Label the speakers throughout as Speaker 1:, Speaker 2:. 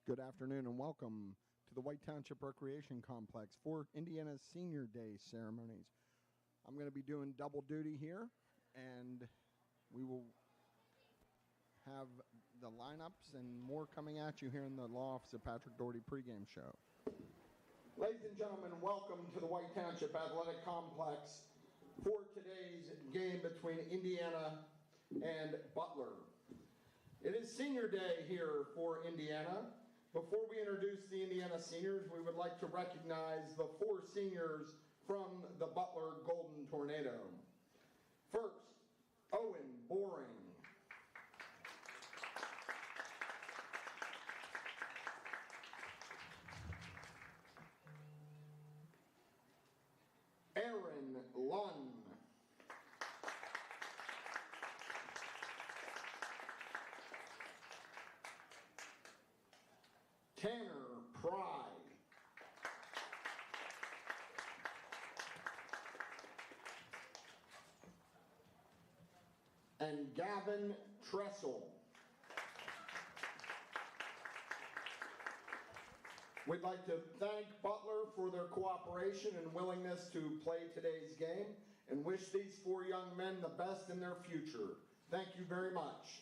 Speaker 1: Good afternoon and welcome to the White Township Recreation Complex for Indiana's Senior Day ceremonies. I'm going to be doing double duty here, and we will have the lineups and more coming at you here in the law office of Patrick Doherty pregame show. Ladies and gentlemen, welcome to the White Township Athletic Complex for today's game between Indiana and Butler. It is Senior Day here for Indiana. Before we introduce the Indiana seniors, we would like to recognize the 4 seniors from the Butler Golden Tornado. First, Owen Boring. Aaron Lunn. Tanner Pry. And Gavin Tressel. We'd like to thank Butler for their cooperation and willingness to play today's game and wish these 4 young men the best in their future. Thank you very much.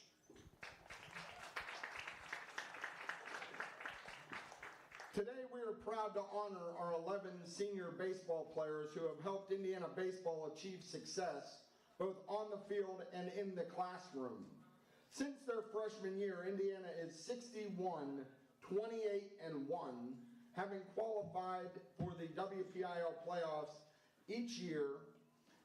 Speaker 1: Today we are proud to honor our 11 senior baseball players who have helped Indiana baseball achieve success both on the field and in the classroom. Since their freshman year, Indiana is 61, 28, and 1, having qualified for the WPIAL playoffs each year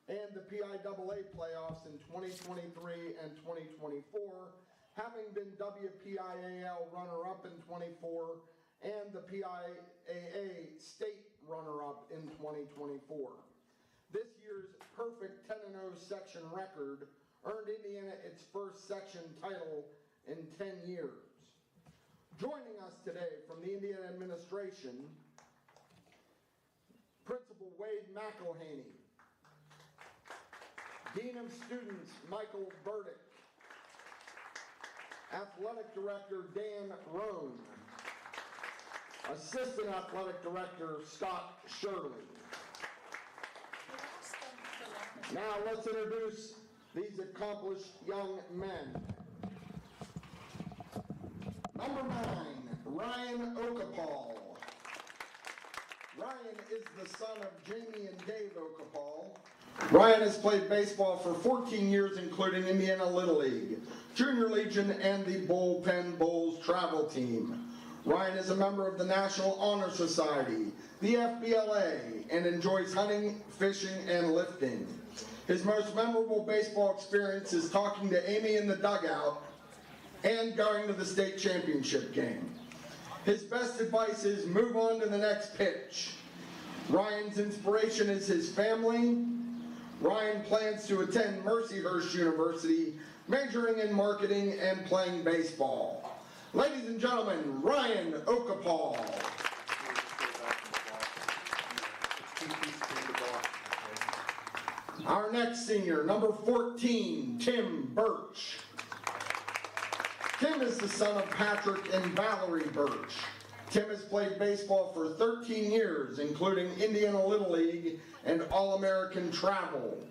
Speaker 1: and the PIAA playoffs in 2023 and 2024, having been WPIAL runner-up in 24 and the PIAA state runner-up in 2024. This year's perfect 10-0 section record earned Indiana its first section title in 10 years. Joining us today from the Indiana administration, Principal Wade McElhaney, Dean of Students Michael Burdick, Athletic Director Dan Roan, Assistant Athletic Director Scott Shirley. Now let's introduce these accomplished young men. Number 9, Ryan Okapal. Ryan is the son of Jamie and Dave Okapal. Ryan has played baseball for 14 years, including Indiana Little League, Junior Legion, and the Bullpen Bulls travel team. Ryan is a member of the National Honor Society, the FBLA, and enjoys hunting, fishing, and lifting. His most memorable baseball experience is talking to Amy in the dugout and going to the state championship game. His best advice is move on to the next pitch. Ryan's inspiration is his family. Ryan plans to attend Mercyhurst University, majoring in marketing and playing baseball. Ladies and gentlemen, Ryan Okapal. Our next senior, number 14, Tim Birch. Tim is the son of Patrick and Valerie Birch. Tim has played baseball for 13 years, including Indiana Little League and All-American travel.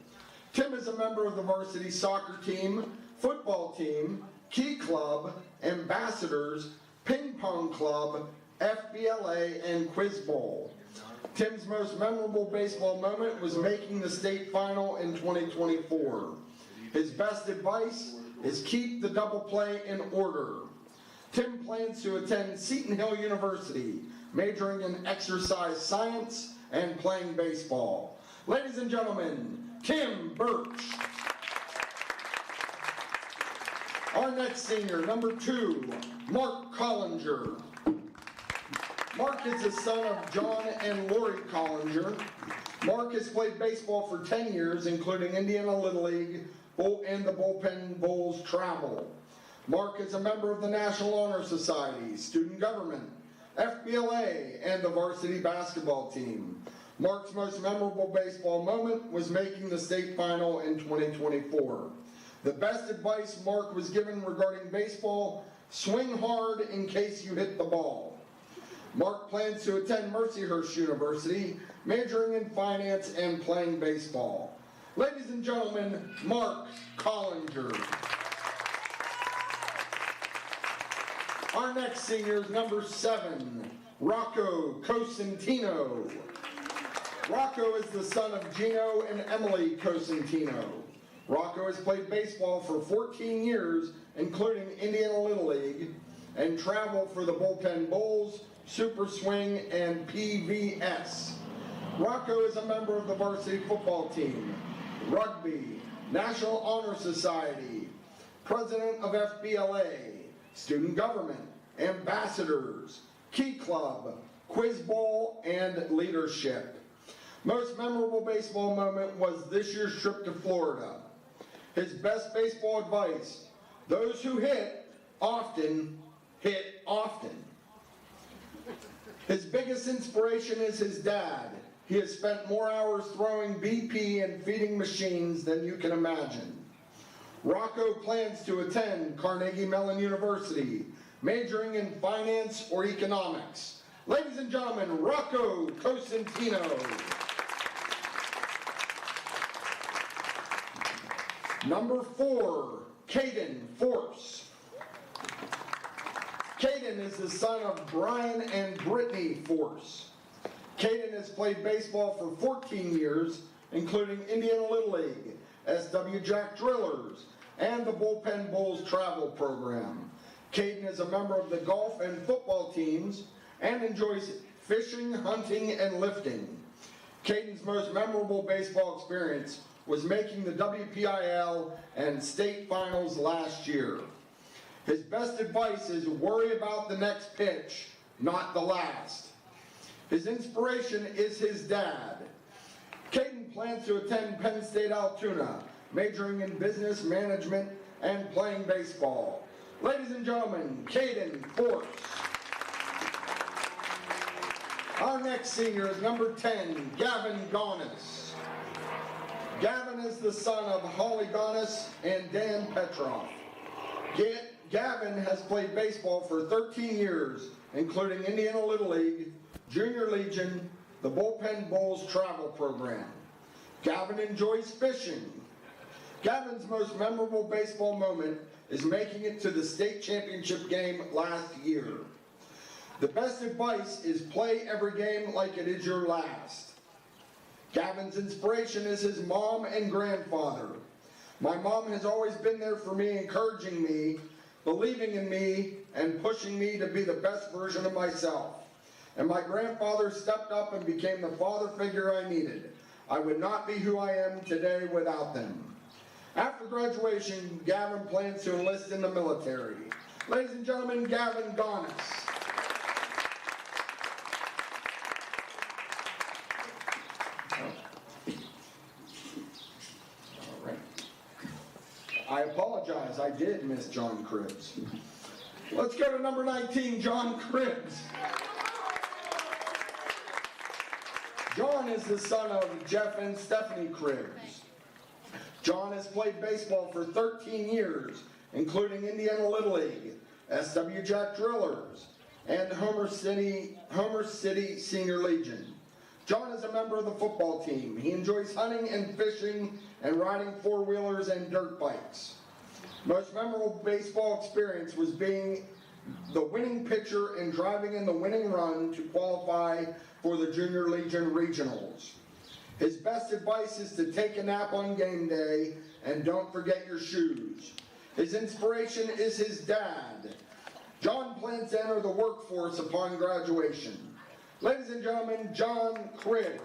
Speaker 1: Tim is a member of the varsity soccer team, football team, Key Club, Ambassadors, Ping Pong Club, FBLA, and Quiz Bowl. Tim's most memorable baseball moment was making the state final in 2024. His best advice is keep the double play in order. Tim plans to attend Seton Hill University, majoring in exercise science and playing baseball. Ladies and gentlemen, Tim Birch. Our next senior, number 2, Mark Collinger. Mark is the son of John and Lori Collinger. Mark has played baseball for 10 years, including Indiana Little League and the Bullpen Bulls travel. Mark is a member of the National Honor Society, Student Government, FBLA, and the varsity basketball team. Mark's most memorable baseball moment was making the state final in 2024. The best advice Mark was given regarding baseball Swing hard in case you hit the ball. Mark plans to attend Mercyhurst University, majoring in finance and playing baseball. Ladies and gentlemen, Mark Collinger. Our next senior is number 7, Rocco Cosentino. Rocco is the son of Gino and Emily Cosentino. Rocco has played baseball for 14 years, including Indiana Little League, and traveled for the Bullpen Bulls, Super Swing, and PVS. Rocco is a member of the varsity football team, rugby, National Honor Society, president of FBLA, student government, ambassadors, Key Club, Quiz Bowl, and leadership. Most memorable baseball moment was this year's trip to Florida. His best baseball advice: those who hit often hit often. His biggest inspiration is his dad. He has spent more hours throwing BP and feeding machines than you can imagine. Rocco plans to attend Carnegie Mellon University, majoring in finance or economics. Ladies and gentlemen, Rocco Cosentino. Number 4, Caden Force. Caden is the son of Brian and Brittany Force. Caden has played baseball for 14 years, including Indiana Little League, SW Jack Drillers, and the Bullpen Bulls travel program. Caden is a member of the golf and football teams and enjoys fishing, hunting, and lifting. Caden's most memorable baseball experience was making the WPIAL and state finals last year. His best advice is worry about the next pitch, not the last. His inspiration is his dad. Caden plans to attend Penn State Altoona, majoring in business management and playing baseball. Ladies and gentlemen, Caden Force. Our next senior is number 10, Gavin Gonis. Gavin is the son of Holly Gonis and Dan Petroff. Gavin has played baseball for 13 years, including Indiana Little League, Junior Legion, the Bullpen Bulls travel program. Gavin enjoys fishing. Gavin's most memorable baseball moment is making it to the state championship game last year. The best advice is play every game like it is your last. Gavin's inspiration is his mom and grandfather. My mom has always been there for me, encouraging me, believing in me, and pushing me to be the best version of myself. And my grandfather stepped up and became the father figure I needed. I would not be who I am today without them. After graduation, Gavin plans to enlist in the military. Ladies and gentlemen, Gavin Gonis. All right. I apologize, I did miss John Cribbs. Let's go to number 19, John Cribbs. John is the son of Jeff and Stephanie Cribbs. John has played baseball for 13 years, including Indiana Little League, SW Jack Drillers, and Homer City Senior Legion. John is a member of the football team. He enjoys hunting and fishing and riding four-wheelers and dirt bikes. Most memorable baseball experience was being the winning pitcher and driving in the winning run to qualify for the Junior Legion Regionals. His best advice is to take a nap on game day and don't forget your shoes. His inspiration is his dad. John plans to enter the workforce upon graduation. Ladies and gentlemen, John Cribbs.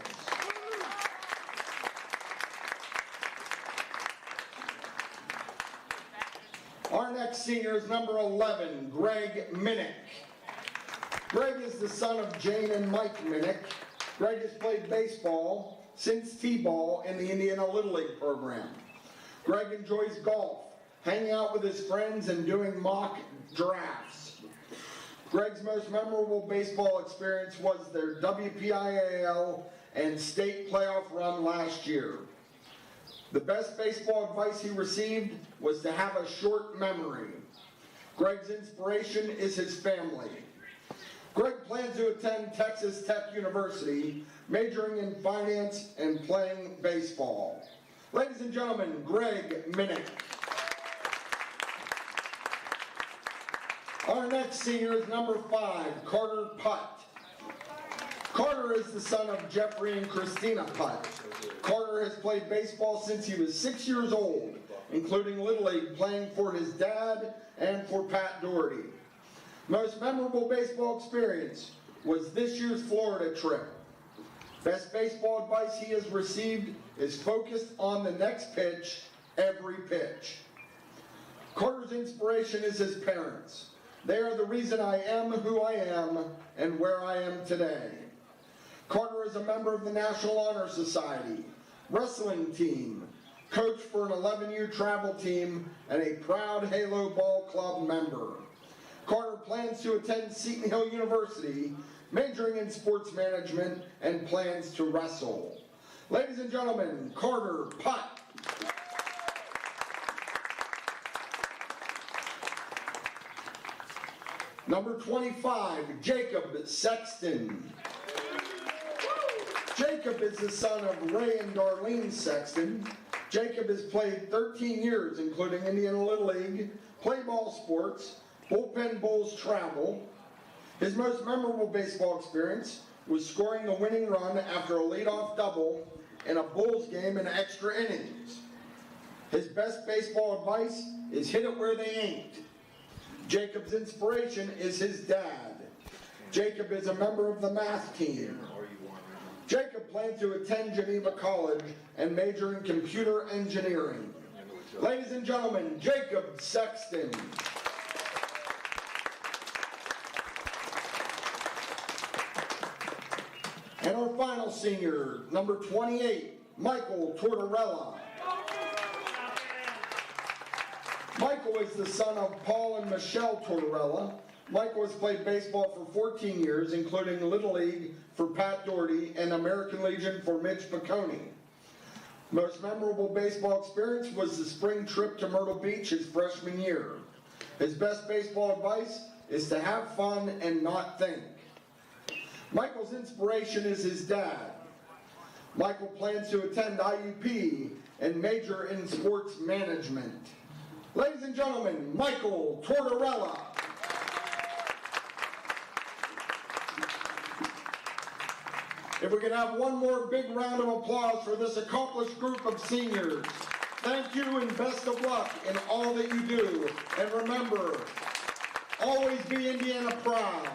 Speaker 1: Our next senior is number 11, Greg Minnick. Greg is the son of Jane and Mike Minnick. Greg has played baseball since T-ball in the Indiana Little League program. Greg enjoys golf, hanging out with his friends and doing mock drafts. Greg's most memorable baseball experience was their WPIAL and state playoff run last year. The best baseball advice he received was to have a short memory. Greg's inspiration is his family. Greg plans to attend Texas Tech University, majoring in finance and playing baseball. Ladies and gentlemen, Greg Minnick. Our next senior is number 5, Carter Putt. Carter is the son of Jeffrey and Christina Putt. Carter has played baseball since he was 6 years old, including Little League, playing for his dad and for Pat Doherty. Most memorable baseball experience was this year's Florida trip. Best baseball advice he has received is focused on the next pitch, every pitch. Carter's inspiration is his parents. They are the reason I am who I am and where I am today. Carter is a member of the National Honor Society, wrestling team, coach for an 11-year travel team, and a proud Halo Ball Club member. Carter plans to attend Seton Hill University, majoring in sports management, and plans to wrestle. Ladies and gentlemen, Carter Putt. Number 25, Jacob Sexton. Jacob is the son of Ray and Darlene Sexton. Jacob has played 13 years, including Indiana Little League, play ball sports, bullpen Bulls travel. His most memorable baseball experience was scoring the winning run after a leadoff double in a Bulls game in extra innings. His best baseball advice is hit it where they ain't. Jacob's inspiration is his dad. Jacob is a member of the math team. Jacob plans to attend Geneva College and major in computer engineering. Ladies and gentlemen, Jacob Sexton. And our final senior, number 28, Michael Tortorella. Michael is the son of Paul and Michelle Tortorella. Michael has played baseball for 14 years, including Little League for Pat Doherty and American Legion for Mitch Piccone. Most memorable baseball experience was the spring trip to Myrtle Beach his freshman year. His best baseball advice is to have fun and not think. Michael's inspiration is his dad. Michael plans to attend IUP and major in sports management. Ladies and gentlemen, Michael Tortorella. If we could have one more big round of applause for this accomplished group of seniors. Thank you and best of luck in all that you do. And remember, always be Indiana proud.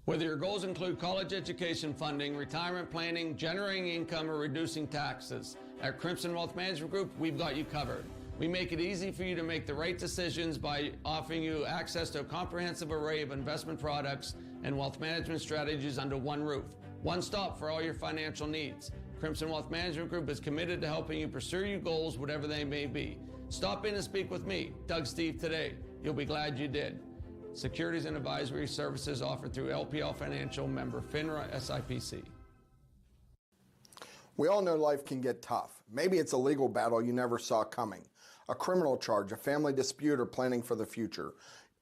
Speaker 2: Whether your goals include college education funding, retirement planning, generating income, or reducing taxes, at Crimson Wealth Management Group, we've got you covered. We make it easy for you to make the right decisions by offering you access to a comprehensive array of investment products and wealth management strategies under one roof. One stop for all your financial needs. Crimson Wealth Management Group is committed to helping you pursue your goals, whatever they may be. Stop in and speak with me, Doug Steve, today. You'll be glad you did. Securities and advisory services offered through LPL Financial, member FINRA SIPC.
Speaker 1: We all know life can get tough. Maybe it's a legal battle you never saw coming, a criminal charge, a family dispute, or planning for the future.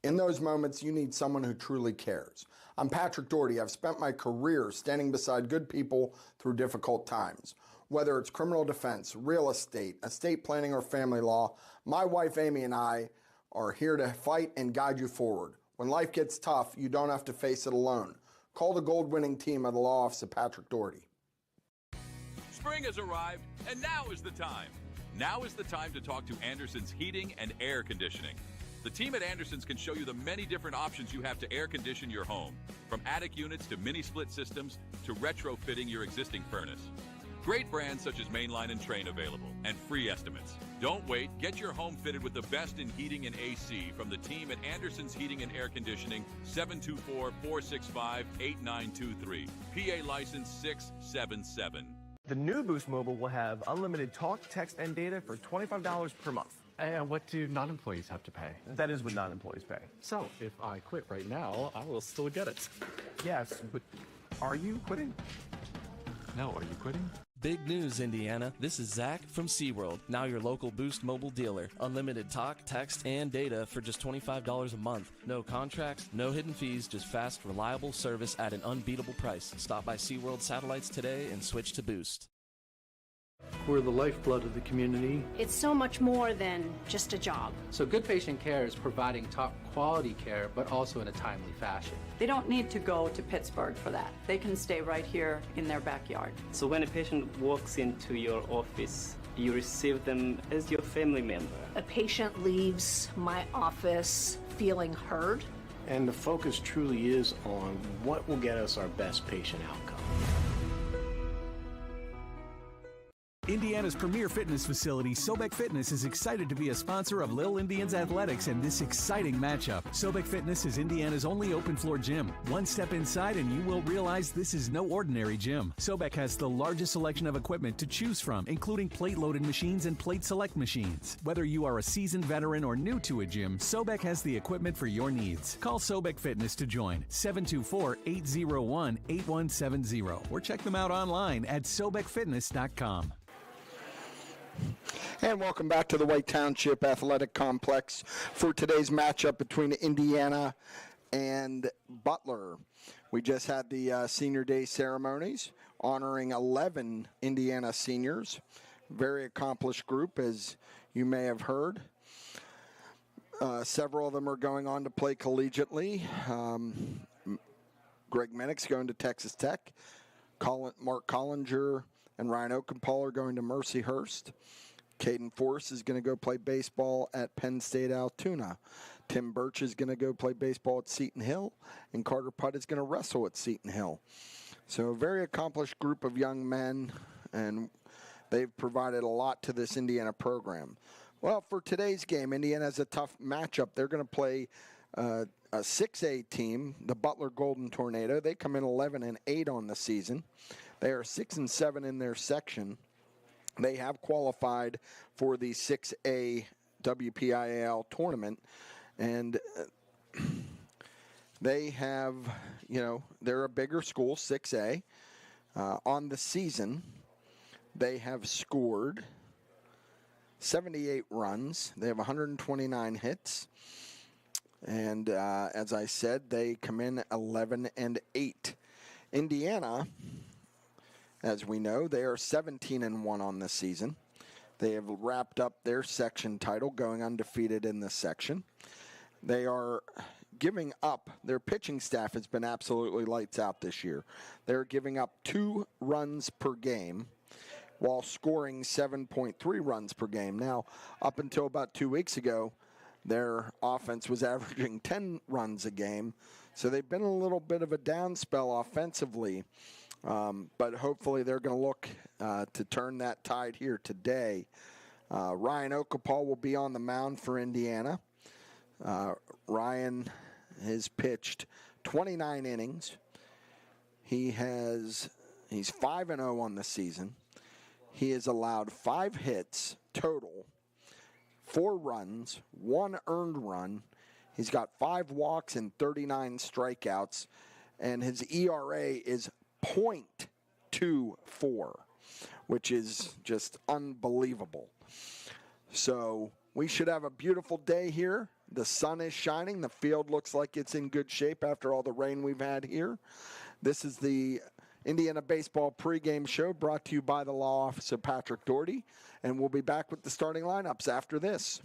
Speaker 1: In those moments, you need someone who truly cares. I'm Patrick Doherty. I've spent my career standing beside good people through difficult times. Whether it's criminal defense, real estate planning, or family law, my wife Amy and I are here to fight and guide you forward. When life gets tough, you don't have to face it alone. Call the gold-winning team at the law office of Patrick Doherty.
Speaker 3: Spring has arrived, and now is the time. Now is the time to talk to Anderson's Heating and Air Conditioning. The team at Anderson's can show you the many different options you have to air condition your home, from attic units to mini split systems to retrofitting your existing furnace. Great brands such as Mainline and Train available, and free estimates. Don't wait. Get your home fitted with the best in heating and AC from the team at Anderson's Heating and Air Conditioning, 724-465-8923. PA license 677.
Speaker 4: The new Boost Mobile will have unlimited talk, text, and data for $25 per month.
Speaker 5: And what do non-employees have to pay?
Speaker 4: That is what non-employees pay.
Speaker 5: So, if I quit right now, I will still get it.
Speaker 4: Yes, but are you quitting?
Speaker 5: No, are you quitting?
Speaker 6: Big news, Indiana. This is Zach from SeaWorld, now your local Boost Mobile dealer. Unlimited talk, text, and data for just $25 a month. No contracts, no hidden fees, just fast, reliable service at an unbeatable price. Stop by SeaWorld Satellites today and switch to Boost.
Speaker 7: We're the lifeblood of the community.
Speaker 8: It's so much more than just a job.
Speaker 9: So good patient care is providing top quality care, but also in a timely fashion.
Speaker 10: They don't need to go to Pittsburgh for that. They can stay right here in their backyard.
Speaker 11: So when a patient walks into your office, you receive them as your family member.
Speaker 8: A patient leaves my office feeling heard.
Speaker 7: And the focus truly is on what will get us our best patient outcome.
Speaker 12: Indiana's premier fitness facility, Sobek Fitness, is excited to be a sponsor of Lil Indians Athletics and this exciting matchup. Sobek Fitness is Indiana's only open-floor gym. One step inside and you will realize this is no ordinary gym. Sobek has the largest selection of equipment to choose from, including plate-loaded machines and plate select machines. Whether you are a seasoned veteran or new to a gym, Sobek has the equipment for your needs. Call Sobek Fitness to join, 724-801-8170, or check them out online at sobekfitness.com.
Speaker 1: And welcome back to the White Township Athletic Complex for today's matchup between Indiana and Butler. We just had the Senior Day ceremonies honoring 11 Indiana seniors. Very accomplished group, as you may have heard. Several of them are going on to play collegiately. Greg Minnick's going to Texas Tech. Mark Collinger and Ryan Oakenpaul are going to Mercyhurst. Caden Force is going to go play baseball at Penn State Altoona. Tim Birch is going to go play baseball at Seton Hill, and Carter Putt is going to wrestle at Seton Hill. So a very accomplished group of young men, and they've provided a lot to this Indiana program. Well, for today's game, Indiana has a tough matchup. They're going to play a 6A team, the Butler Golden Tornado. They come in 11-8 on the season. They are 6-7 in their section. They have qualified for the 6A WPIAL tournament, and they have, they're a bigger school, 6A. On the season, they have scored 78 runs. They have 129 hits. And as I said, they come in 11-8. Indiana, as we know, they are 17-1 on this season. They have wrapped up their section title, going undefeated in this section. They are giving up, their pitching staff has been absolutely lights out this year. They're giving up 2 runs per game while scoring 7.3 runs per game. Now, up until about 2 weeks ago, their offense was averaging 10 runs a game. So they've been a little bit of a down spell offensively. But hopefully they're going to look to turn that tide here today. Ryan Oakenpaul will be on the mound for Indiana. Ryan has pitched 29 innings. He's 5-0 on the season. He has allowed 5 hits total, 4 runs, 1 earned run. He's got 5 walks and 39 strikeouts, and his ERA is .24, which is just unbelievable. So we should have a beautiful day here. The sun is shining. The field looks like it's in good shape after all the rain we've had here. This is the Indiana Baseball pregame show brought to you by the law office of Patrick Doherty, and we'll be back with the starting lineups after this.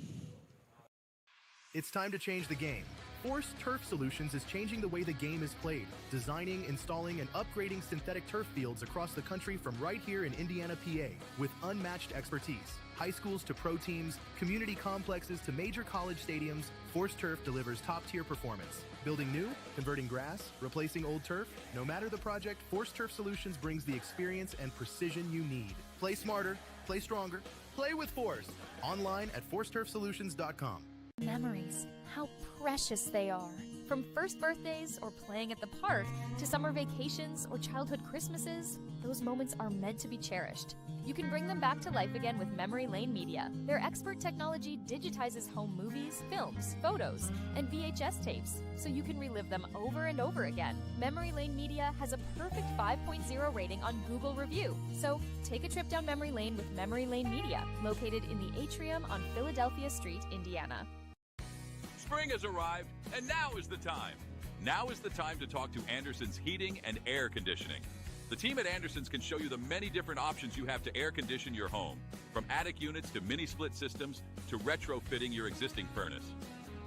Speaker 13: It's time to change the game. Force Turf Solutions is changing the way the game is played, designing, installing, and upgrading synthetic turf fields across the country from right here in Indiana, PA, with unmatched expertise. high schools to pro teams, community complexes to major college stadiums, Force Turf delivers top-tier performance. Building new, converting grass, replacing old turf, no matter the project, Force Turf Solutions brings the experience and precision you need. Play smarter, play stronger, play with Force. Online at forceturfsolutions.com.
Speaker 14: Memories, how precious they are. From first birthdays or playing at the park to summer vacations or childhood Christmases, those moments are meant to be cherished. You can bring them back to life again with Memory Lane Media. Their expert technology digitizes home movies, films, photos, and VHS tapes, so you can relive them over and over again. Memory Lane Media has a perfect 5.0 rating on Google Review, so take a trip down Memory Lane with Memory Lane Media, located in the Atrium on Philadelphia Street, Indiana.
Speaker 3: Spring has arrived, and now is the time. Now is the time to talk to Anderson's Heating and Air Conditioning. The team at Anderson's can show you the many different options you have to air condition your home, from attic units to mini split systems to retrofitting your existing furnace.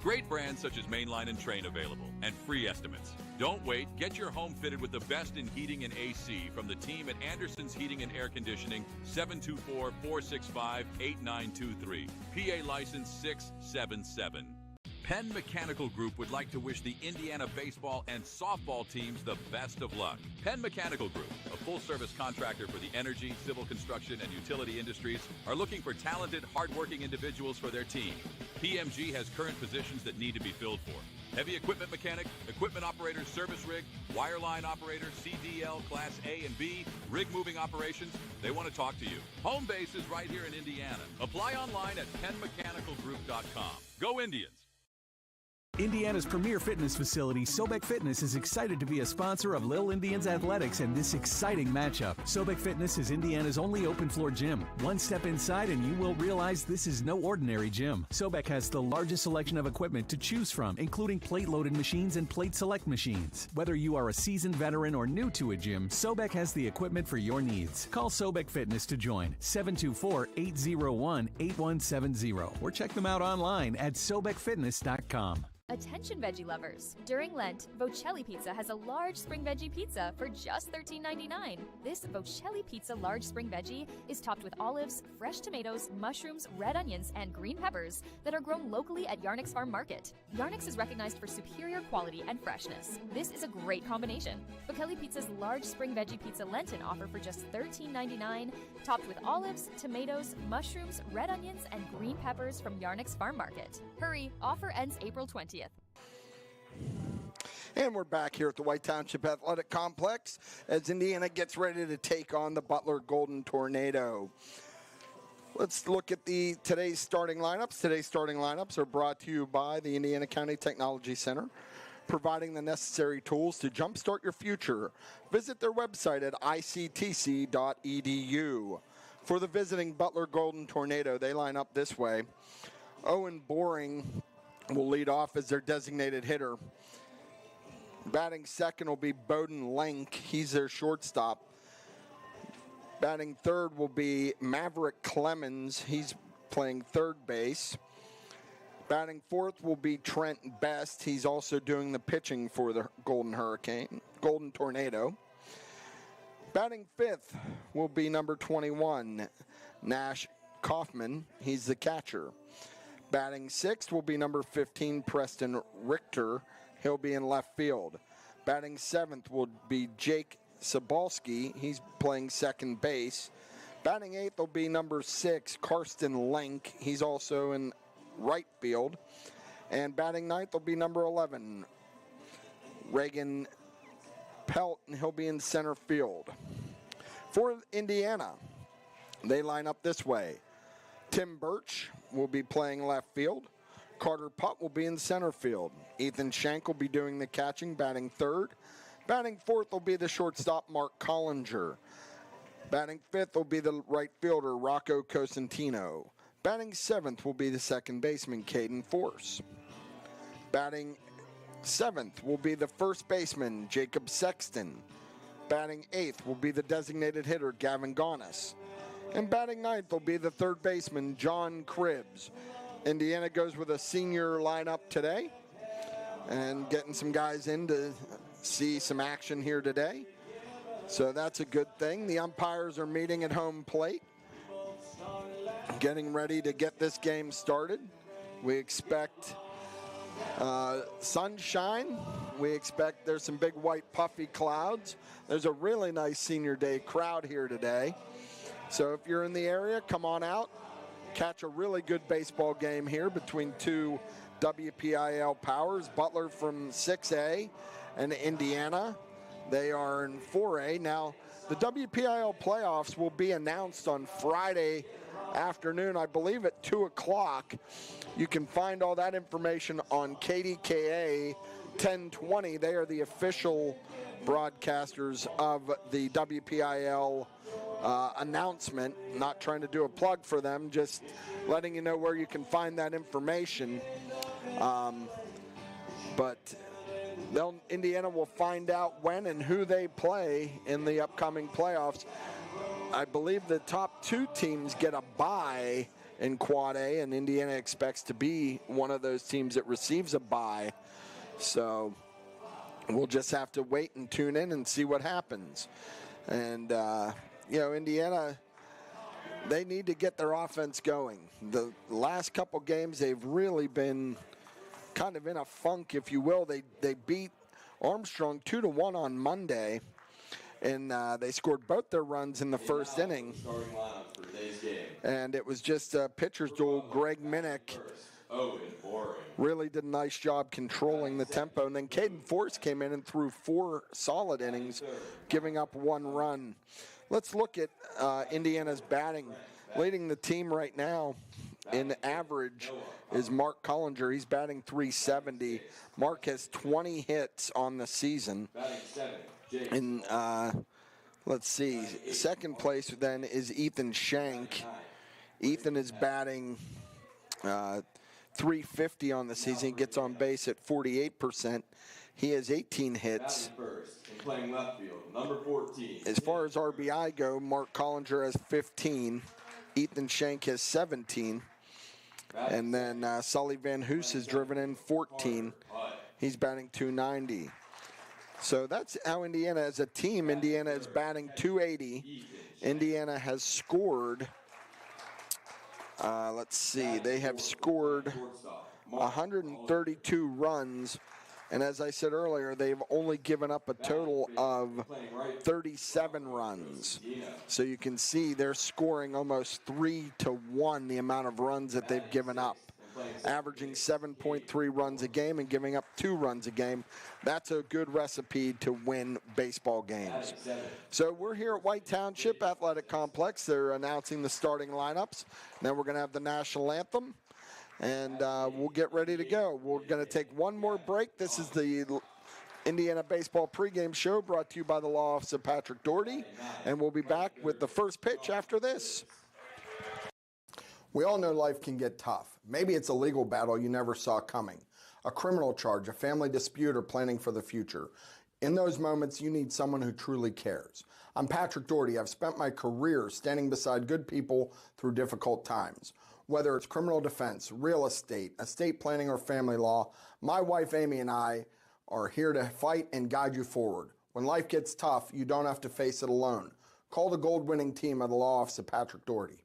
Speaker 3: Great brands such as Mainline and Train available, and free estimates. Don't wait. Get your home fitted with the best in heating and AC from the team at Anderson's Heating and Air Conditioning, 724-465-8923. PA license 677. Penn Mechanical Group would like to wish the Indiana baseball and softball teams the best of luck. Penn Mechanical Group, a full-service contractor for the energy, civil construction, and utility industries, are looking for talented, hardworking individuals for their team. PMG has current positions that need to be filled for. Heavy equipment mechanic, equipment operator, service rig, wireline operator, CDL, Class A and B, rig moving operations. They want to talk to you. Home base is right here in Indiana. Apply online at PennMechanicalGroup.com. Go Indians!
Speaker 12: Indiana's premier fitness facility, Sobek Fitness, is excited to be a sponsor of Lil Indians Athletics and this exciting matchup. Sobek Fitness is Indiana's only open-floor gym. One step inside and you will realize this is no ordinary gym. Sobek has the largest selection of equipment to choose from, including plate-loaded machines and plate select machines. Whether you are a seasoned veteran or new to a gym, Sobek has the equipment for your needs. Call Sobek Fitness to join, 724-801-8170, or check them out online at sobekfitness.com.
Speaker 14: Attention veggie lovers! During Lent, Vocelli Pizza has a large spring veggie pizza for just $13.99. This Vocelli Pizza large spring veggie is topped with olives, fresh tomatoes, mushrooms, red onions, and green peppers that are grown locally at Yarnick's Farm Market. Yarnick's is recognized for superior quality and freshness. This is a great combination. Vocelli Pizza's large spring veggie pizza Lenten offer for just $13.99, topped with olives, tomatoes, mushrooms, red onions, and green peppers from Yarnick's Farm Market. Hurry, offer ends April 20th.
Speaker 1: And we're back here at the White Township Athletic Complex as Indiana gets ready to take on the Butler Golden Tornado. Let's look at today's starting lineups. Today's starting lineups are brought to you by the Indiana County Technology Center, providing the necessary tools to jumpstart your future. Visit their website at ictc.edu. For the visiting Butler Golden Tornado, they line up this way. Owen Boring will lead off as their designated hitter. Batting second will be Bowden Lenk. He's their shortstop. Batting third will be Maverick Clemens. He's playing third base. Batting fourth will be Trent Best. He's also doing the pitching for the Golden Tornado. Batting fifth will be number 21, Nash Kaufman. He's the catcher. Batting sixth will be number 15, Preston Richter. He'll be in left field. Batting seventh will be Jake Sabalski. He's playing second base. Batting eighth will be number 6, Karsten Lenk. He's also in right field. And batting ninth will be number 11, Reagan Pelt, and he'll be in center field. For Indiana, they line up this way. Tim Birch will be playing left field. Carter Putt will be in center field. Ethan Shank will be doing the catching, batting third. Batting fourth will be the shortstop, Mark Collinger. Batting fifth will be the right fielder, Rocco Cosentino. Batting seventh will be the second baseman, Caden Force. Batting seventh will be the first baseman, Jacob Sexton. Batting eighth will be the designated hitter, Gavin Gonis. And batting ninth will be the third baseman, John Cribbs. Indiana goes with a senior lineup today and getting some guys in to see some action here today. So that's a good thing. The umpires are meeting at home plate, getting ready to get this game started. We expect sunshine. We expect there's some big white puffy clouds. There's a really nice senior day crowd here today. So if you're in the area, come on out. Catch a really good baseball game here between two WPIAL powers, Butler from 6A and Indiana. They are in 4A. Now, the WPIAL playoffs will be announced on Friday afternoon, I believe at 2 o'clock. You can find all that information on KDKA 1020. They are the official broadcasters of the WPIAL announcement. Not trying to do a plug for them, just letting you know where you can find that information. But Indiana will find out when and who they play in the upcoming playoffs. I believe the top two teams get a bye in Quad A, and Indiana expects to be one of those teams that receives a bye. So we'll just have to wait and tune in and see what happens. And, Indiana, they need to get their offense going. The last couple games, they've really been kind of in a funk, if you will. They beat Armstrong 2-1 on Monday, and they scored both their runs in the first inning. And it was just a pitcher's duel. Greg Minnick really did a nice job controlling the tempo. And then Caden Force came in and threw 4 solid innings, giving up 1 run. Let's look at Indiana's batting. Leading the team right now in average is Mark Collinger. He's batting .370. Mark has 20 hits on the season. And let's see, second place then is Ethan Shank. Ethan is batting .350 on the season. He gets on base at 48%. He has 18 hits.
Speaker 15: Playing left field, number 14.
Speaker 1: As far as RBI go, Mark Collinger has 15. Ethan Shank has 17. And then Sully Van Hoos has driven in 14. He's batting .290. So that's how Indiana, as a team, Indiana is batting .280. Indiana has scored, let's see, they have scored 132 runs. And as I said earlier, they've only given up a total of 37 runs. So you can see they're scoring almost 3-1 the amount of runs that they've given up, averaging 7.3 runs a game and giving up 2 runs a game. That's a good recipe to win baseball games. So we're here at White Township Athletic Complex. They're announcing the starting lineups. Then we're going to have the national anthem. And we'll get ready to go. We're going to take one more break. This is the Indiana Baseball Pregame Show brought to you by the Law Office of Patrick Doherty. And we'll be back with the first pitch after this.
Speaker 16: We all know life can get tough. Maybe it's a legal battle you never saw coming, a criminal charge, a family dispute, or planning for the future. In those moments, you need someone who truly cares. I'm Patrick Doherty. I've spent my career standing beside good people through difficult times. Whether it's criminal defense, real estate, estate planning, or family law, my wife Amy and I are here to fight and guide you forward. When life gets tough, you don't have to face it alone. Call the gold-winning team of the Law Office of Patrick Doherty.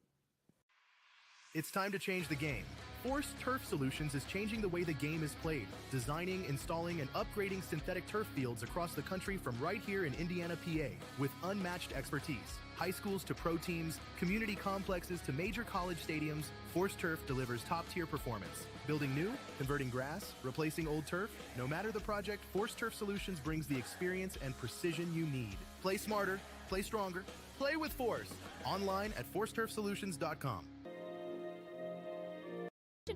Speaker 13: It's time to change the game. Force Turf Solutions is changing the way the game is played, designing, installing, and upgrading synthetic turf fields across the country from right here in Indiana, PA, with unmatched expertise. High schools to pro teams, community complexes to major college stadiums, Force Turf delivers top-tier performance. Building new, converting grass, replacing old turf, no matter the project, Force Turf Solutions brings the experience and precision you need. Play smarter, play stronger, play with Force. Online at forceturfsolutions.com.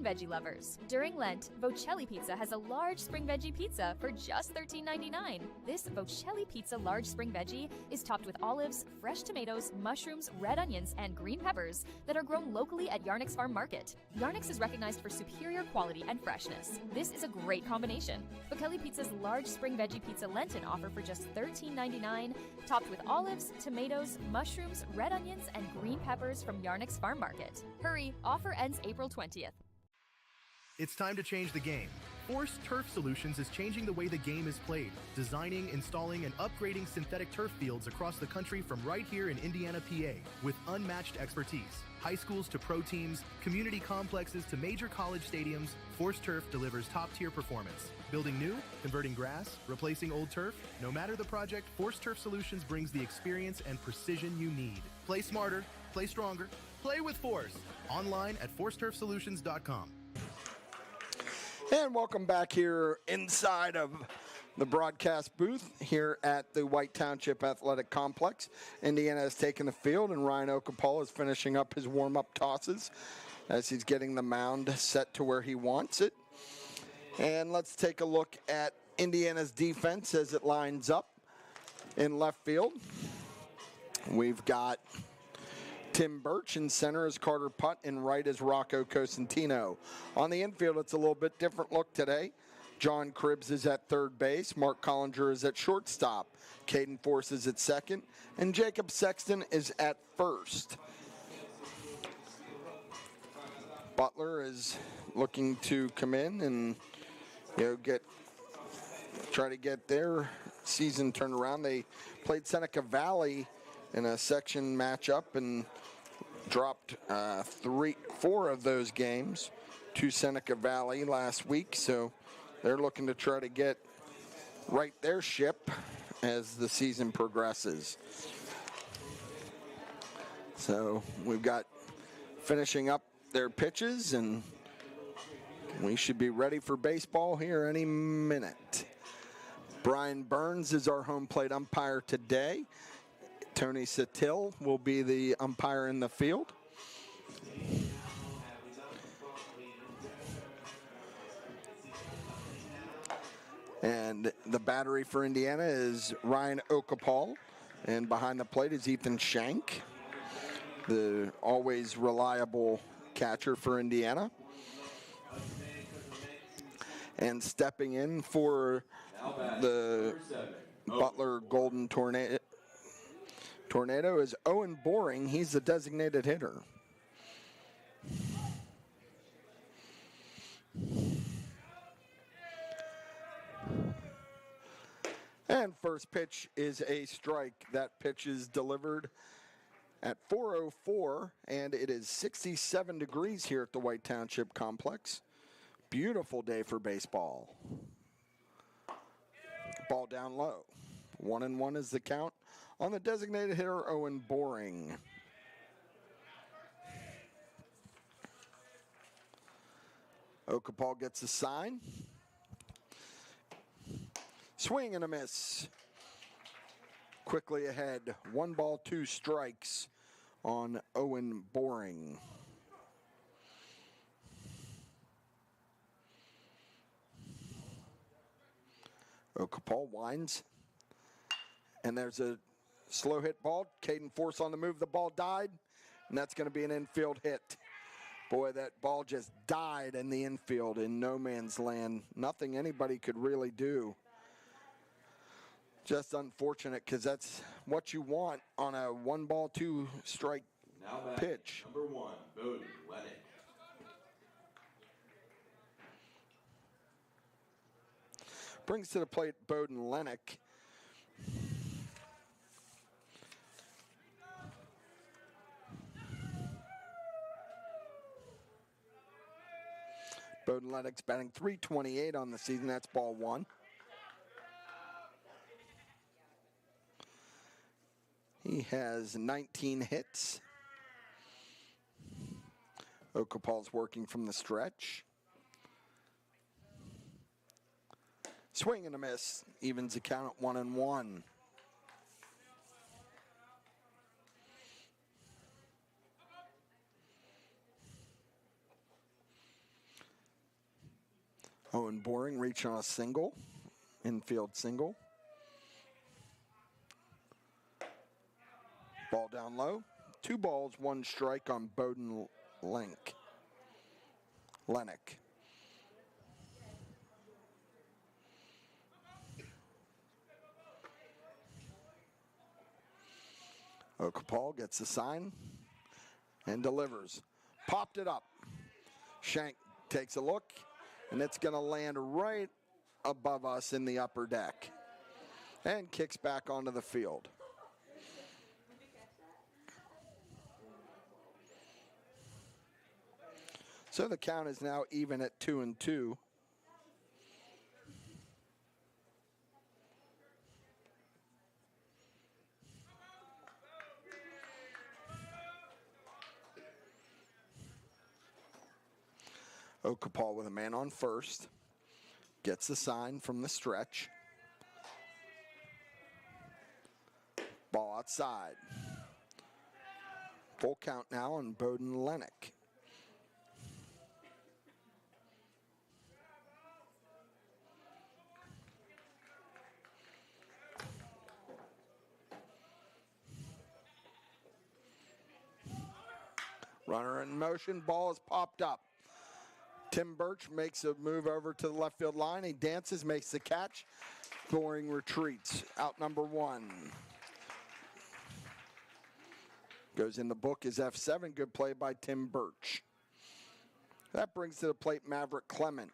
Speaker 14: Veggie lovers. During Lent, Vocelli Pizza has a large spring veggie pizza for just $13.99. This Vocelli Pizza large spring veggie is topped with olives, fresh tomatoes, mushrooms, red onions, and green peppers that are grown locally at Yarnick's Farm Market. Yarnick's is recognized for superior quality and freshness. This is a great combination. Vocelli Pizza's large spring veggie pizza Lenten offer for just $13.99, topped with olives, tomatoes, mushrooms, red onions, and green peppers from Yarnick's Farm Market. Hurry, offer ends April 20th.
Speaker 13: It's time to change the game. Force Turf Solutions is changing the way the game is played, designing, installing, and upgrading synthetic turf fields across the country from right here in Indiana, PA, with unmatched expertise. High schools to pro teams, community complexes to major college stadiums, Force Turf delivers top-tier performance. Building new, converting grass, replacing old turf, no matter the project, Force Turf Solutions brings the experience and precision you need. Play smarter, play stronger, play with Force. Online at forceturfsolutions.com.
Speaker 16: And welcome back here inside of the broadcast booth here at the White Township Athletic Complex. Indiana has taken the field, and Ryan Okapal is finishing up his warm-up tosses as he's getting the mound set to where he wants it. And let's take a look at Indiana's defense as it lines up in left field. We've got Tim Birch in center is Carter Putt, and right is Rocco Cosentino. On the infield, it's a little bit different look today. John Cribbs is at third base. Mark Collinger is at shortstop. Caden Force is at second. And Jacob Sexton is at first. Butler is looking to come in and try to get their season turned around. They played Seneca Valley in a section matchup and dropped 4 of those games to Seneca Valley last week. So they're looking to try to get right their ship as the season progresses. So we've got finishing up their pitches, and we should be ready for baseball here any minute. Brian Burns is our home plate umpire today. Tony Satil will be the umpire in the field. And the battery for Indiana is Ryan Okapal, and behind the plate is Ethan Shank, the always reliable catcher for Indiana. And stepping in for the Butler Golden Tornado is Owen Boring. He's the designated hitter. And first pitch is a strike. That pitch is delivered at 4:04, and it is 67 degrees here at the White Township Complex. Beautiful day for baseball. Ball down low. 1-1 is the count on the designated hitter, Owen Boring. Okapal gets a sign. Swing and a miss. Quickly ahead. 1 ball, 2 strikes on Owen Boring. Okapal winds. And there's a slow hit ball. Caden Force on the move. The ball died. And that's going to be an infield hit. Boy, that ball just died in the infield in no man's land. Nothing anybody could really do. Just unfortunate, because that's what you want on a 1 ball, 2 strike pitch.
Speaker 15: Number 1, Bowden Lennox.
Speaker 16: Brings to the plate Bowden Lennox. Bowden Lennox batting .328 on the season. That's ball 1. He has 19 hits. Okapal's working from the stretch. Swing and a miss. Evens the count at 1-1. Owen Boring reaching on a single. Infield single. Ball down low. 2 balls, 1 strike on Bowden Lennox. Okapal gets the sign and delivers. Popped it up. Shank takes a look and it's going to land right above us in the upper deck and kicks back onto the field. So the count is now even at 2-2. Okapal with a man on first. Gets the sign from the stretch. Ball outside. Full count now on Bowden Lennox. Runner in motion, ball is popped up. Tim Birch makes a move over to the left field line. He dances, makes the catch. Boring retreats. Out number 1. Goes in the book as F7. Good play by Tim Birch. That brings to the plate Maverick Clement.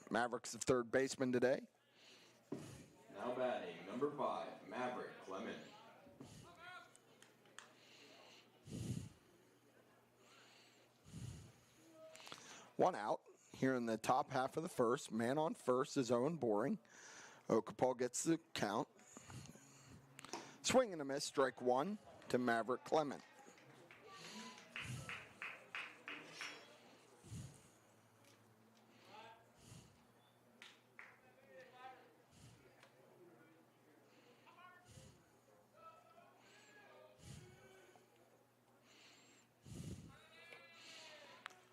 Speaker 16: Maverick's the third baseman today.
Speaker 15: Now batting, number 5, Maverick Clement.
Speaker 16: One out here in the top half of the first. Man on first is Owen Boring. Okapal gets the count. Swing and a miss, strike 1 to Maverick Clement.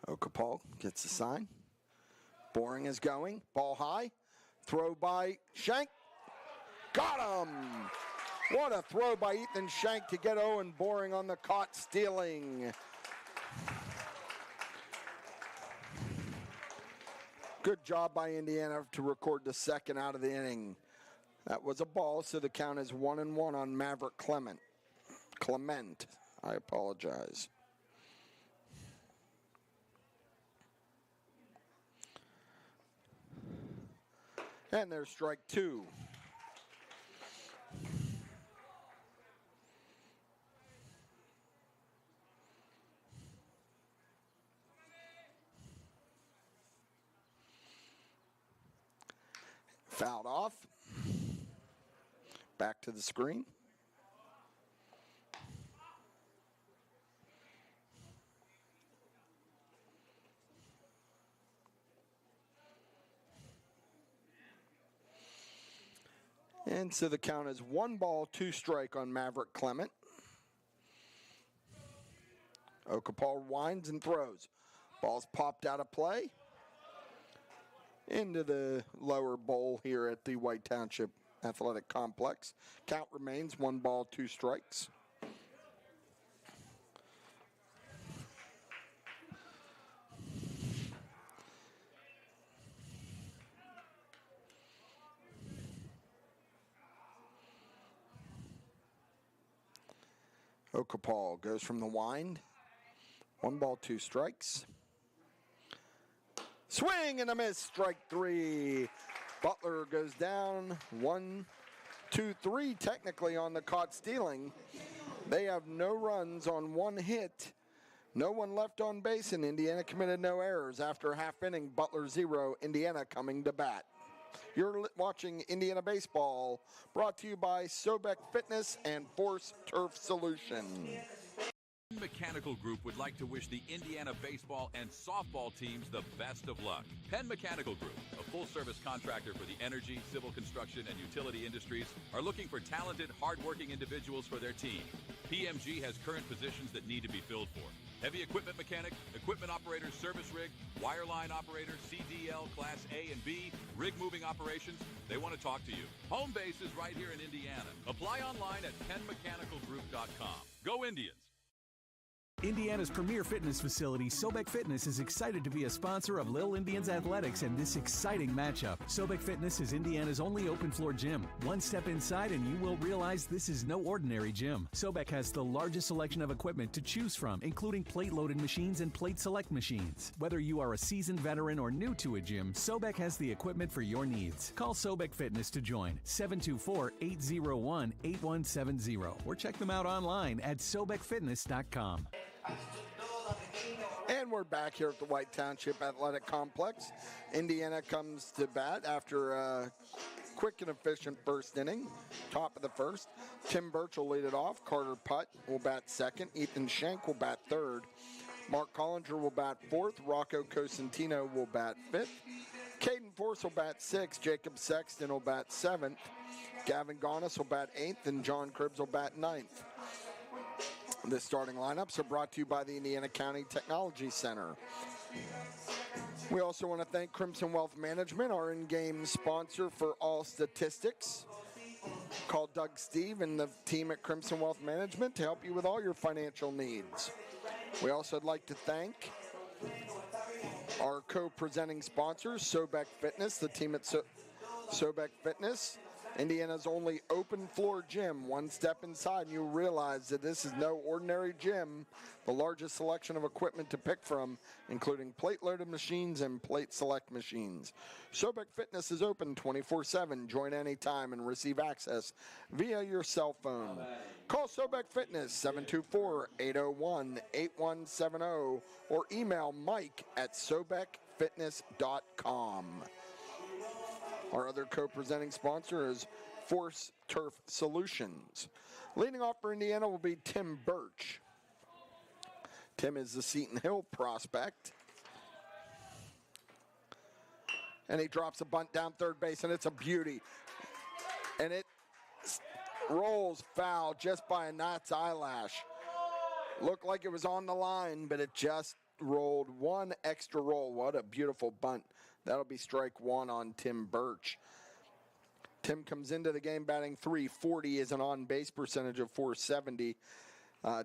Speaker 16: Okapal gets the sign. Boring is going. Ball high. Throw by Shank. Got him! What a throw by Ethan Shank to get Owen Boring on the caught stealing. Good job by Indiana to record the second out of the inning. That was a ball, so the count is 1-1 on Maverick Clement. I apologize. And there's strike 2. Fouled off. Back to the screen. And so the count is 1 ball, 2 strike on Maverick Clement. Okapal winds and throws. Ball's popped out of play into the lower bowl here at the White Township Athletic Complex. Count remains 1 ball, 2 strikes. Okapal goes from the wind. 1 ball, 2 strikes. Swing and a miss, strike 3. Butler goes down 1, 2, 3 technically on the caught stealing. They have no runs on 1 hit. No one left on base, and Indiana committed no errors. After half inning, Butler 0, Indiana coming to bat. You're watching Indiana Baseball, brought to you by Sobek Fitness and Force Turf Solution.
Speaker 3: Mechanical Group would like to wish the Indiana baseball and softball teams the best of luck. Penn Mechanical Group, a full-service contractor for the energy, civil construction, and utility industries, are looking for talented, hard-working individuals for their team. PMG has current positions that need to be filled for. Heavy equipment mechanic, equipment operator, service rig, wireline operator, CDL, Class A and B, rig moving operations. They want to talk to you. Home base is right here in Indiana. Apply online at PennMechanicalGroup.com. Go Indians!
Speaker 12: Indiana's premier fitness facility, Sobek Fitness, is excited to be a sponsor of Lil Indians Athletics and this exciting matchup. Sobek Fitness is Indiana's only open-floor gym. One step inside and you will realize this is no ordinary gym. Sobek has the largest selection of equipment to choose from, including plate-loaded machines and plate select machines. Whether you are a seasoned veteran or new to a gym, Sobek has the equipment for your needs. Call Sobek Fitness to join, 724-801-8170, or check them out online at sobekfitness.com.
Speaker 16: And we're back here at the White Township Athletic Complex. Indiana comes to bat after a quick and efficient first inning, top of the first. Tim Birch will lead it off. Carter Putt will bat second. Ethan Schenk will bat third. Mark Collinger will bat fourth. Rocco Cosentino will bat fifth. Caden Force will bat sixth. Jacob Sexton will bat seventh. Gavin Gonis will bat eighth. And John Cribbs will bat ninth. The starting lineups are brought to you by the Indiana County Technology Center. We also want to thank Crimson Wealth Management, our in-game sponsor for all statistics. Call Doug Steve and the team at Crimson Wealth Management to help you with all your financial needs. We also would like to thank our co-presenting sponsors, Sobek Fitness, the team at Sobek Fitness, Indiana's only open floor gym. One step inside and you'll realize that this is no ordinary gym. The largest selection of equipment to pick from, including plate-loaded machines and plate select machines. Sobek Fitness is open 24/7. Join anytime and receive access via your cell phone. Call Sobek Fitness 724-801-8170 or email Mike at sobekfitness.com. Our other co-presenting sponsor is Force Turf Solutions. Leading off for Indiana will be Tim Birch. Tim is the Seton Hill prospect. And he drops a bunt down third base, and it's a beauty. And it rolls foul just by a gnat's eyelash. Looked like it was on the line, but it just rolled one extra roll. What a beautiful bunt. That'll be strike one on Tim Birch. Tim comes into the game batting .340, is an on-base percentage of .470.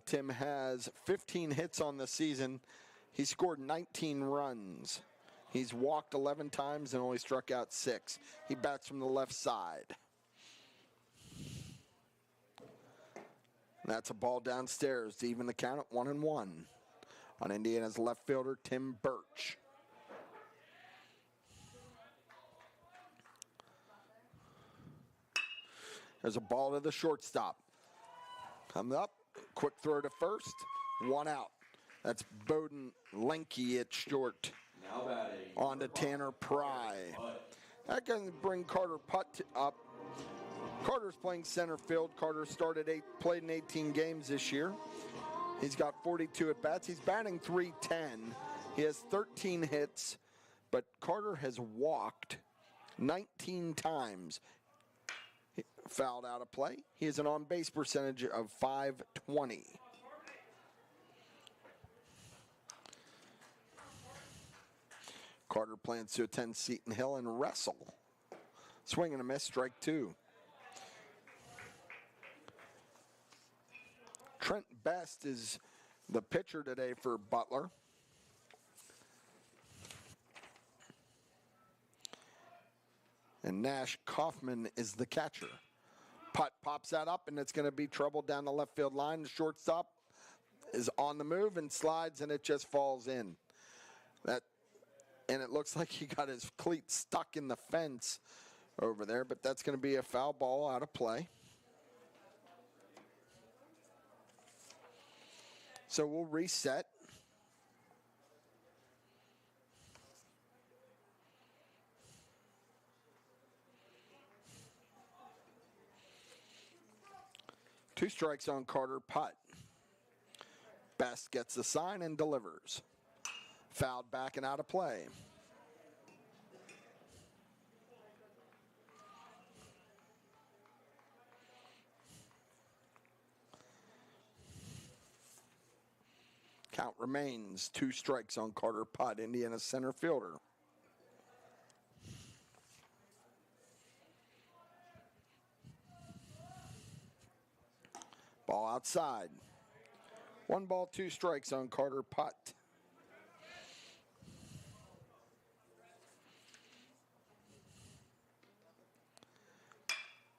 Speaker 16: Tim has 15 hits on the season. He scored 19 runs. He's walked 11 times and only struck out 6. He bats from the left side. That's a ball downstairs to even the count at 1-1 on Indiana's left fielder, Tim Birch. There's a ball to the shortstop. Comes up, quick throw to first, one out. That's Bowden Lenke at short.
Speaker 15: Now batting.
Speaker 16: On to Tanner Pry. That can bring Carter Putt up. Carter's playing center field. Carter played in 18 games this year. He's got 42 at-bats. He's batting .310. He has 13 hits, but Carter has walked 19 times. Fouled out of play. He has an on-base percentage of .520. Carter plans to attend Seton Hill and wrestle. Swing and a miss, strike two. Trent Best is the pitcher today for Butler. And Nash Kaufman is the catcher. Putt pops that up, and it's going to be trouble down the left field line. The shortstop is on the move and slides, and it just falls in. And it looks like he got his cleat stuck in the fence over there, but that's going to be a foul ball out of play. So we'll reset. Two strikes on Carter Putt. Best gets the sign and delivers. Fouled back and out of play. Count remains 2 strikes on Carter Putt, Indiana center fielder. Ball outside. 1 ball, 2 strikes on Carter Putt.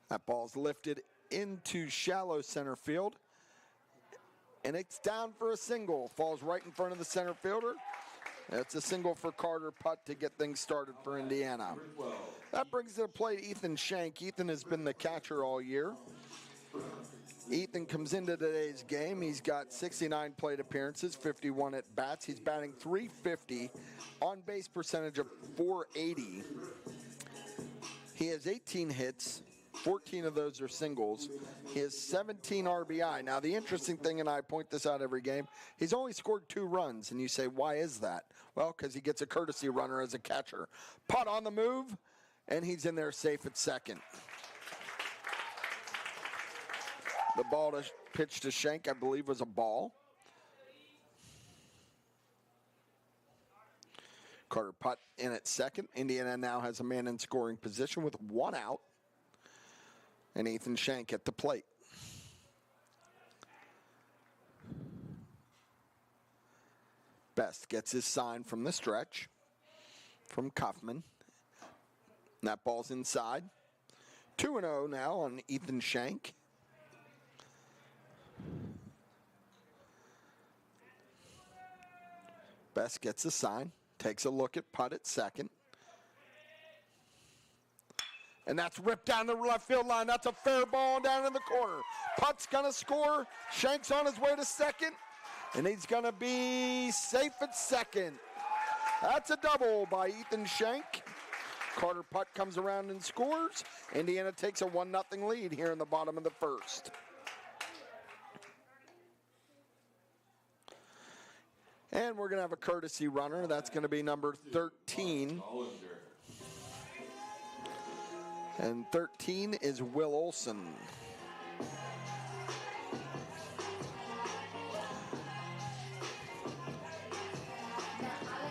Speaker 16: That ball's lifted into shallow center field. And it's down for a single. Falls right in front of the center fielder. That's a single for Carter Putt to get things started for Indiana. That brings to the plate Ethan Shank. Ethan has been the catcher all year. Ethan comes into today's game. He's got 69 plate appearances, 51 at bats. He's batting .350, on base percentage of .480. He has 18 hits. 14 of those are singles. He has 17 RBI. Now, the interesting thing, and I point this out every game, he's only scored 2 runs. And you say, why is that? Well, because he gets a courtesy runner as a catcher. Putt on the move, and he's in there safe at second. The ball to pitch to Shank, I believe, was a ball. Carter Putt in at second. Indiana now has a man in scoring position with 1 out. And Ethan Shank at the plate. Best gets his sign from the stretch from Kaufman. And that ball's inside. 2-0 now on Ethan Shank. Best gets a sign, takes a look at Putt at second. And that's ripped down the left field line. That's a fair ball down in the corner. Putt's going to score. Shank's on his way to second. And he's going to be safe at second. That's a double by Ethan Shank. Carter Putt comes around and scores. Indiana takes a 1-0 lead here in the bottom of the first. And we're going to have a courtesy runner. That's going to be number 13. And 13 is Will Olson.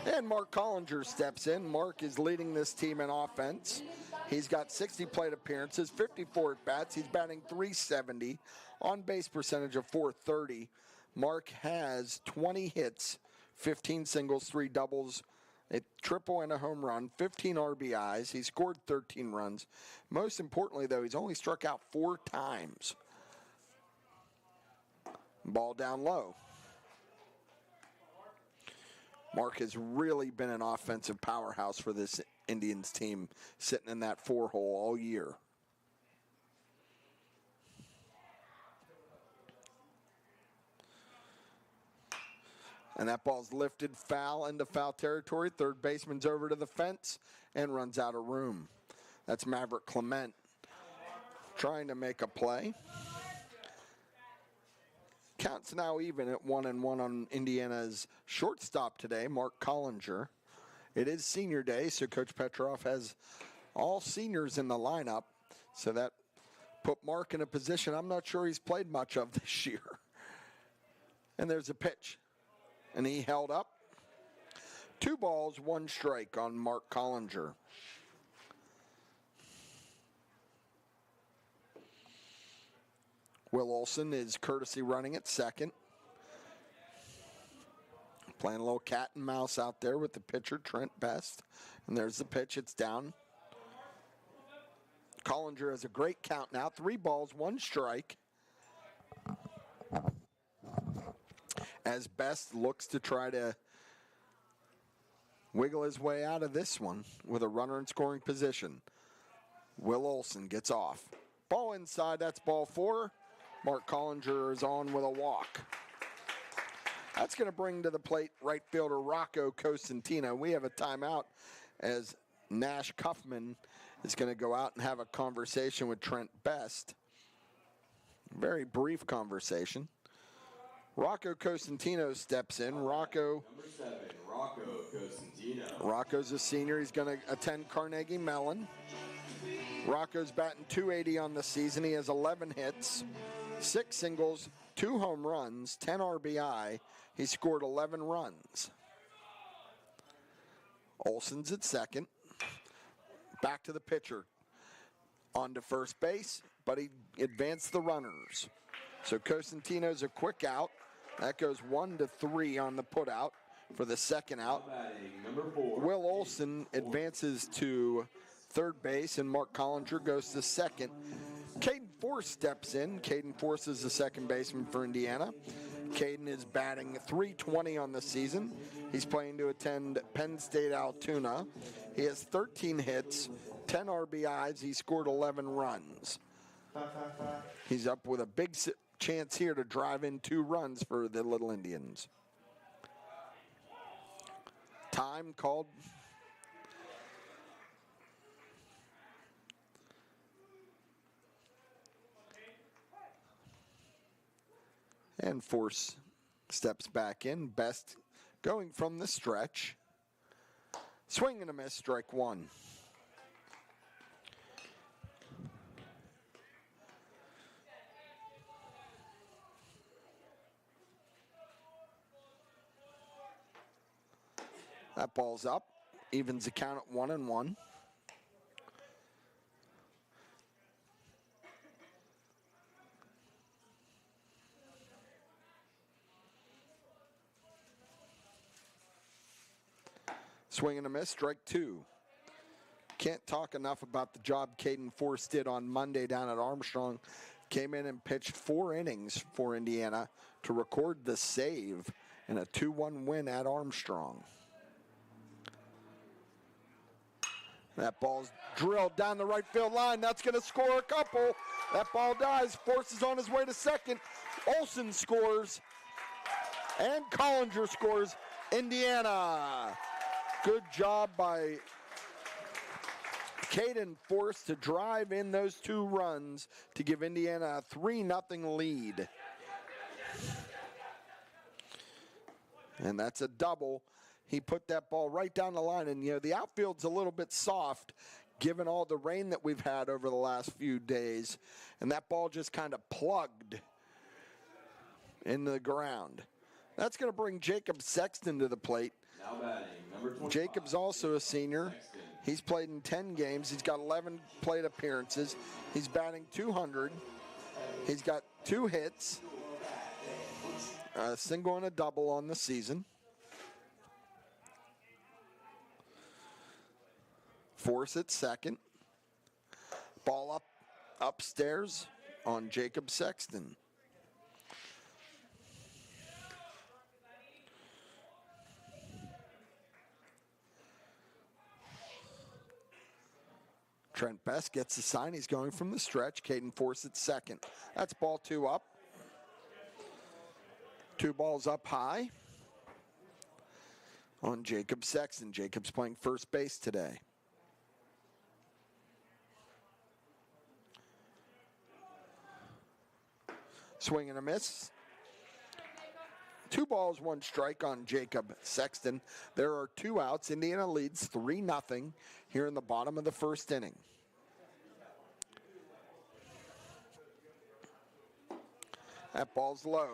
Speaker 16: And Mark Collinger steps in. Mark is leading this team in offense. He's got 60 plate appearances, 54 at bats. He's batting .370, on base percentage of .430. Mark has 20 hits, 15 singles, 3 doubles, a triple and a home run, 15 RBIs. He scored 13 runs. Most importantly, though, he's only struck out 4 times. Ball down low. Mark has really been an offensive powerhouse for this Indians team, sitting in that 4-hole all year. And that ball's lifted foul into foul territory. Third baseman's over to the fence and runs out of room. That's Maverick Clement trying to make a play. Counts now even at 1-1 on Indiana's shortstop today, Mark Collinger. It is senior day, so Coach Petroff has all seniors in the lineup. So that put Mark in a position I'm not sure he's played much of this year. And there's a pitch. And he held up. 2 balls, 1 strike on Mark Collinger. Will Olson is courtesy running at second. Playing a little cat and mouse out there with the pitcher, Trent Best. And there's the pitch. It's down. Collinger has a great count now. 3 balls, 1 strike. As Best looks to try to wiggle his way out of this one with a runner in scoring position. Will Olson gets off. Ball inside, that's ball 4. Mark Collinger is on with a walk. That's going to bring to the plate right fielder Rocco Cosentino. We have a timeout as Nash Kaufman is going to go out and have a conversation with Trent Best. Very brief conversation. Rocco Cosentino steps in. Rocco.
Speaker 15: Number 7, Rocco Cosentino.
Speaker 16: Rocco's a senior. He's going to attend Carnegie Mellon. Rocco's batting .280 on the season. He has 11 hits, 6 singles, 2 home runs, 10 RBI. He scored 11 runs. Olson's at second. Back to the pitcher. On to first base, but he advanced the runners. So Cosentino's a quick out. That goes 1-3 on the putout for the second out.
Speaker 15: Number 4.
Speaker 16: Will Olson advances to third base, and Mark Collinger goes to second. Caden Force steps in. Caden Force is the second baseman for Indiana. Caden is batting .320 on the season. He's playing to attend Penn State Altoona. He has 13 hits, 10 RBIs. He scored 11 runs. He's up with a big chance here to drive in 2 runs for the Little Indians. Time called. And Force steps back in. Best going from the stretch. Swing and a miss, strike 1. That ball's up. Evens the count at 1-1. Swing and a miss, strike 2. Can't talk enough about the job Caden Force did on Monday down at Armstrong. Came in and pitched 4 innings for Indiana to record the save in a 2-1 win at Armstrong. That ball's drilled down the right field line. That's going to score a couple. That ball dies. Force is on his way to second. Olson scores. And Collinger scores. Indiana. Good job by Caden Force to drive in those 2 runs to give Indiana a 3-0 lead. And that's a double. He put that ball right down the line. And, you know, the outfield's a little bit soft given all the rain that we've had over the last few days. And that ball just kind of plugged in the ground. That's going to bring Jacob Sexton to the plate.
Speaker 15: Now batting, number 25.
Speaker 16: Jacob's also a senior. He's played in 10 games. He's got 11 plate appearances. He's batting .200. He's got 2 hits, a single and a double on the season. Force at second. Ball upstairs on Jacob Sexton. Trent Best gets the sign. He's going from the stretch. Caden Force at second. That's ball 2 up. 2 balls up high on Jacob Sexton. Jacob's playing first base today. Swing and a miss. 2 balls, 1 strike on Jacob Sexton. There are 2 outs. Indiana leads 3-0 here in the bottom of the first inning. That ball's low.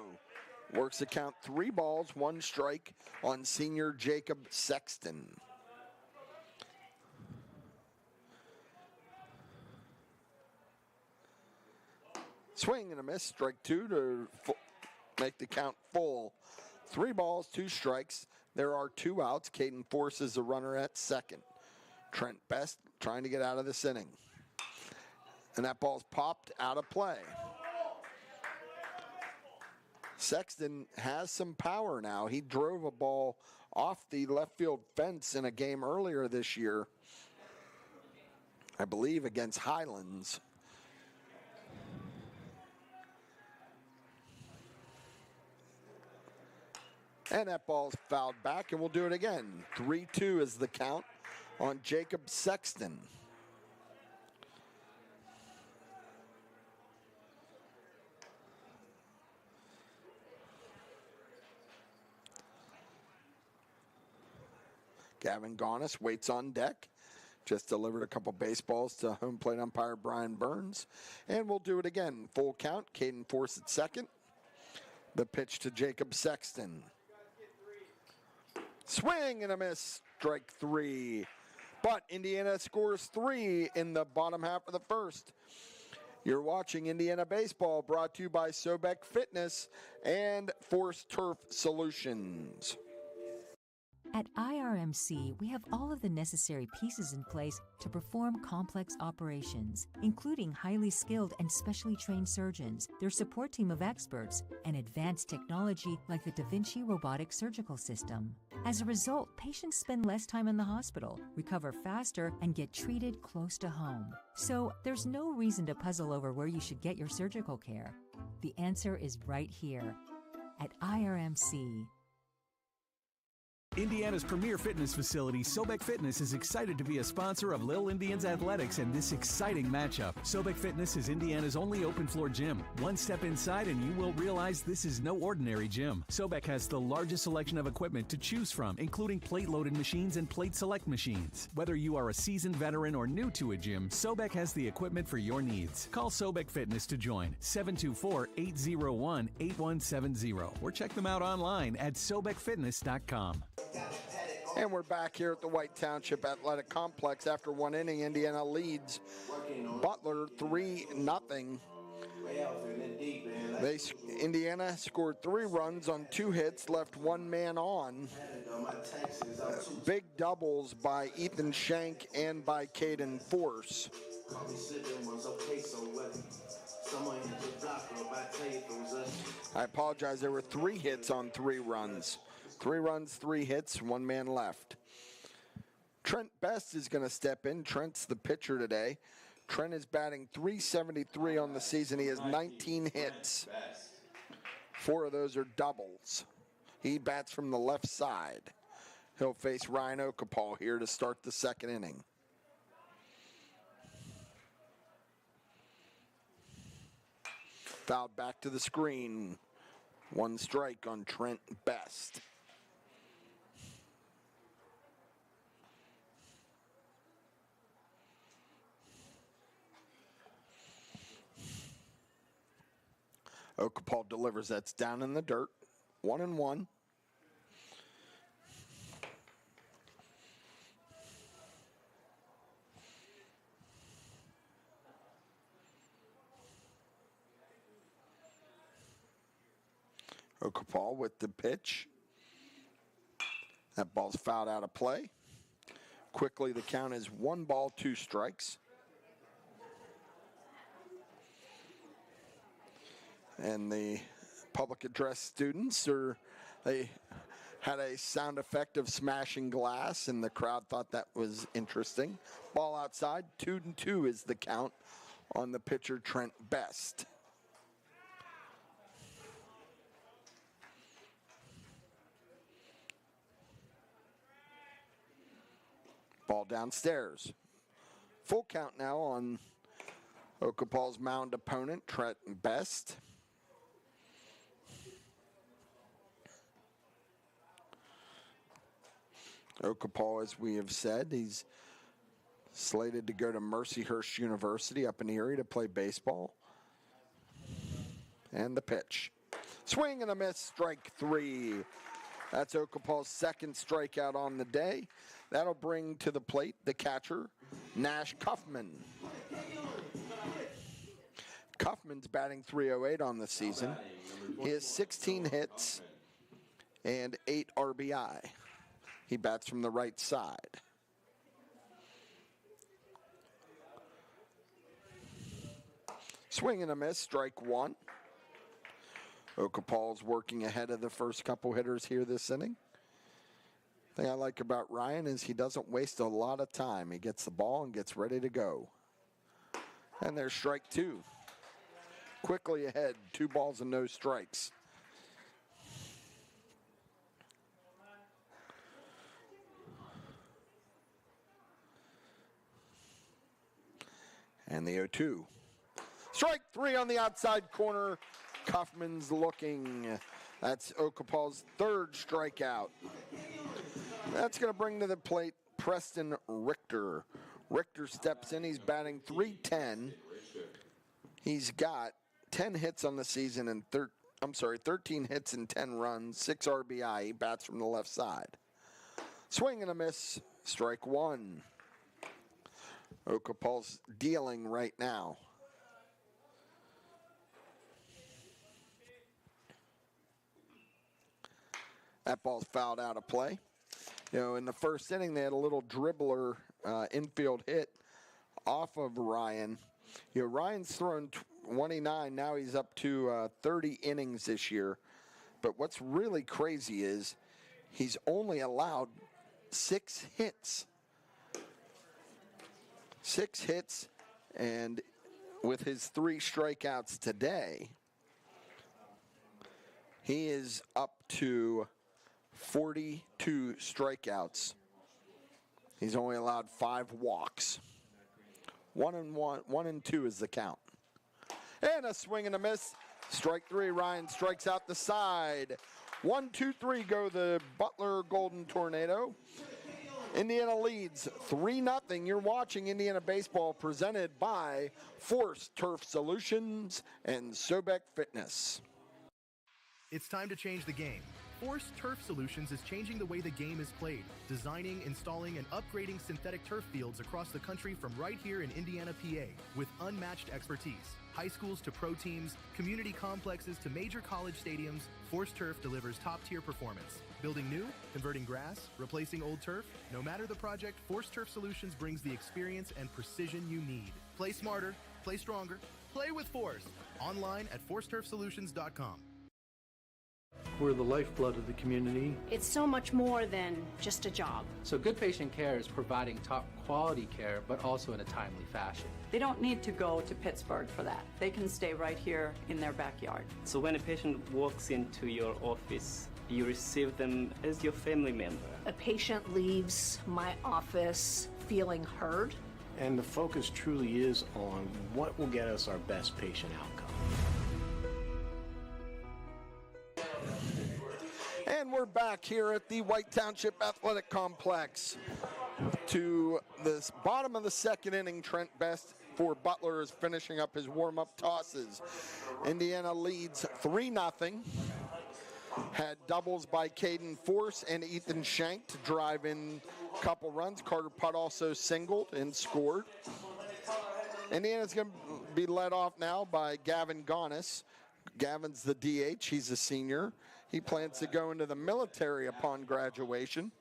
Speaker 16: Works the count 3 balls, 1 strike on senior Jacob Sexton. Swing and a miss, strike 2 to make the count full. 3 balls, 2 strikes. There are 2 outs. Caden Force is the runner at second. Trent Best trying to get out of this inning. And that ball's popped out of play. Sexton has some power now. He drove a ball off the left field fence in a game earlier this year, I believe against Highlands. And that ball's fouled back, and we'll do it again. 3-2 is the count on Jacob Sexton. Gavin Gaunis waits on deck. Just delivered a couple baseballs to home plate umpire Brian Burns. And we'll do it again. Full count. Caden Force at second. The pitch to Jacob Sexton. Swing and a miss. Strike 3. But Indiana scores 3 in the bottom half of the first. You're watching Indiana Baseball, brought to you by Sobek Fitness and Force Turf Solutions.
Speaker 17: At IRMC, we have all of the necessary pieces in place to perform complex operations, including highly skilled and specially trained surgeons, their support team of experts, and advanced technology like the Da Vinci robotic surgical system. As a result, patients spend less time in the hospital, recover faster, and get treated close to home. So there's no reason to puzzle over where you should get your surgical care. The answer is right here at IRMC.
Speaker 12: Indiana's premier fitness facility, Sobek Fitness, is excited to be a sponsor of Lil Indians Athletics and this exciting matchup. Sobek Fitness is Indiana's only open-floor gym. One step inside and you will realize this is no ordinary gym. Sobek has the largest selection of equipment to choose from, including plate-loaded machines and plate select machines. Whether you are a seasoned veteran or new to a gym, Sobek has the equipment for your needs. Call Sobek Fitness to join, 724-801-8170, or check them out online at sobekfitness.com.
Speaker 16: And we're back here at the White Township Athletic Complex. After one inning, Indiana leads Butler 3-0. Indiana scored 3 runs on 2 hits, left 1 man on. Big doubles by Ethan Shank and by Caden Force. I apologize, there were 3 hits on 3 runs. 3 runs, 3 hits, 1 man left. Trent Best is going to step in. Trent's the pitcher today. Trent is batting .373 on the season. He has 19 hits. 4 of those are doubles. He bats from the left side. He'll face Ryan Okapal here to start the 2nd inning. Fouled back to the screen. 1 strike on Trent Best. Okapal delivers. That's down in the dirt. 1-1. Okapal with the pitch. That ball's fouled out of play. Quickly, the count is 1 ball, 2 strikes. And the public address students they had a sound effect of smashing glass, and the crowd thought that was interesting. Ball outside, 2-2 is the count on the pitcher Trent Best. Ball downstairs. Full count now on Okapal's mound opponent, Trent Best. Okapal, as we have said, he's slated to go to Mercyhurst University up in Erie to play baseball. And the pitch. Swing and a miss, strike 3. That's Okapal's 2nd strikeout on the day. That'll bring to the plate the catcher, Nash Kaufman. Kaufman's batting .308 on the season. He has 16 hits and 8 RBI. He bats from the right side. Swing and a miss, strike 1. Okapal's working ahead of the first couple hitters here this inning. The thing I like about Ryan is he doesn't waste a lot of time. He gets the ball and gets ready to go. And there's strike 2. Quickly ahead, 2 balls and no strikes. And the 0-2. Strike 3 on the outside corner. Kaufman's looking. That's Okapal's 3rd strikeout. That's going to bring to the plate Preston Richter. Richter steps in. He's batting .310. He's got 10 hits on the season and 13 hits and 10 runs, 6 RBI. He bats from the left side. Swing and a miss, strike 1. Okapal's dealing right now. That ball's fouled out of play. You know, in the first inning, they had a little dribbler infield hit off of Ryan. You know, Ryan's thrown 29. Now he's up to 30 innings this year. But what's really crazy is he's only allowed 6 hits. 6 hits, and with his 3 strikeouts today, he is up to 42 strikeouts. He's only allowed 5 walks. 1 and 2 is the count. And a swing and a miss. Strike 3, Ryan strikes out the side. 1, 2, 3 go the Butler Golden Tornado. Indiana leads 3-0. You're watching Indiana Baseball presented by Force Turf Solutions and Sobek Fitness.
Speaker 13: It's time to change the game. Force Turf Solutions is changing the way the game is played, designing, installing, and upgrading synthetic turf fields across the country from right here in Indiana, PA, with unmatched expertise. High schools to pro teams, community complexes to major college stadiums, Force Turf delivers top-tier performance. Building new, converting grass, replacing old turf, no matter the project, Force Turf Solutions brings the experience and precision you need. Play smarter, play stronger, play with Force. Online at forceturfsolutions.com.
Speaker 9: We're the lifeblood of the community.
Speaker 8: It's so much more than just a job.
Speaker 9: So good patient care is providing top quality care, but also in a timely fashion.
Speaker 10: They don't need to go to Pittsburgh for that. They can stay right here in their backyard.
Speaker 11: So when a patient walks into your office, you receive them as your family member.
Speaker 8: A patient leaves my office feeling heard.
Speaker 7: And the focus truly is on what will get us our best patient outcome.
Speaker 16: And we're back here at the White Township Athletic Complex. To the bottom of the second inning, Trent Best for Butler is finishing up his warm-up tosses. Indiana leads 3-0. Had doubles by Caden Force and Ethan Shank to drive in a couple runs. Carter Putt also singled and scored. Indiana's going to be led off now by Gavin Gonis. Gavin's the DH. He's a senior. He plans to go into the military upon graduation.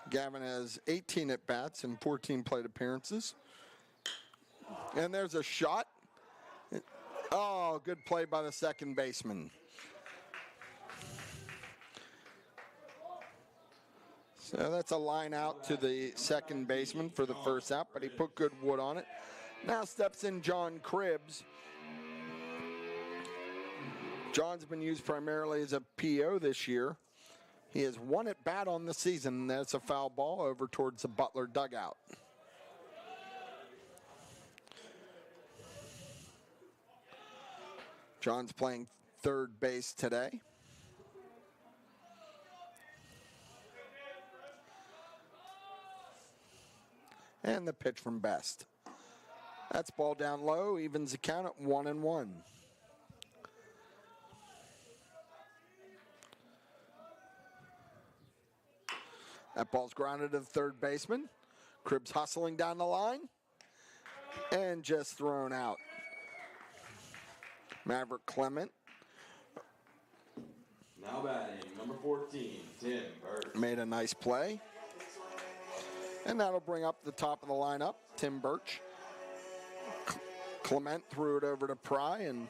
Speaker 16: Gavin has 18 at-bats and 14 plate appearances. And there's a shot. Oh, good play by the second baseman. So that's a line out to the second baseman for the first out, but he put good wood on it. Now steps in John Cribbs. John's been used primarily as a PO this year. He has 1 at bat on the season, and that's a foul ball over towards the Butler dugout. John's playing third base today. And the pitch from Best. That's ball down low, evens the count at 1-1. That ball's grounded to the third baseman. Cribbs hustling down the line. And just thrown out. Maverick Clement.
Speaker 15: Now batting, number 14, Tim Birch.
Speaker 16: Made a nice play. And that'll bring up the top of the lineup, Tim Birch. Clement threw it over to Pry, and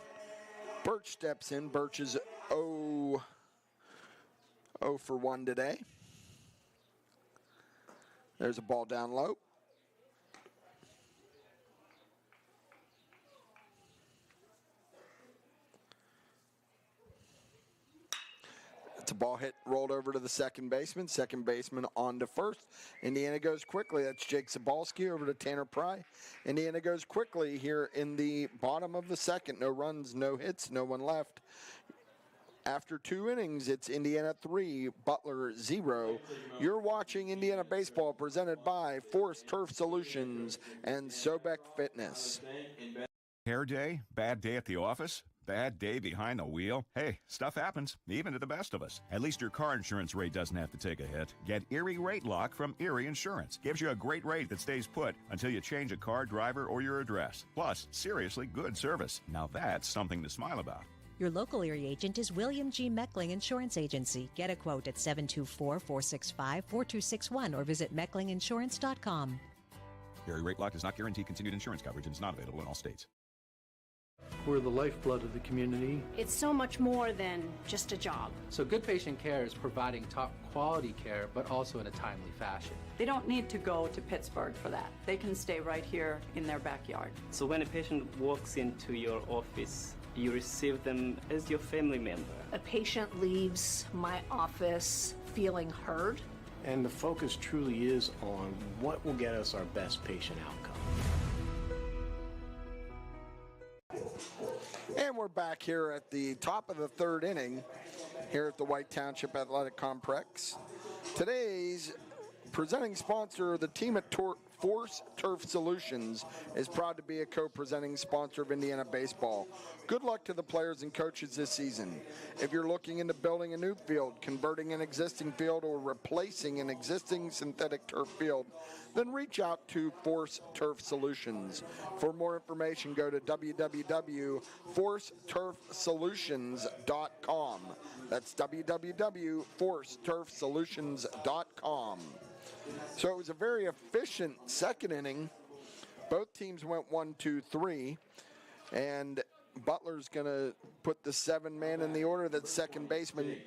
Speaker 16: Birch steps in. Birch is 0 for 1 today. There's a ball down low. It's a ball hit, rolled over to the second baseman. Second baseman on to first. Indiana goes quickly. That's Jake Zabalski over to Tanner Pry. Indiana goes quickly here in the bottom of the second. No runs, no hits, no one left. After 2 innings, it's Indiana 3, Butler 0. You're watching Indiana Baseball presented by Force Turf Solutions and Sobek Fitness.
Speaker 18: Hair day? Bad day at the office? Bad day behind the wheel? Hey, stuff happens, even to the best of us. At least your car insurance rate doesn't have to take a hit. Get Erie Rate Lock from Erie Insurance. Gives you a great rate that stays put until you change a car, driver, or your address. Plus, seriously good service. Now that's something to smile about.
Speaker 19: Your local Erie agent is William G. Meckling Insurance Agency. Get a quote at 724-465-4261 or visit mecklinginsurance.com.
Speaker 18: Erie Rate Lock does not guarantee continued insurance coverage and is not available in all states.
Speaker 9: We're the lifeblood of the community.
Speaker 8: It's so much more than just a job.
Speaker 9: So good patient care is providing top quality care, but also in a timely fashion.
Speaker 10: They don't need to go to Pittsburgh for that. They can stay right here in their backyard.
Speaker 11: So when a patient walks into your office, you receive them as your family member.
Speaker 8: A patient leaves my office feeling heard.
Speaker 7: And the focus truly is on what will get us our best patient outcome.
Speaker 16: And we're back here at the top of the third inning here at the White Township Athletic Complex. Today's presenting sponsor, the team at Force Turf Solutions, is proud to be a co-presenting sponsor of Indiana baseball. Good luck to the players and coaches this season. If you're looking into building a new field, converting an existing field, or replacing an existing synthetic turf field, then reach out to Force Turf Solutions. For more information, go to www.forceturfsolutions.com. That's www.forceturfsolutions.com. So it was a very efficient second inning. Both teams went 1-2-3, and Butler's going to put the 7-man in the order. That second baseman,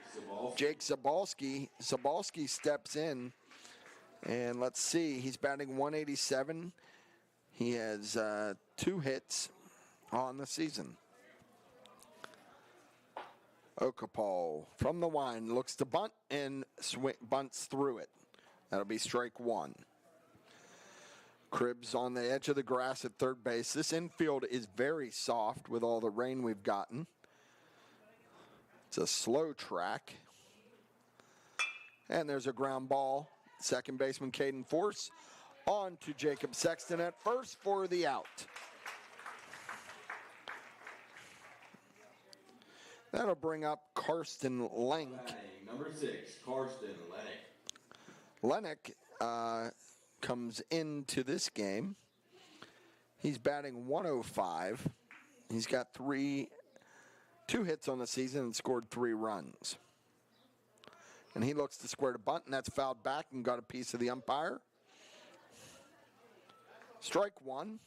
Speaker 16: Jake Zabalski. Zabalski steps in, and let's see, he's batting 187. He has 2 hits on the season. Okapal from the line looks to bunt and bunts through it. That'll be strike 1. Cribbs on the edge of the grass at third base. This infield is very soft with all the rain we've gotten. It's a slow track. And there's a ground ball. Second baseman Caden Force on to Jacob Sexton at first for the out. That'll bring up Karsten Lenk.
Speaker 15: Number 6, Karsten Lenk.
Speaker 16: Lennox comes into this game. He's batting 105. He's got 2 hits on the season and scored 3 runs. And he looks to square to bunt, and that's fouled back and got a piece of the umpire. Strike 1.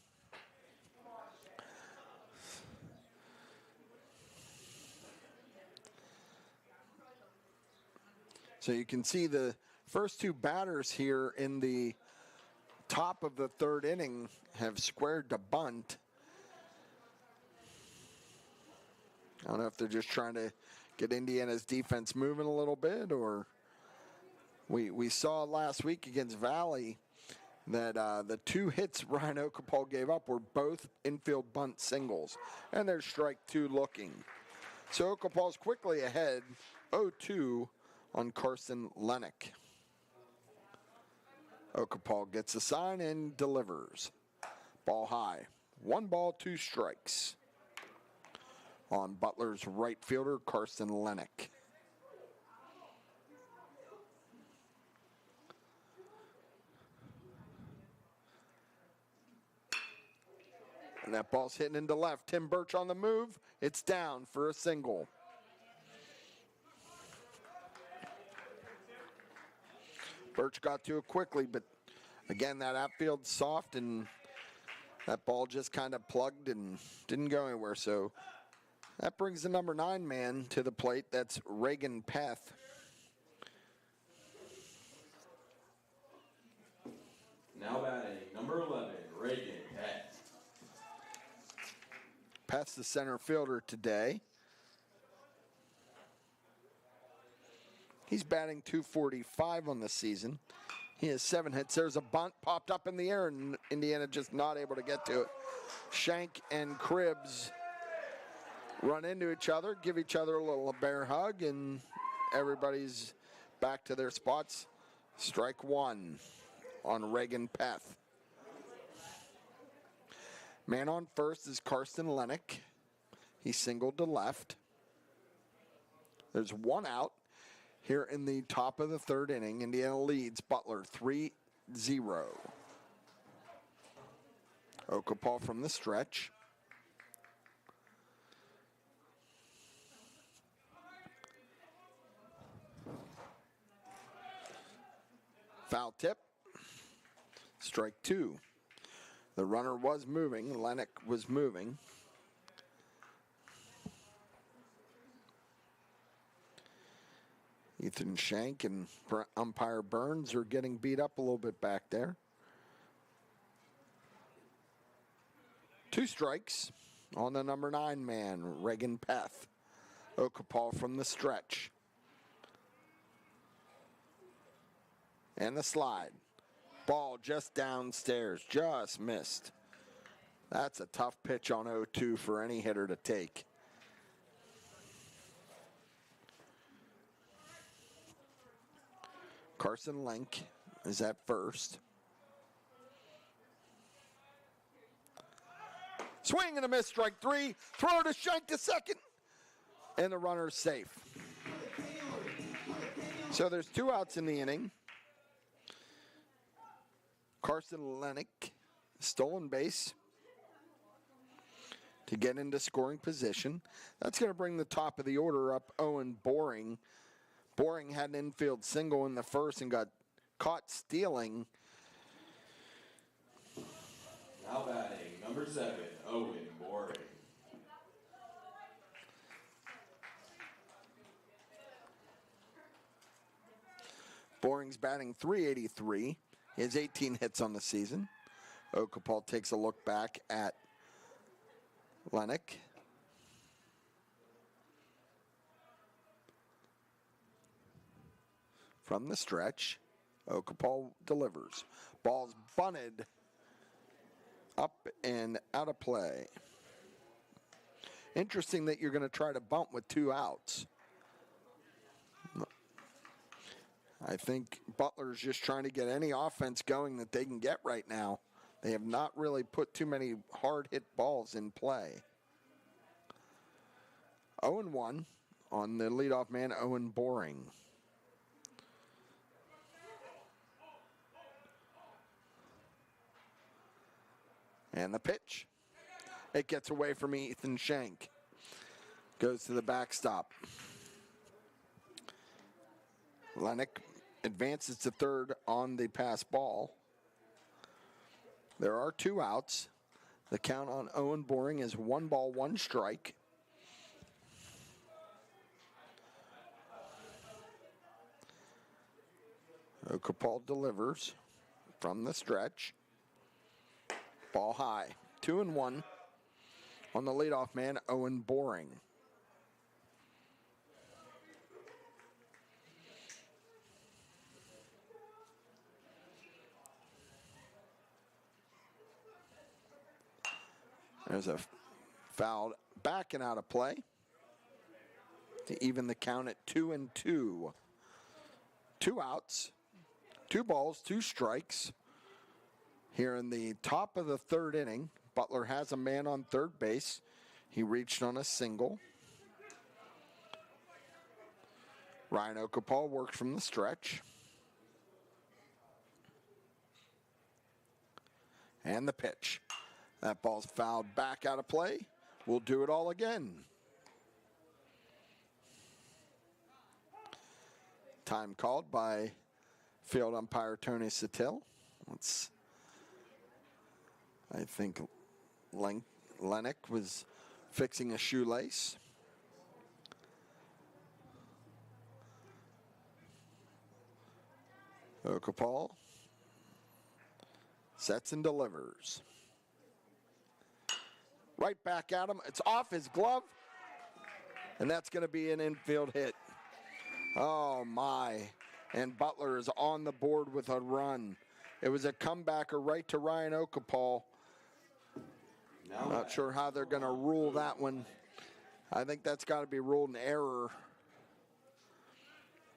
Speaker 16: So you can see the first 2 batters here in the top of the third inning have squared to bunt. I don't know if they're just trying to get Indiana's defense moving a little bit, or we saw last week against Valley that the 2 hits Ryan Okapal gave up were both infield bunt singles, and there's strike 2 looking. So Okapal's quickly ahead, 0-2 on Carson Lennox. Okapal gets a sign and delivers. Ball high. 1 ball, 2 strikes. On Butler's right fielder, Carson Lennox. And that ball's hitting into left. Tim Birch on the move. It's down for a single. Birch got to it quickly, but again, that outfield's soft, and that ball just kind of plugged and didn't go anywhere. So that brings the number 9 man to the plate. That's Reagan Peth.
Speaker 15: Now batting number 11, Reagan Peth.
Speaker 16: Peth's the center fielder today. He's batting .245 on the season. He has 7 hits. There's a bunt popped up in the air, and Indiana just not able to get to it. Shank and Cribbs run into each other, give each other a little bear hug, and everybody's back to their spots. Strike 1 on Reagan Peth. Man on first is Karsten Lennox. He singled to left. There's one out here in the top of the third inning. Indiana leads Butler 3-0. Okapal from the stretch. Foul tip. Strike two. The runner was moving. Lennox was moving. Ethan Shank and umpire Burns are getting beat up a little bit back there. 2 strikes on the number 9 man, Reagan Peth. Okapal from the stretch. And the slide. Ball just downstairs, just missed. That's a tough pitch on 0-2 for any hitter to take. Carson Link is at first. Swing and a miss, strike 3. Throw to Shank to second. And the runner's safe. So there's 2 outs in the inning. Carson Lennick, stolen base to get into scoring position. That's going to bring the top of the order up. Owen Boring. Boring had an infield single in the first and got caught stealing.
Speaker 15: Now batting, number 7, Owen Boring.
Speaker 16: Boring's batting .383. He has 18 hits on the season. Okapal takes a look back at Lennox. From the stretch, Okapal delivers. Ball's bunted up and out of play. Interesting that you're going to try to bunt with 2 outs. I think Butler's just trying to get any offense going that they can get right now. They have not really put too many hard-hit balls in play. 0-1 on the leadoff man, Owen Boring. And the pitch. It gets away from Ethan Shank. Goes to the backstop. Lennox advances to third on the pass ball. There are 2 outs. The count on Owen Boring is 1 ball, 1 strike. Okapal delivers from the stretch. Ball high. 2-1 on the leadoff man, Owen Boring. There's a foul back and out of play to even the count at 2-2. 2 outs, 2 balls, 2 strikes. Here in the top of the third inning, Butler has a man on third base. He reached on a single. Ryan Okapal worked from the stretch. And the pitch. That ball's fouled back out of play. We'll do it all again. Time called by field umpire Tony Satil. I think Lennox was fixing a shoelace. Okapal sets and delivers. Right back at him. It's off his glove. And that's going to be an infield hit. Oh, my. And Butler is on the board with a run. It was a comebacker right to Ryan Okapal. Not sure how they're going to rule that one. I think that's got to be ruled an error.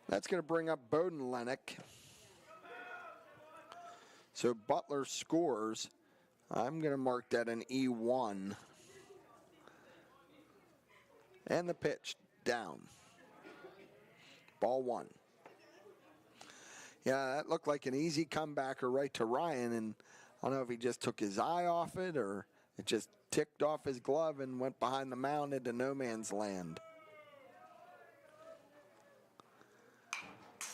Speaker 16: That's going to bring up Bowden Lennox. So Butler scores. I'm going to mark that an E1. And the pitch down. Ball 1. Yeah, that looked like an easy comebacker right to Ryan, and I don't know if he just took his eye off it or it just ticked off his glove and went behind the mound into no man's land.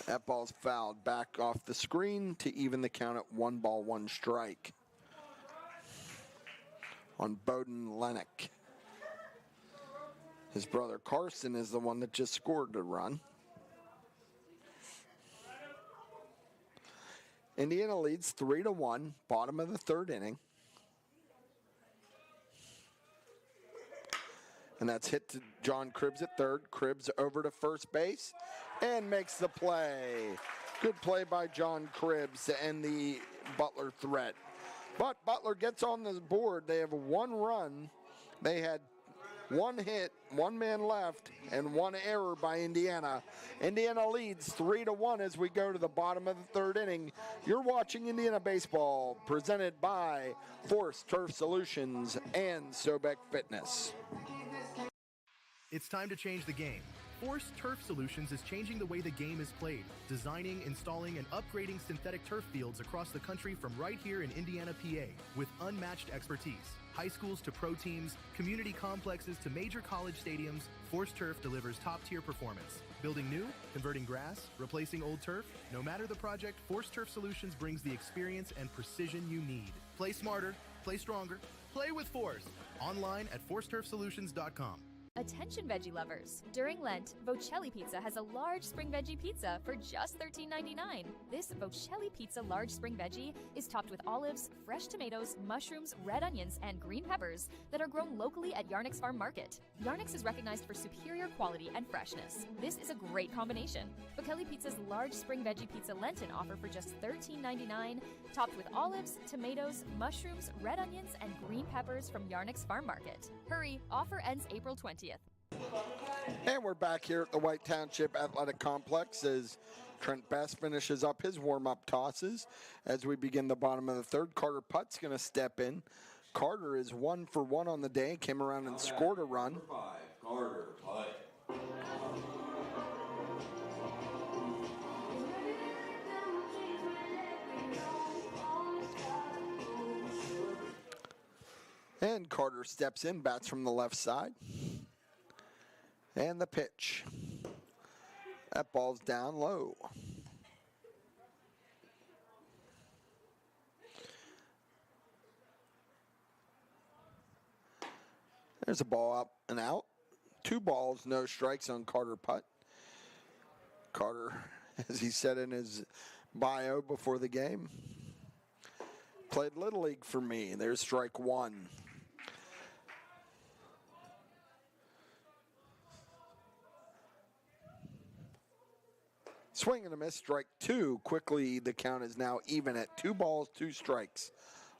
Speaker 16: That ball's fouled back off the screen to even the count at 1 ball, 1 strike on Bowden Lennox. His brother Carson is the one that just scored the run. Indiana leads 3-1, bottom of the 3rd inning. And that's hit to John Cribbs at 3rd. Cribbs over to first base and makes the play. Good play by John Cribbs to end the Butler threat. But Butler gets on the board. They have 1 run. They had 1 hit, 1 man left, and 1 error by Indiana. Indiana leads 3-1 as we go to the bottom of the 3rd inning. You're watching Indiana Baseball, presented by Force Turf Solutions and Sobek Fitness.
Speaker 13: It's time to change the game. Force Turf Solutions is changing the way the game is played, designing, installing, and upgrading synthetic turf fields across the country from right here in Indiana, PA, with unmatched expertise. High schools to pro teams, community complexes to major college stadiums, Force Turf delivers top-tier performance. Building new, converting grass, replacing old turf, no matter the project, Force Turf Solutions brings the experience and precision you need. Play smarter, play stronger, play with Force. Online at forceturfsolutions.com.
Speaker 14: Attention veggie lovers! During Lent, Vocelli Pizza has a large spring veggie pizza for just $13.99. This Vocelli Pizza large spring veggie is topped with olives, fresh tomatoes, mushrooms, red onions, and green peppers that are grown locally at Yarnick's Farm Market. Yarnick's is recognized for superior quality and freshness. This is a great combination. Vocelli Pizza's large spring veggie pizza Lenten offer for just $13.99, topped with olives, tomatoes, mushrooms, red onions, and green peppers from Yarnick's Farm Market. Hurry, offer ends April 20th.
Speaker 16: And we're back here at the White Township Athletic Complex as Trent Best finishes up his warm-up tosses. As we begin the bottom of the 3rd, Carter Putt's going to step in. Carter is 1 for 1 on the day, came around and scored a run.
Speaker 15: Number 5, Carter Putt.
Speaker 16: And Carter steps in, bats from the left side. And the pitch. That ball's down low. There's a ball up and out. 2 balls, no strikes on Carter Putt. Carter, as he said in his bio before the game, played Little League for me. There's strike 1. Swing and a miss, strike 2. Quickly, the count is now even at 2 balls, 2 strikes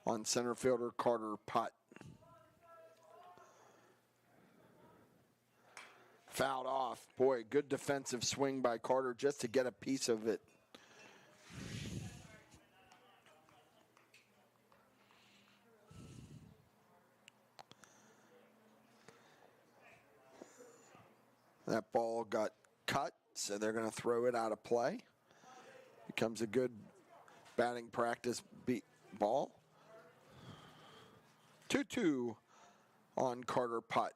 Speaker 16: on center fielder Carter Putt. Fouled off. Boy, good defensive swing by Carter just to get a piece of it. That ball got cut, so they're going to throw it out of play. Becomes a good batting practice ball. 2-2 on Carter Putt.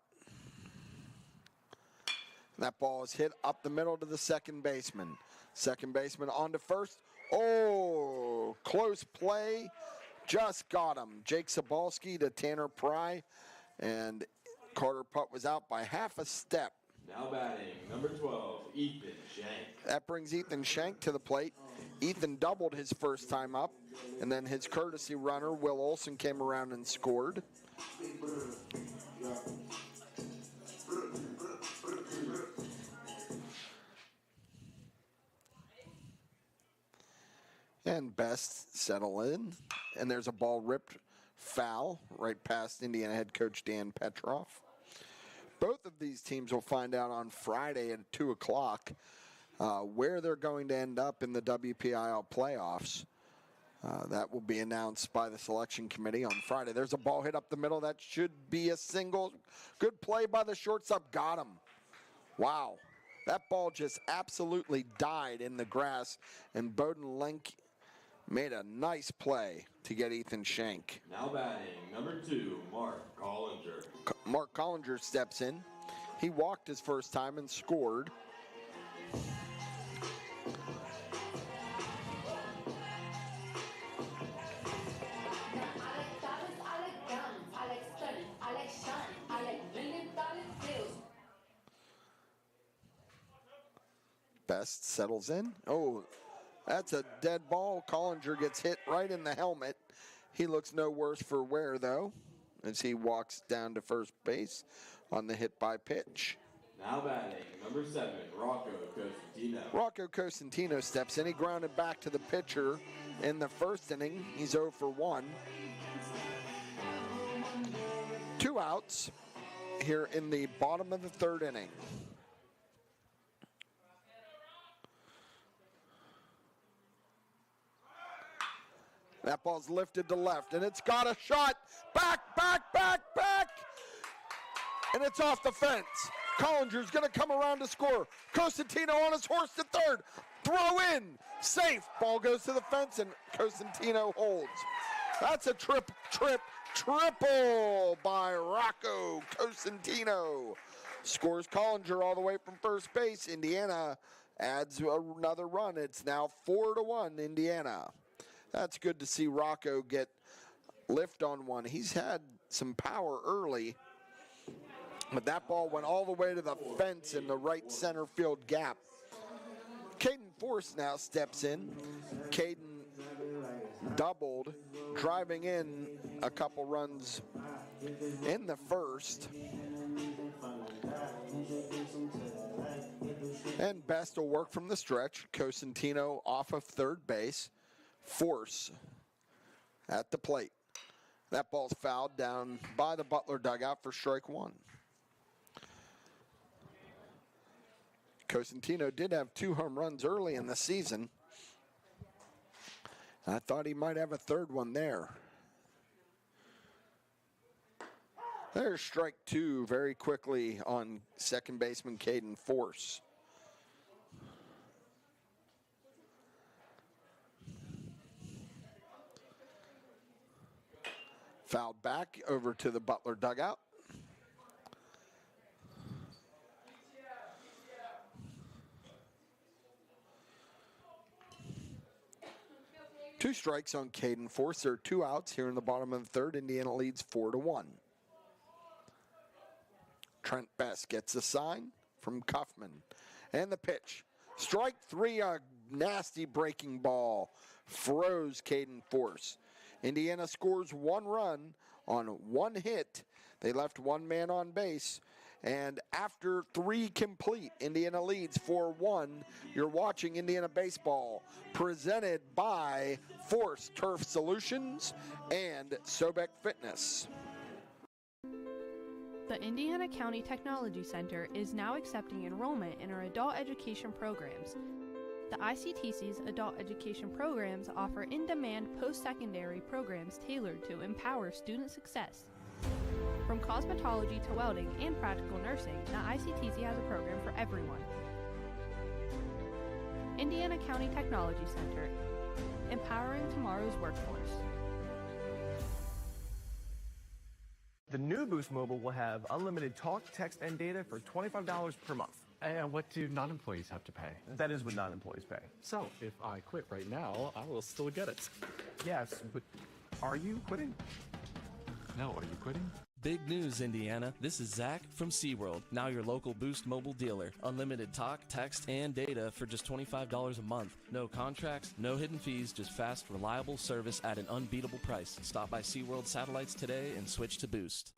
Speaker 16: That ball is hit up the middle to the second baseman. Second baseman on to first. Oh, close play. Just got him. Jake Sobalski to Tanner Pry. And Carter Putt was out by half a step.
Speaker 15: Now batting, number 12, Ethan Shank.
Speaker 16: That brings Ethan Shank to the plate. Ethan doubled his first time up, and then his courtesy runner, Will Olson, came around and scored. And Best settle in, and there's a ball ripped foul right past Indiana head coach Dan Petroff. Both of these teams will find out on Friday at 2 o'clock where they're going to end up in the WPIAL playoffs. That will be announced by the selection committee on Friday. There's a ball hit up the middle. That should be a single. Good play by the shortstop. Got him. Wow, that ball just absolutely died in the grass, and Bowden Link made a nice play to get Ethan Shank.
Speaker 15: Now batting, number 2, Mark Collinger.
Speaker 16: Mark Collinger steps in. He walked his first time and scored. Best settles in. Oh, that's a dead ball. Collinger gets hit right in the helmet. He looks no worse for wear, though, as he walks down to first base on the hit by pitch.
Speaker 15: Now batting, number 7, Rocco Cosentino.
Speaker 16: Rocco Cosentino steps in. He grounded back to the pitcher in the first inning. He's 0 for 1. 2 outs here in the bottom of the third inning. That ball's lifted to left, and it's got a shot. Back, back, back, back. And it's off the fence. Collinger's going to come around to score. Cosentino on his horse to third. Throw in. Safe. Ball goes to the fence, and Cosentino holds. That's a triple by Rocco Cosentino. Scores Collinger all the way from first base. Indiana adds another run. It's now 4-1 Indiana. That's good to see Rocco get lift on one. He's had some power early, but that ball went all the way to the fence in the right center field gap. Caden Force now steps in. Caden doubled, driving in a couple runs in the first. And Best will work from the stretch. Cosentino off of third base. Force at the plate. That ball's fouled down by the Butler dugout for strike 1. Cosentino did have 2 home runs early in the season. I thought he might have a third one there. There's strike 2 very quickly on second baseman Caden Force. Fouled back over to the Butler dugout. Two strikes on Caden Force. There are 2 outs here in the bottom of the third. Indiana leads 4-1. Trent Best gets a sign from Kaufman. And the pitch. Strike 3, a nasty breaking ball. Froze Caden Force. Indiana scores 1 run on 1 hit. They left 1 man on base. And after 3 complete, Indiana leads 4-1. You're watching Indiana Baseball, presented by Force Turf Solutions and Sobek Fitness.
Speaker 20: The Indiana County Technology Center is now accepting enrollment in our adult education programs. The ICTC's adult education programs offer in-demand post-secondary programs tailored to empower student success. From cosmetology to welding and practical nursing, the ICTC has a program for everyone. Indiana County Technology Center, empowering tomorrow's workforce.
Speaker 4: The new Boost Mobile will have unlimited talk, text, and data for $25 per month.
Speaker 5: And what do non-employees have to pay?
Speaker 4: That is what non-employees pay.
Speaker 5: So, if I quit right now, I will still get it.
Speaker 4: Yes, but are you quitting?
Speaker 5: No, are you quitting?
Speaker 6: Big news, Indiana. This is Zach from SeaWorld, now your local Boost Mobile dealer. Unlimited talk, text, and data for just $25 a month. No contracts, no hidden fees, just fast, reliable service at an unbeatable price. Stop by SeaWorld Satellites today and switch to Boost.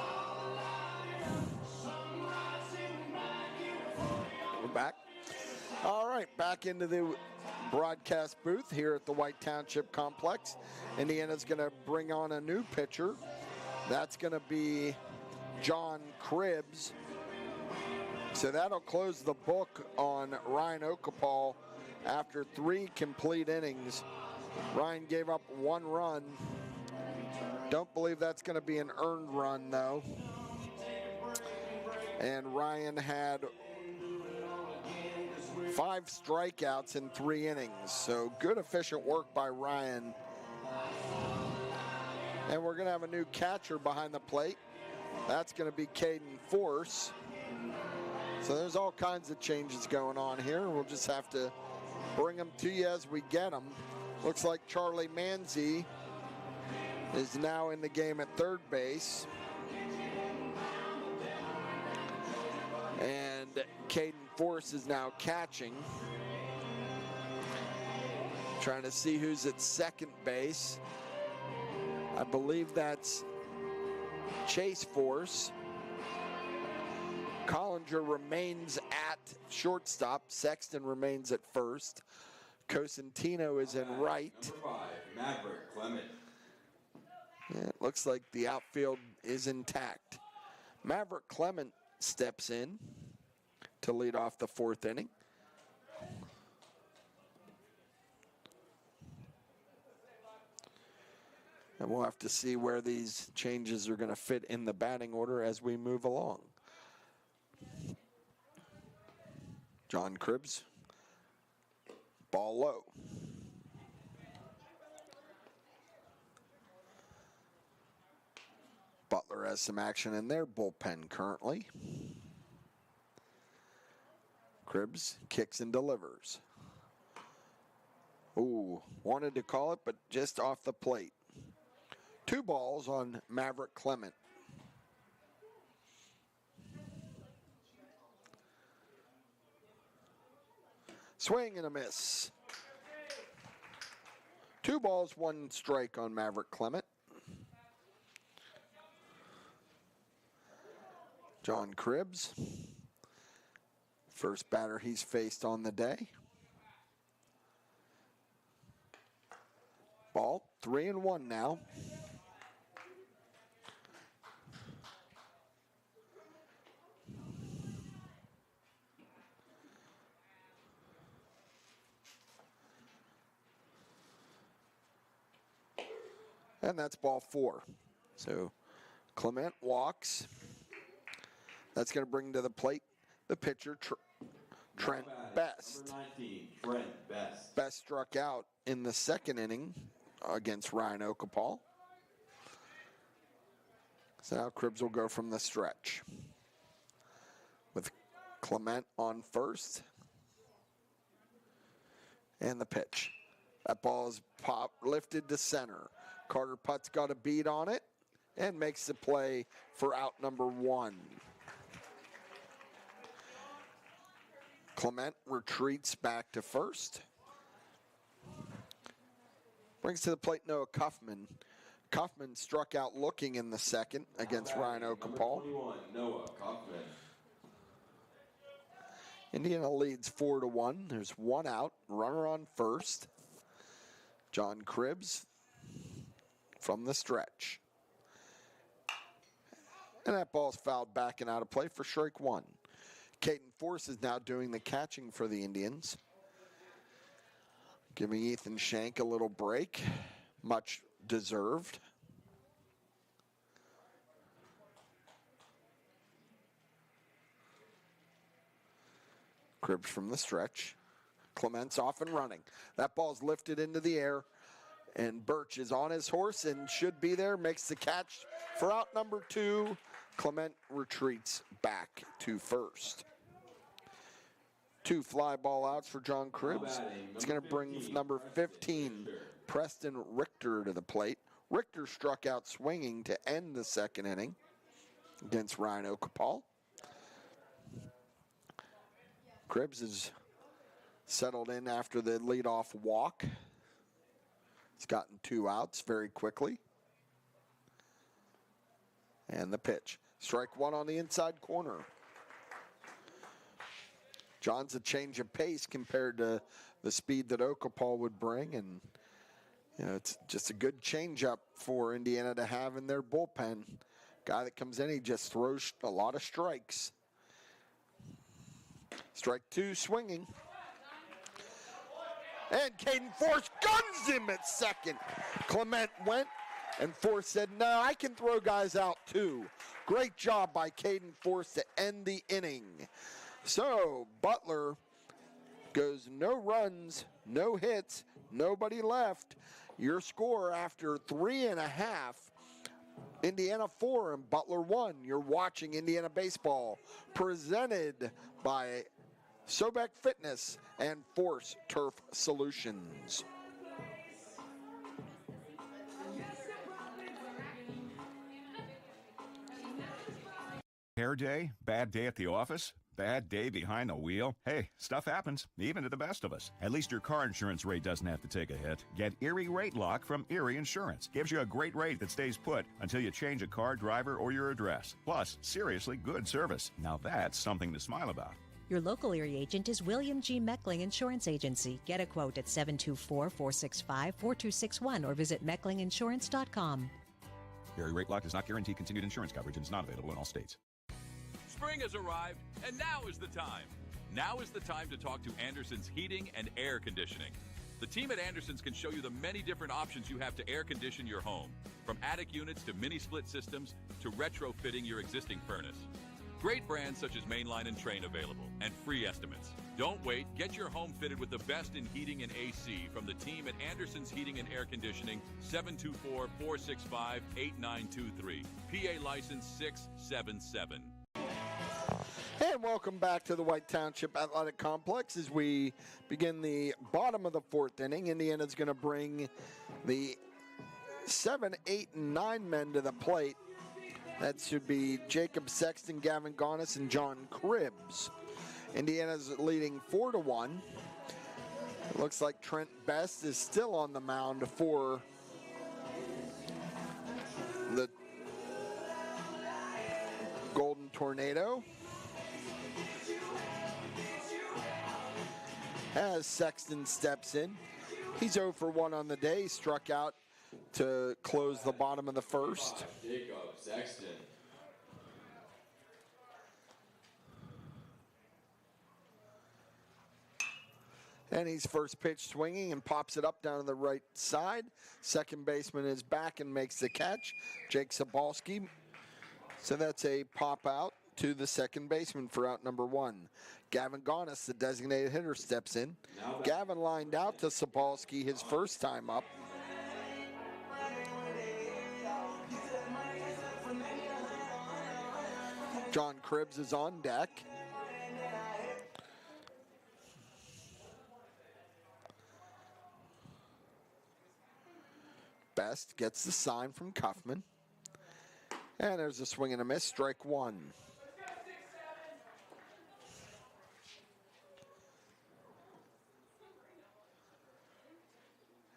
Speaker 16: We're back. All right, back into the broadcast booth here at the White Township Complex. Indiana's going to bring on a new pitcher. That's going to be John Cribbs. So that'll close the book on Ryan Okapal after 3 complete innings. Ryan gave up 1 run. Don't believe that's going to be an earned run, though. And Ryan had 5 strikeouts in 3 innings. So good, efficient work by Ryan. And we're going to have a new catcher behind the plate. That's going to be Caden Force. So there's all kinds of changes going on here. We'll just have to bring them to you as we get them. Looks like Charlie Manzi is now in the game at third base. And Caden Force is now catching. Trying to see who's at second base. I believe that's Chase Force. Collinger remains at shortstop. Sexton remains at first. Cosentino is in right.
Speaker 15: Number 5, Maverick Clement.
Speaker 16: Yeah, it looks like the outfield is intact. Maverick Clement steps in to lead off the 4th inning. And we'll have to see where these changes are going to fit in the batting order as we move along. John Cribbs, ball low. Butler has some action in their bullpen currently. Cribbs kicks and delivers. Ooh, wanted to call it, but just off the plate. 2 balls on Maverick Clement. Swing and a miss. 2 balls, 1 strike on Maverick Clement. John Cribbs, first batter he's faced on the day. Ball, 3-1 now. And that's ball 4. So Clement walks. That's going to bring to the plate the pitcher, Trent Best.
Speaker 15: Number 19, Trent Best.
Speaker 16: Best struck out in the 2nd inning against Ryan Okapal. So now Cribbs will go from the stretch with Clement on first. And the pitch. That ball is lifted to center. Carter Putt's got a beat on it and makes the play for out number 1. Clement retreats back to first. Brings to the plate Noah Kaufman. Kaufman struck out looking in the 2nd against Ryan Okapal.
Speaker 15: 21, Noah Kaufman.
Speaker 16: Indiana leads 4-1. There's 1 out, runner on first. John Cribbs from the stretch. And that ball's fouled back and out of play for strike 1. Caden Force is now doing the catching for the Indians. Giving Ethan Shank a little break. Much deserved. Cribbs from the stretch. Clement's off and running. That ball's lifted into the air. And Birch is on his horse and should be there. Makes the catch for out number 2. Clement retreats back to first. 2 fly ball outs for John Cribbs. It's going to bring number 15, Preston Richter, to the plate. Richter struck out swinging to end the 2nd inning against Ryan Okapal. Cribbs is settled in after the leadoff walk. He's gotten 2 outs very quickly. And the pitch. Strike 1 on the inside corner. John's a change of pace compared to the speed that Okapal would bring, and it's just a good changeup for Indiana to have in their bullpen. Guy that comes in, he just throws a lot of strikes. Strike 2, swinging. And Caden Force guns him at second. Clement went, and Force said, no, I can throw guys out too. Great job by Caden Force to end the inning. So Butler goes no runs, no hits, nobody left. Your score after 3.5, Indiana 4 and Butler 1. You're watching Indiana Baseball, presented by Sobek Fitness and Force Turf Solutions.
Speaker 18: Hair day? Bad day at the office? Bad day behind the wheel? Hey, stuff happens, even to the best of us. At least your car insurance rate doesn't have to take a hit. Get Erie Rate Lock from Erie Insurance. Gives you a great rate that stays put until you change a car, driver, or your address. Plus, seriously good service. Now that's something to smile about.
Speaker 19: Your local Erie agent is William G. Meckling Insurance Agency. Get a quote at 724-465-4261 or visit mecklinginsurance.com.
Speaker 18: Erie Rate Lock does not guarantee continued insurance coverage and is not available in all states.
Speaker 3: Spring has arrived, and now is the time. Now is the time to talk to Anderson's Heating and Air Conditioning. The team at Anderson's can show you the many different options you have to air condition your home, from attic units to mini split systems to retrofitting your existing furnace. Great brands such as Mainline and Train available, and free estimates. Don't wait. Get your home fitted with the best in heating and AC from the team at Anderson's Heating and Air Conditioning, 724-465-8923. PA license 677.
Speaker 16: And welcome back to the White Township Athletic Complex as we begin the bottom of the fourth inning. Indiana's going to bring the 7, 8, and 9 men to the plate. That should be Jacob Sexton, Gavin Gonis, and John Cribbs. Indiana's leading 4-1. It looks like Trent Best is still on the mound for the Golden Tornado. As Sexton steps in, he's 0 for 1 on the day. He struck out to close the bottom of the first.
Speaker 15: Jacob Sexton.
Speaker 16: And he's first pitch swinging and pops it up down to the right side. Second baseman is back and makes the catch, Jake Sabalski. So that's a pop out to the second baseman for out number 1. Gavin Gonis, the designated hitter, steps in. Gavin lined out to Sabalski his first time up. John Cribbs is on deck. Best gets the sign from Kaufman. And there's a swing and a miss, strike 1.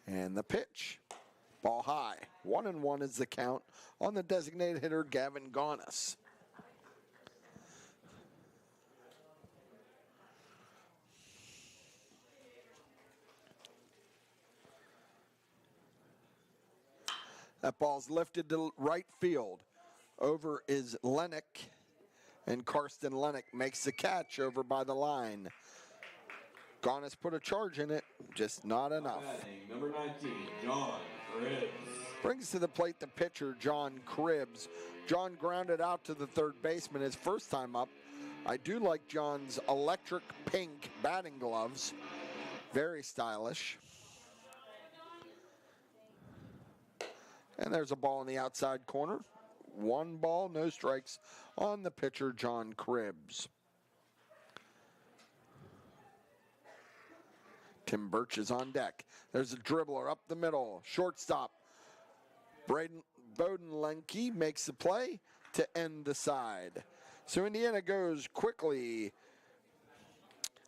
Speaker 16: And the pitch. Ball high. 1-1 is the count on the designated hitter, Gavin Gonis. That ball's lifted to right field. Over is Lennox, and Karsten Lennox makes the catch over by the line. Gonis put a charge in it, just not enough.
Speaker 15: Number 19, John Cribbs.
Speaker 16: Brings to the plate the pitcher, John Cribbs. John grounded out to the third baseman his first time up. I do like John's electric pink batting gloves. Very stylish. And there's a ball in the outside corner. 1 ball, no strikes on the pitcher, John Cribbs. Tim Birch is on deck. There's a dribbler up the middle. Shortstop. Bowden Lenke makes the play to end the side. So Indiana goes quickly.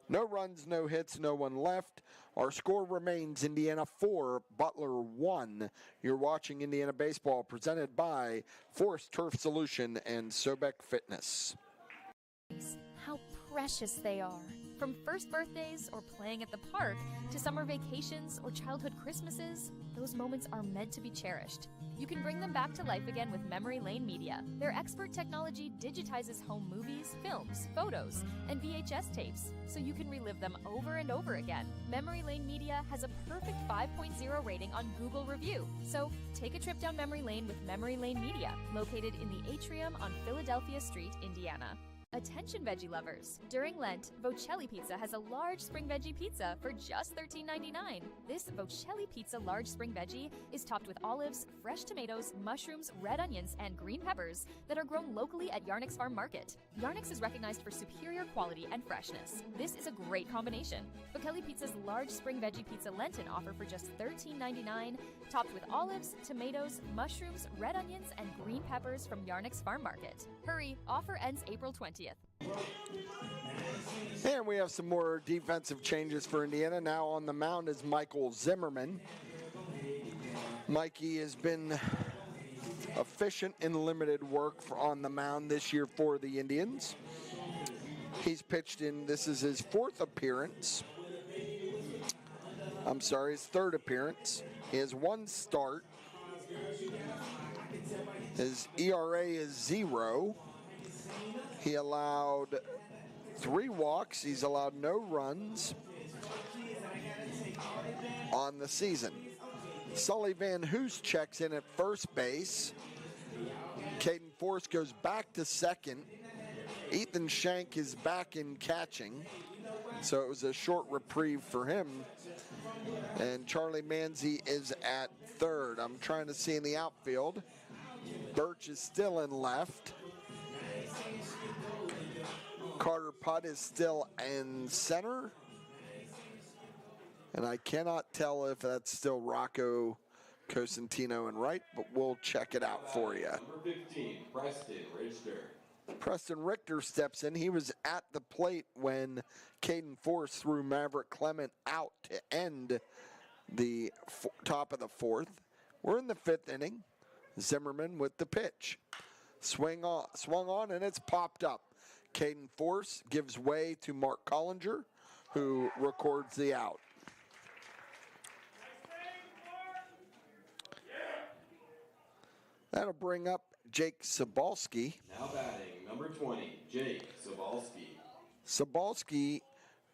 Speaker 16: No runs, no hits, no one left. Our score remains Indiana 4, Butler 1. You're watching Indiana Baseball presented by Force Turf Solution and Sobek Fitness.
Speaker 14: How precious they are. From first birthdays or playing at the park to summer vacations or childhood Christmases, those moments are meant to be cherished. You can bring them back to life again with Memory Lane Media. Their expert technology digitizes home movies, films, photos, and VHS tapes, so you can relive them over and over again. Memory Lane Media has a perfect 5.0 rating on Google Review, so take a trip down memory lane with Memory Lane Media, located in the Atrium on Philadelphia Street, Indiana. Attention veggie lovers! During Lent, Vocelli Pizza has a large spring veggie pizza for just $13.99. This Vocelli Pizza large spring veggie is topped with olives, fresh tomatoes, mushrooms, red onions, and green peppers that are grown locally at Yarnick's Farm Market. Yarnick's is recognized for superior quality and freshness. This is a great combination. Vocelli Pizza's large spring veggie pizza Lenten offer for just $13.99, topped with olives, tomatoes, mushrooms, red onions, and green peppers from Yarnick's Farm Market. Hurry, offer ends April 20th.
Speaker 16: And we have some more defensive changes for Indiana. Now on the mound is Michael Zimmerman. Mikey has been efficient in limited work on the mound this year for the Indians. He's pitched in, this is his fourth appearance. I'm sorry, his third appearance. He has one start. His ERA is 0. He allowed 3 walks. He's allowed no runs on the season. Sully Van Hoos checks in at first base. Caden Force goes back to second. Ethan Shank is back in catching. So it was a short reprieve for him. And Charlie Manzi is at third. I'm trying to see in the outfield. Birch is still in left. Carter Putt is still in center. And I cannot tell if that's still Rocco Cosentino in right, but we'll check it out for you.
Speaker 15: Number 15, Preston Richter.
Speaker 16: Preston Richter steps in. He was at the plate when Caden Force threw Maverick Clement out to end the top of the fourth. We're in the 5th inning. Zimmerman with the pitch. Swung on, and it's popped up. Caden Force gives way to Mark Collinger, who records the out. That'll bring up Jake Sobalski.
Speaker 15: Now batting, number 20, Jake Sobalski.
Speaker 16: Sobalski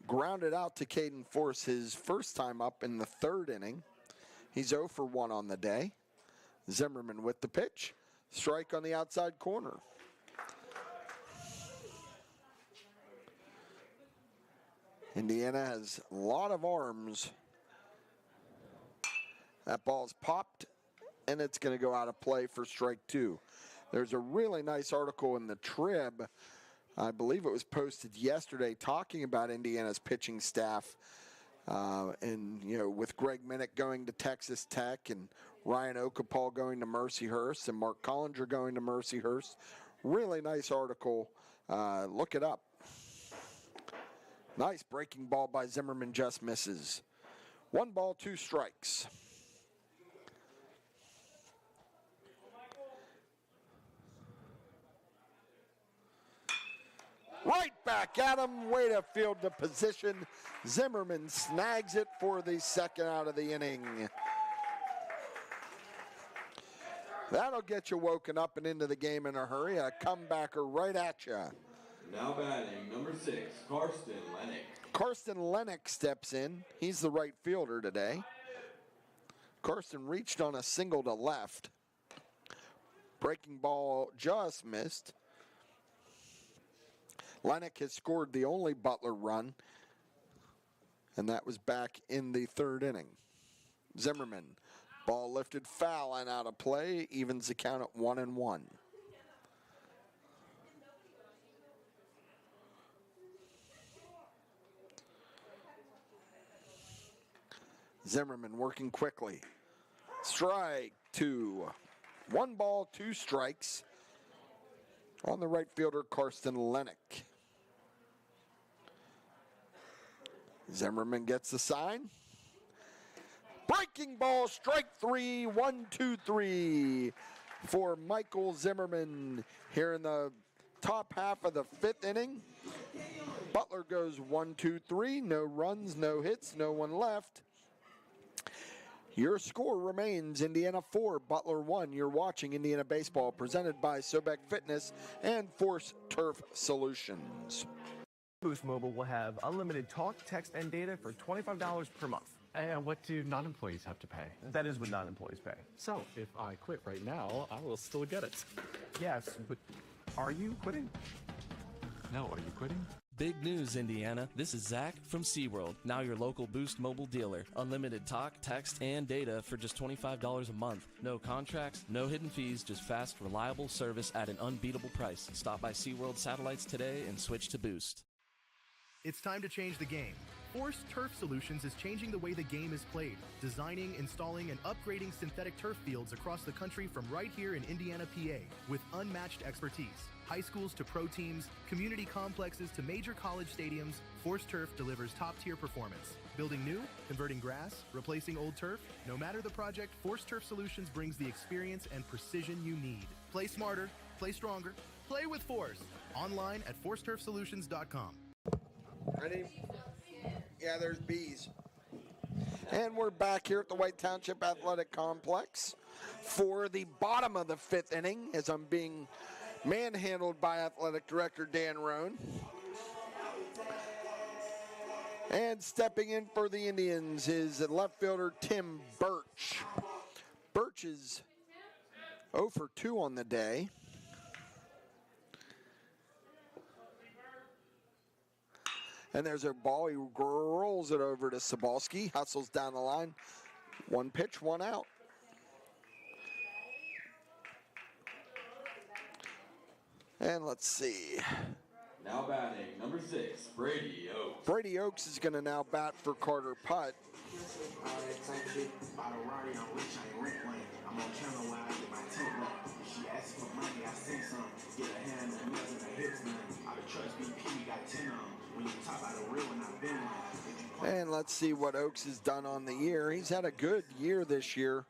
Speaker 16: grounded out to Caden Force his first time up in the 3rd inning. He's 0 for 1 on the day. Zimmerman with the pitch. Strike on the outside corner. Indiana has a lot of arms. That ball's popped, and it's going to go out of play for strike 2. There's a really nice article in the Trib, I believe it was posted yesterday, talking about Indiana's pitching staff. And, you know, with Greg Minnick going to Texas Tech and Ryan Okapal going to Mercyhurst and Mark Collinger going to Mercyhurst. Really nice article. Look it up. Nice breaking ball by Zimmerman, just misses. 1 ball, 2 strikes. Right back at him, way to field the position. Zimmerman snags it for the 2nd out of the inning. That'll get you woken up and into the game in a hurry. A comebacker right at you.
Speaker 15: Now batting, number 6, Karsten Lennox.
Speaker 16: Karsten Lennox steps in. He's the right fielder today. Karsten reached on a single to left. Breaking ball just missed. Lennox has scored the only Butler run, and that was back in the 3rd inning. Zimmerman, ball lifted foul and out of play, evens the count at 1-1. Zimmerman working quickly. Strike 2. 1 ball, 2 strikes on the right fielder, Karsten Lennox. Zimmerman gets the sign. Breaking ball, strike 3, 1-2-3 for Michael Zimmerman here in the top half of the 5th inning. Butler goes 1-2-3, no runs, no hits, no one left. Your score remains Indiana 4, Butler 1. You're watching Indiana Baseball, presented by Sobek Fitness and Force Turf Solutions.
Speaker 4: Boost Mobile will have unlimited talk, text, and data for $25 per month.
Speaker 5: And what do non-employees have to pay?
Speaker 4: That is what non-employees pay.
Speaker 5: So, if I quit right now, I will still get it.
Speaker 4: Yes, but are you quitting?
Speaker 5: No, are you quitting?
Speaker 6: Big news, Indiana. This is Zach from SeaWorld, now your local Boost mobile dealer. Unlimited talk, text, and data for just $25 a month. No contracts, no hidden fees, just fast, reliable service at an unbeatable price. Stop by SeaWorld Satellites today and switch to Boost.
Speaker 13: It's time to change the game. Force Turf Solutions is changing the way the game is played, designing, installing, and upgrading synthetic turf fields across the country from right here in Indiana, PA, with unmatched expertise. High schools to pro teams, community complexes to major college stadiums, Force Turf delivers top-tier performance. Building new, converting grass, replacing old turf, no matter the project, Force Turf Solutions brings the experience and precision you need. Play smarter, play stronger, play with Force. Online at forceturfsolutions.com.
Speaker 16: Ready? Yeah, there's bees. And we're back here at the White Township Athletic Complex for the bottom of the 5th inning as I'm being manhandled by Athletic Director Dan Roan. And stepping in for the Indians is left fielder Tim Birch. Birch is 0 for 2 on the day. And there's a ball. He rolls it over to Sobalski. Hustles down the line. 1 pitch, 1 out. And let's see.
Speaker 15: Now batting, number 6, Brady Oaks.
Speaker 16: Brady Oaks is going to now bat for Carter Putt. And let's see what Oaks has done on the year. He's had a good year this year.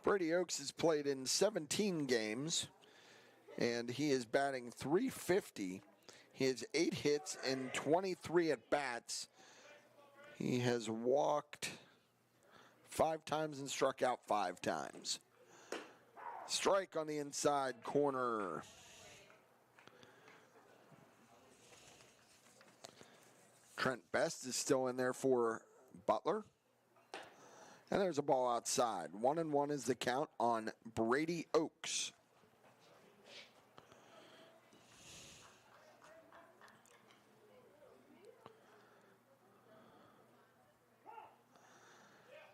Speaker 16: Brady Oaks has played in 17 games, and he is batting .350. He has 8 hits and 23 at-bats. He has walked 5 times and struck out 5 times. Strike on the inside corner. Trent Best is still in there for Butler. And there's a ball outside. 1-1 is the count on Brady Oaks.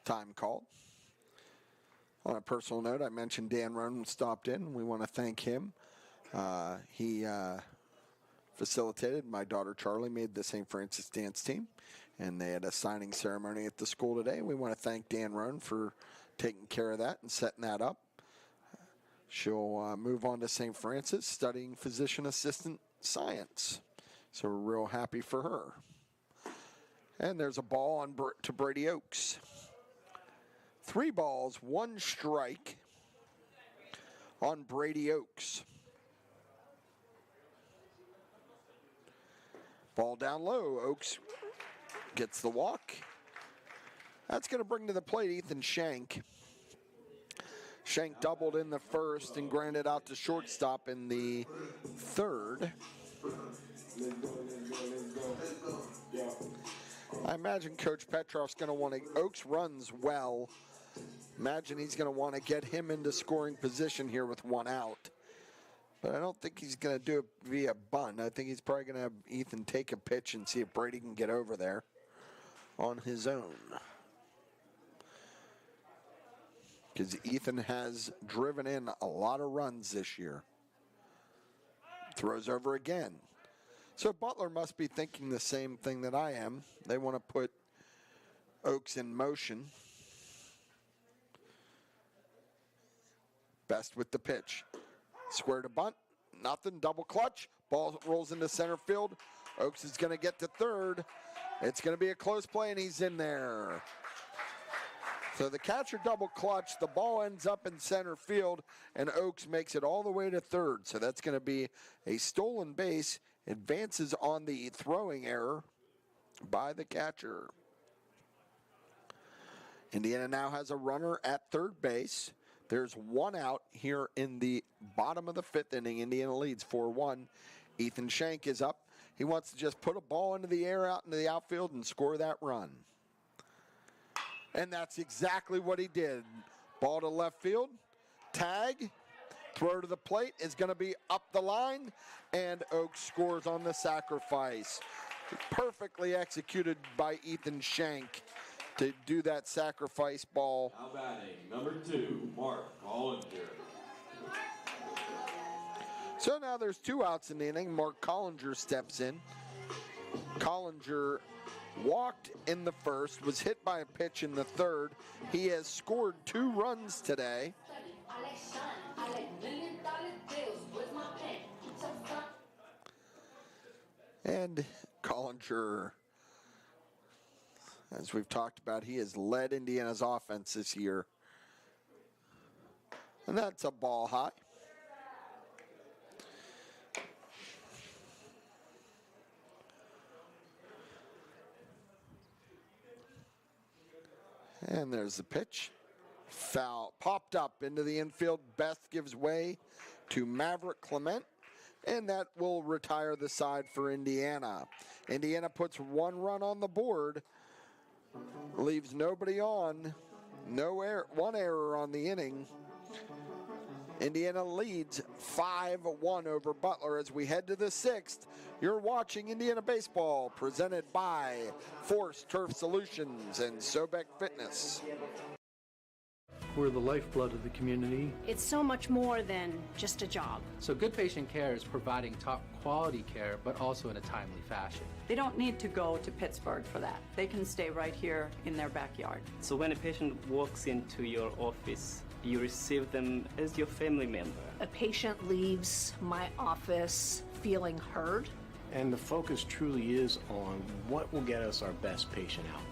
Speaker 16: Time called. On a personal note, I mentioned Dan Roan stopped in. We want to thank him. He facilitated. My daughter Charlie made the St. Francis dance team, and they had a signing ceremony at the school today. We want to thank Dan Roan for taking care of that and setting that up. She'll move on to St. Francis studying physician assistant science. So we're real happy for her. And there's a ball on to Brady Oaks. 3 balls, 1 strike on Brady Oaks. Ball down low. Oaks gets the walk. That's going to bring to the plate Ethan Shank. Shank doubled in the first and grounded out to shortstop in the 3rd. I imagine Coach Petrov's going to want to, Oaks runs well. Imagine he's going to want to get him into scoring position here with 1 out. But I don't think he's going to do it via bunt. I think he's probably going to have Ethan take a pitch and see if Brady can get over there on his own. Because Ethan has driven in a lot of runs this year. Throws over again. So Butler must be thinking the same thing that I am. They want to put Oaks in motion. Best with the pitch. Square to bunt. Nothing. Double clutch. Ball rolls into center field. Oaks is going to get to 3rd. It's going to be a close play, and he's in there. So the catcher double clutch. The ball ends up in center field, and Oaks makes it all the way to 3rd. So that's going to be a stolen base. Advances on the throwing error by the catcher. Indiana now has a runner at 3rd base. There's 1 out here in the bottom of the 5th inning. Indiana leads 4-1. Ethan Shank is up. He wants to just put a ball into the air out into the outfield and score that run. And that's exactly what he did. Ball to left field. Tag. Throw to the plate is going to be up the line, and Oaks scores on the sacrifice. Perfectly executed by Ethan Shank to do that sacrifice ball.
Speaker 15: Now batting, number 2, Mark Collinger.
Speaker 16: So now there's 2 outs in the inning. Mark Collinger steps in. Collinger walked in the first, was hit by a pitch in the third. He has scored 2 runs today. And Collinger, as we've talked about, he has led Indiana's offense this year. And that's a ball high. And there's the pitch. Foul popped up into the infield. Beth gives way to Maverick Clement, and that will retire the side for Indiana. Indiana puts 1 run on the board, leaves nobody on, one error on the inning. Indiana leads 5-1 over Butler as we head to the 6th. You're watching Indiana Baseball, presented by Force Turf Solutions and Sobek Fitness.
Speaker 9: We're the lifeblood of the community.
Speaker 8: It's so much more than just a job.
Speaker 9: So good patient care is providing top quality care, but also in a timely fashion.
Speaker 10: They don't need to go to Pittsburgh for that. They can stay right here in their backyard.
Speaker 11: So when a patient walks into your office, you receive them as your family member.
Speaker 8: A patient leaves my office feeling heard.
Speaker 7: And the focus truly is on what will get us our best patient outcome.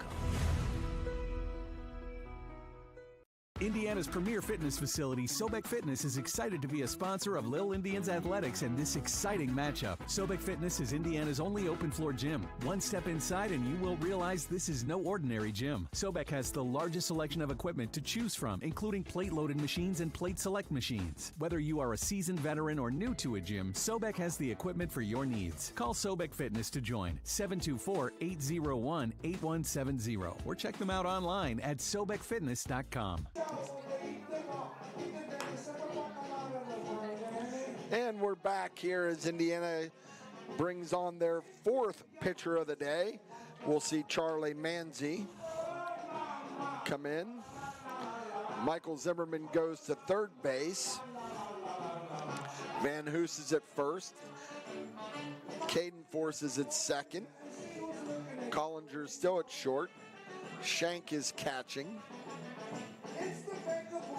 Speaker 12: Indiana's premier fitness facility, Sobek Fitness, is excited to be a sponsor of Lil Indians Athletics and this exciting matchup. Sobek Fitness is Indiana's only open-floor gym. One step inside and you will realize this is no ordinary gym. Sobek has the largest selection of equipment to choose from, including plate-loaded machines and plate select machines. Whether you are a seasoned veteran or new to a gym, Sobek has the equipment for your needs. Call Sobek Fitness to join, 724-801-8170, or check them out online at sobekfitness.com.
Speaker 16: And we're back here as Indiana brings on their 4th pitcher of the day. We'll see Charlie Manzi come in. Michael Zimmerman goes to third base. Van Hoos is at first. Caden Force is at second. Collinger still at short. Shank is catching.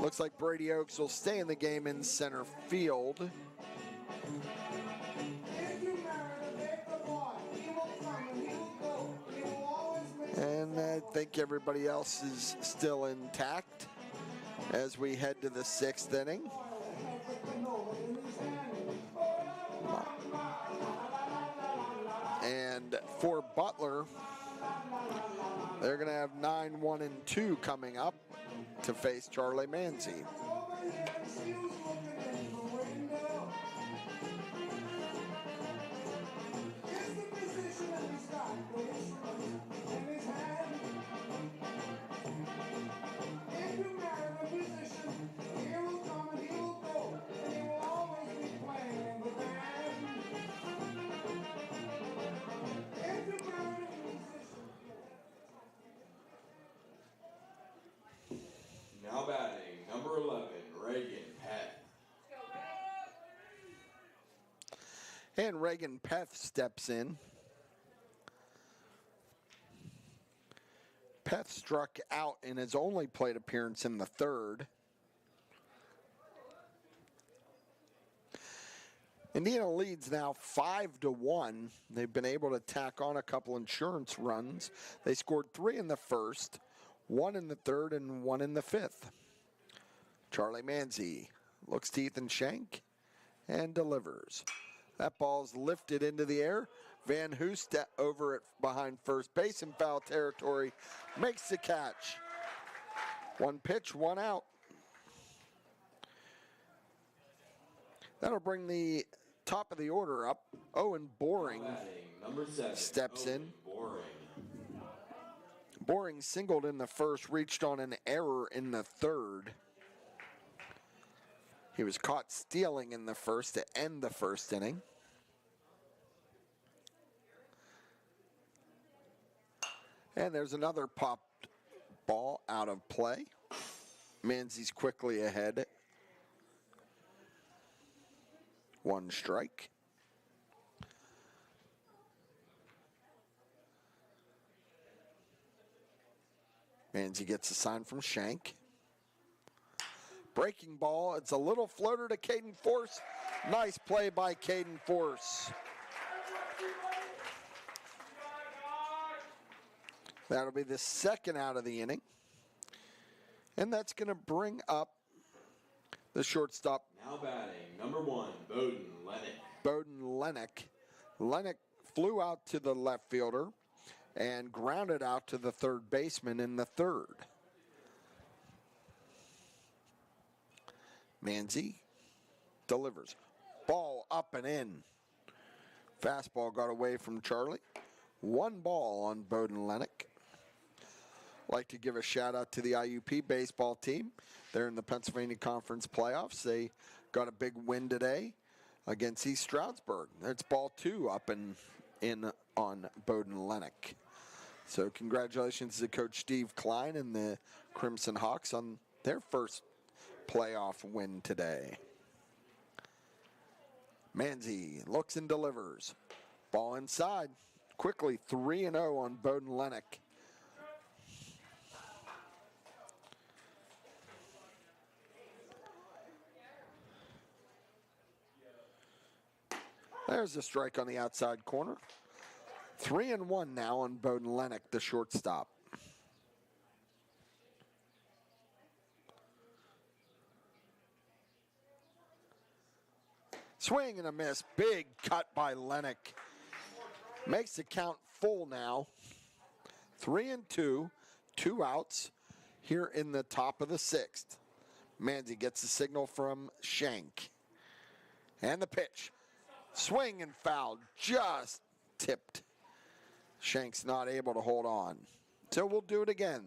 Speaker 16: Looks like Brady Oaks will stay in the game in center field. And I think everybody else is still intact as we head to the 6th inning. And for Butler, they're going to have 9-1-2 coming up to face Charlie Manzi.
Speaker 15: Now batting, number 11, Reagan Pett.
Speaker 16: And Reagan Peth steps in. Peth struck out in his only plate appearance in the 3rd. Indiana leads now 5-1. They've been able to tack on a couple insurance runs. They scored 3 in the 1st, 1 in the 3rd, and 1 in the 5th. Charlie Manzi looks to Ethan Shank and delivers. That ball's lifted into the air. Van Hoos over it behind first base in foul territory makes the catch. 1 pitch, 1 out. That'll bring the top of the order up. Owen Boring
Speaker 15: Number 7,
Speaker 16: steps
Speaker 15: Owen
Speaker 16: in.
Speaker 15: Boring.
Speaker 16: Boring singled in the 1st, reached on an error in the 3rd. He was caught stealing in the first to end the first inning. And there's another popped ball out of play. Manzi's quickly ahead. 1 strike. Manzi gets a sign from Shank. Breaking ball. It's a little floater to Caden Force. Nice play by Caden Force. That'll be the second out of the inning. And that's going to bring up the shortstop.
Speaker 15: Now batting, number 1, Bowden Lennox.
Speaker 16: Bowden Lennox. Lennox flew out to the left fielder and grounded out to the third baseman in the third. Manzi delivers. Ball up and in. Fastball got away from Charlie. 1 ball on Bowden Lennox. Like to give a shout out to the IUP baseball team. They're in the Pennsylvania Conference playoffs. They got a big win today against East Stroudsburg. It's ball 2 up and in on Bowden Lennox. So congratulations to Coach Steve Klein and the Crimson Hawks on their first playoff win today. Manzi looks and delivers. Ball inside. Quickly 3-0 on Bowden Lennox. There's a strike on the outside corner. 3-1 now on Bowden Lennox, the shortstop. Swing and a miss. Big cut by Lennox. Makes the count full now. 3-2, 2 outs here in the top of the 6th. Manzi gets the signal from Shank. And the pitch. Swing and foul, just tipped. Shank's not able to hold on. So we'll do it again.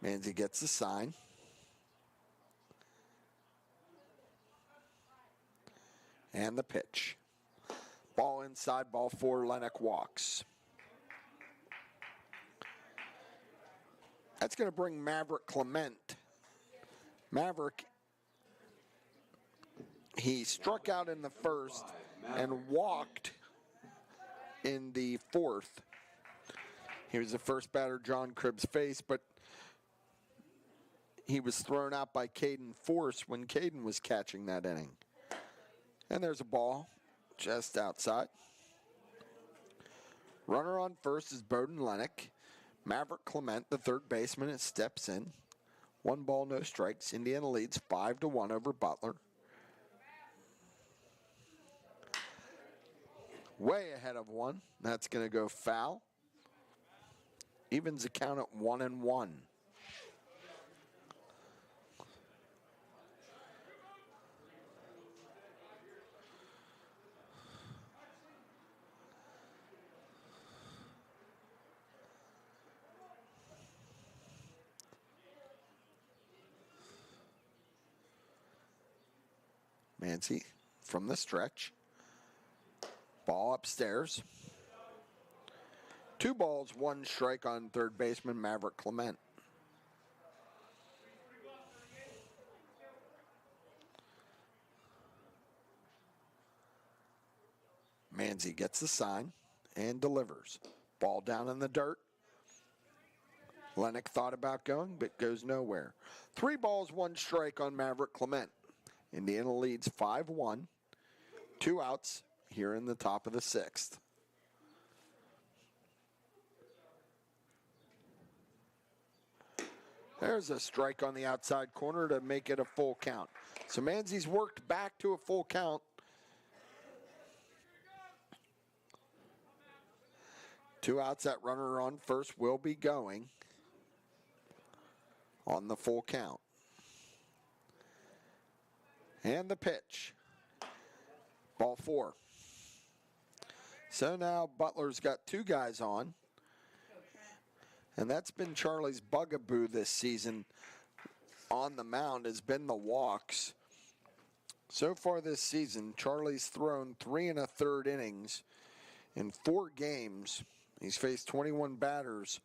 Speaker 16: Manzi gets the sign. And the pitch. Ball inside, ball 4, Lennox walks. That's going to bring Maverick Clement. Maverick, he struck out in the first and walked in the 4th. He was the first batter John Cribbs faced, but he was thrown out by Caden Force when Caden was catching that inning. And there's a ball just outside. Runner on first is Bowden Lennox. Maverick Clement, the third baseman, steps in. 1 ball, no strikes. Indiana leads 5-1 over Butler. Way ahead of 1. That's going to go foul. Evens the count at 1-1. Manzi from the stretch. Ball upstairs. 2 balls, 1 strike on third baseman Maverick Clement. Manzi gets the sign and delivers. Ball down in the dirt. Lennox thought about going, but goes nowhere. 3 balls, 1 strike on Maverick Clement. Indiana leads 5-1. 2 outs here in the top of the 6th. There's a strike on the outside corner to make it a full count. So Manzi's worked back to a full count. Two outs, that runner on first will be going on the full count. And the pitch. Ball 4. So now Butler's got 2 guys on. And that's been Charlie's bugaboo this season on the mound, has been the walks. So far this season, Charlie's thrown 3 1/3 innings in 4 games. He's faced 21 batters.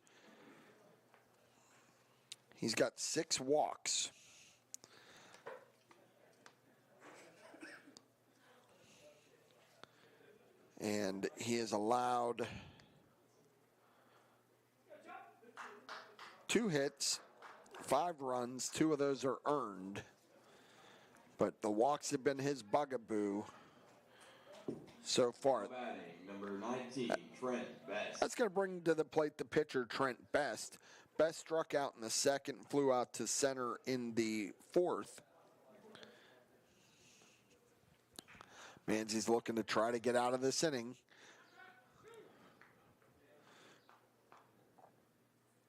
Speaker 16: He's got 6 walks. And he has allowed 2 hits, 5 runs. 2 of those are earned. But the walks have been his bugaboo so far.
Speaker 15: Batting, number 19, Trent Best.
Speaker 16: That's going to bring to the plate the pitcher, Trent Best. Best struck out in the 2nd, flew out to center in the 4th. Manzi's looking to try to get out of this inning.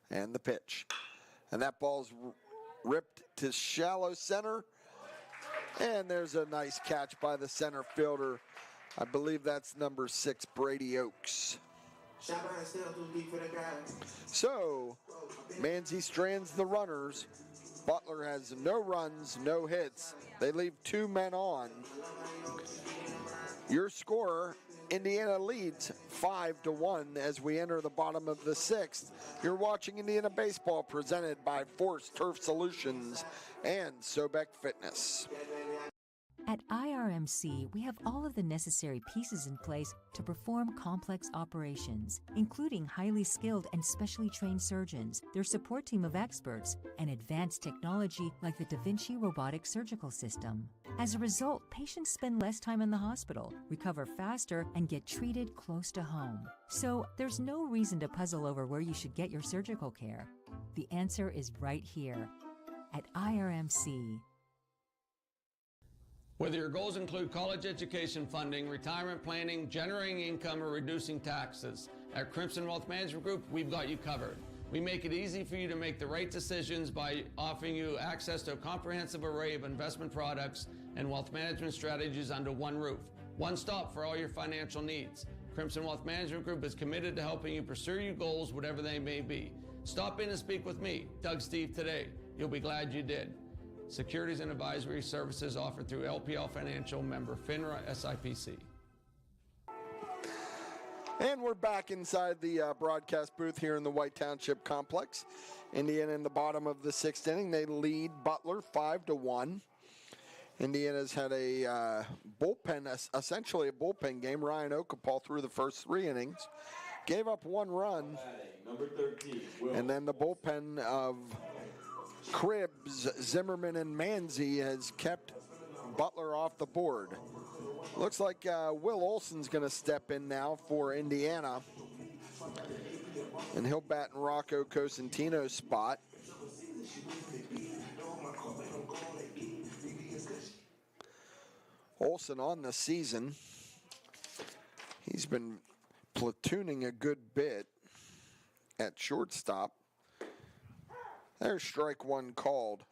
Speaker 16: And the pitch. And that ball's ripped to shallow center. And there's a nice catch by the center fielder. I believe that's number 6, Brady Oaks. So, Manzi strands the runners. Butler has no runs, no hits. They leave 2 men on. Your score, Indiana leads 5-1 as we enter the bottom of the 6th. You're watching Indiana Baseball presented by Force Turf Solutions and Sobek Fitness.
Speaker 17: At IRMC, we have all of the necessary pieces in place to perform complex operations, including highly skilled and specially trained surgeons, their support team of experts, and advanced technology like the Da Vinci robotic surgical system. As a result, patients spend less time in the hospital, recover faster, and get treated close to home. So there's no reason to puzzle over where you should get your surgical care. The answer is right here at IRMC.
Speaker 2: Whether your goals include college education funding, retirement planning, generating income, or reducing taxes, at Crimson Wealth Management Group, we've got you covered. We make it easy for you to make the right decisions by offering you access to a comprehensive array of investment products and wealth management strategies under one roof. One stop for all your financial needs. Crimson Wealth Management Group is committed to helping you pursue your goals, whatever they may be. Stop in and speak with me, Doug Steve, today. You'll be glad you did. Securities and advisory services offered through LPL Financial, member FINRA SIPC.
Speaker 16: And we're back inside the broadcast booth here in the White Township Complex. Indiana in the bottom of the 6th inning. They lead Butler 5-1. Indiana's had a bullpen, essentially a bullpen game. Ryan Okapal threw the first 3 innings. Gave up 1 run.
Speaker 15: Number 13,
Speaker 16: and then the bullpen of Cribbs, Zimmerman, and Manzi has kept Butler off the board. Looks like Will Olson's going to step in now for Indiana. And he'll bat in Rocco Cosentino's spot. Olson on the season. He's been platooning a good bit at shortstop. There's strike 1 called.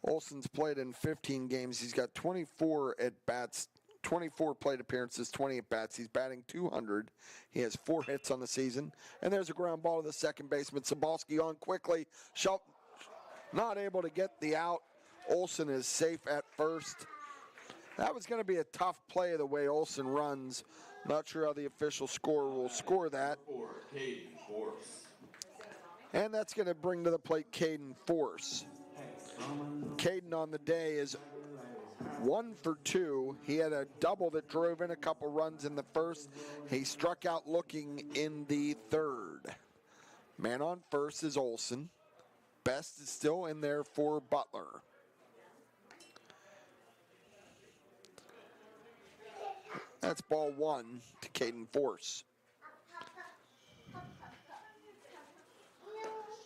Speaker 16: Olson's played in 15 games. He's got 24 at-bats, 24 plate appearances, 20 at-bats. He's batting .200. He has 4 hits on the season. And there's a ground ball to the second baseman. Sobalski on quickly. Not able to get the out. Olson is safe at first. That was going to be a tough play the way Olson runs. Not sure how the official scorer will score that. And that's going to bring to the plate Caden Force. Caden on the day is 1 for 2. He had a double that drove in a couple runs in the first. He struck out looking in the 3rd. Man on first is Olson. Best is still in there for Butler. That's ball 1 to Caden Force.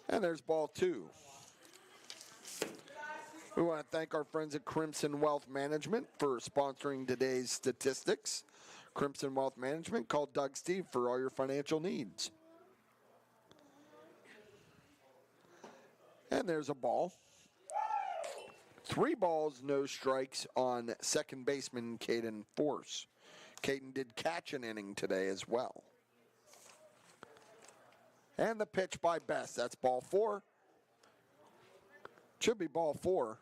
Speaker 16: And there's ball 2. We want to thank our friends at Crimson Wealth Management for sponsoring today's statistics. Crimson Wealth Management, call Doug Steve for all your financial needs. And there's a ball. 3 balls, no strikes on second baseman Caden Force. Caden did catch an inning today as well. And the pitch by Best. That's ball 4. Should be ball 4.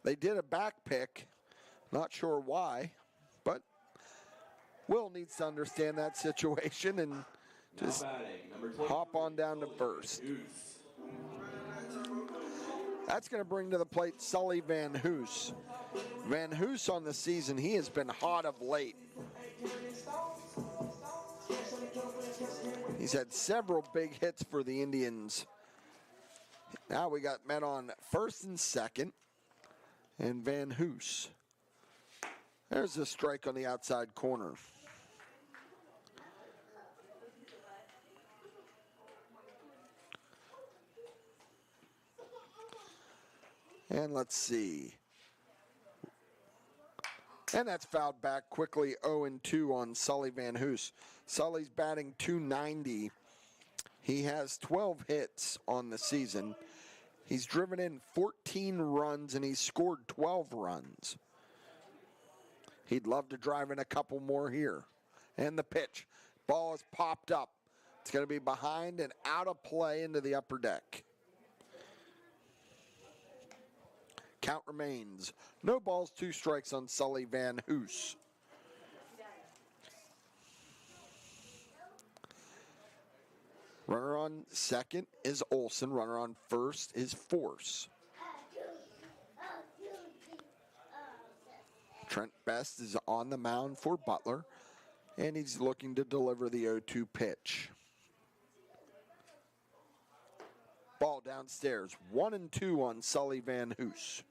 Speaker 16: They did a back pick. Not sure why, but Will needs to understand that situation and just hop on down to first. That's going to bring to the plate Sully Van Hoos. Van Hoos on the season, he has been hot of late. He's had several big hits for the Indians. Now we got men on first and second, and Van Hoos. There's a strike on the outside corner. And let's see. And that's fouled back quickly, 0-2 on Sully Van Hoos. Sully's batting .290. He has 12 hits on the season. He's driven in 14 runs and he's scored 12 runs. He'd love to drive in a couple more here. And the pitch. Ball is popped up. It's going to be behind and out of play into the upper deck. Count remains. No balls, 2 strikes on Sully Van Hoos. Runner on second is Olson. Runner on first is Force. Trent Best is on the mound for Butler, and he's looking to deliver the 0-2 pitch. Ball downstairs, 1-2 on Sully Van Hoos.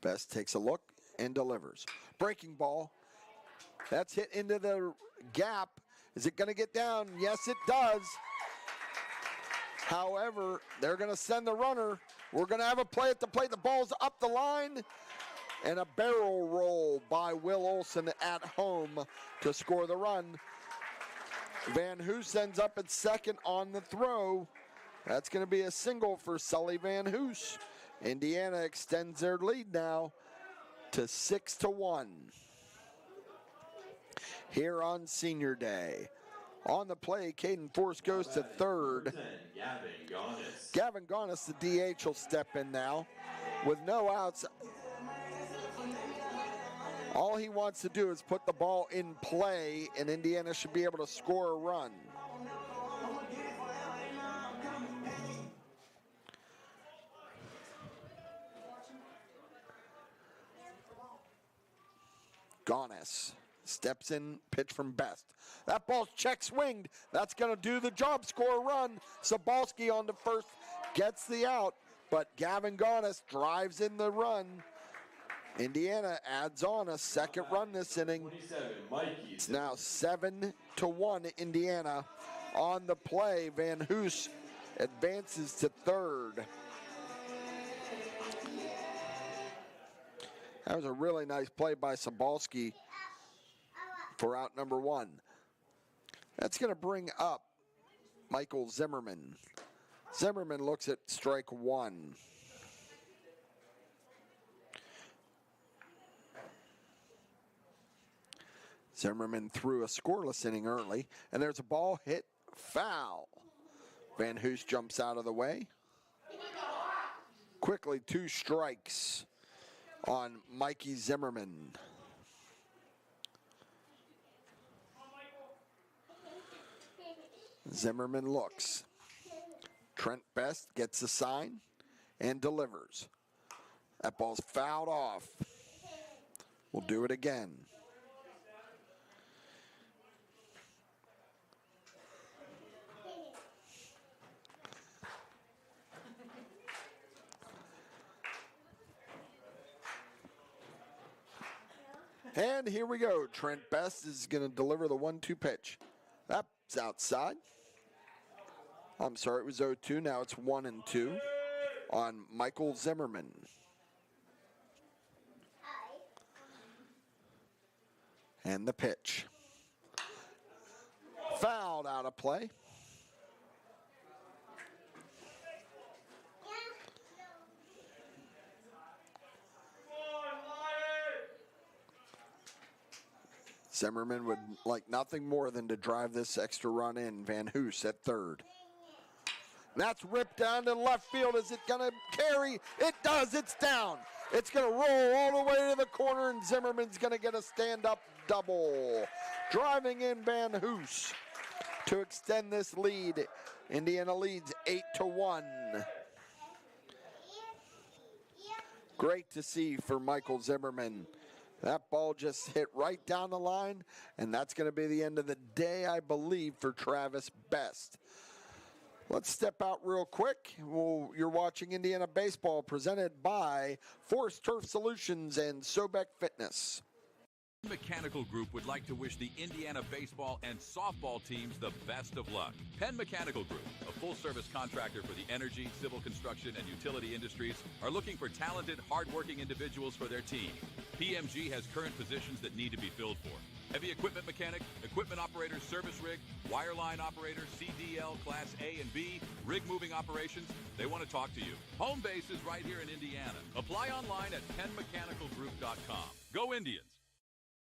Speaker 16: Best takes a look and delivers. Breaking ball. That's hit into the gap. Is it going to get down? Yes, it does. However, they're going to send the runner. We're going to have a play at the plate. The ball's up the line. And a barrel roll by Will Olson at home to score the run. Van Hoos ends up at second on the throw. That's going to be a single for Sully Van Hoos. Indiana extends their lead now to 6-1. Here on Senior Day. On the play, Caden Force goes to third. Gavin Gonis, the DH, will step in now. With no outs, all he wants to do is put the ball in play, and Indiana should be able to score a run. Gonis steps in, pitch from Best. That ball's check swinged. That's going to do the job, score a run. Sobalski on to first, gets the out, but Gavin Gonis drives in the run. Indiana adds on a second run this inning. It's now 7-1 Indiana. On the play, Van Hoos advances to third. That was a really nice play by Sobalski for out number 1. That's going to bring up Michael Zimmerman. Zimmerman looks at strike 1. Zimmerman threw a scoreless inning early, and there's a ball hit foul. Van Hoos jumps out of the way. Quickly, 2 strikes on Mikey Zimmerman. Zimmerman looks. Trent Best gets the sign and delivers. That ball's fouled off. We'll do it again. And here we go. Trent Best is going to deliver the 1-2 pitch. That's outside. I'm sorry, it was 0-2. Now it's 1-2 on Michael Zimmerman. And the pitch. Fouled out of play. Zimmerman would like nothing more than to drive this extra run in. Van Hoos at third. That's ripped down to left field. Is it going to carry? It does. It's down. It's going to roll all the way to the corner, and Zimmerman's going to get a stand-up double. Driving in Van Hoos to extend this lead. Indiana leads 8-1. Great to see for Michael Zimmerman. That ball just hit right down the line, and that's going to be the end of the day, I believe, for Travis Best. Let's step out real quick. You're watching Indiana Baseball presented by Forest Turf Solutions and Sobek Fitness.
Speaker 3: Mechanical Group would like to wish the Indiana baseball and softball teams the best of luck. Penn Mechanical Group, a full-service contractor for the energy, civil construction, and utility industries, are looking for talented, hard-working individuals for their team. PMG has current positions that need to be filled for. Heavy equipment mechanic, equipment operator, service rig, wireline operator, CDL, Class A and B, rig moving operations. They want to talk to you. Home base is right here in Indiana. Apply online at PennMechanicalGroup.com. Go Indians!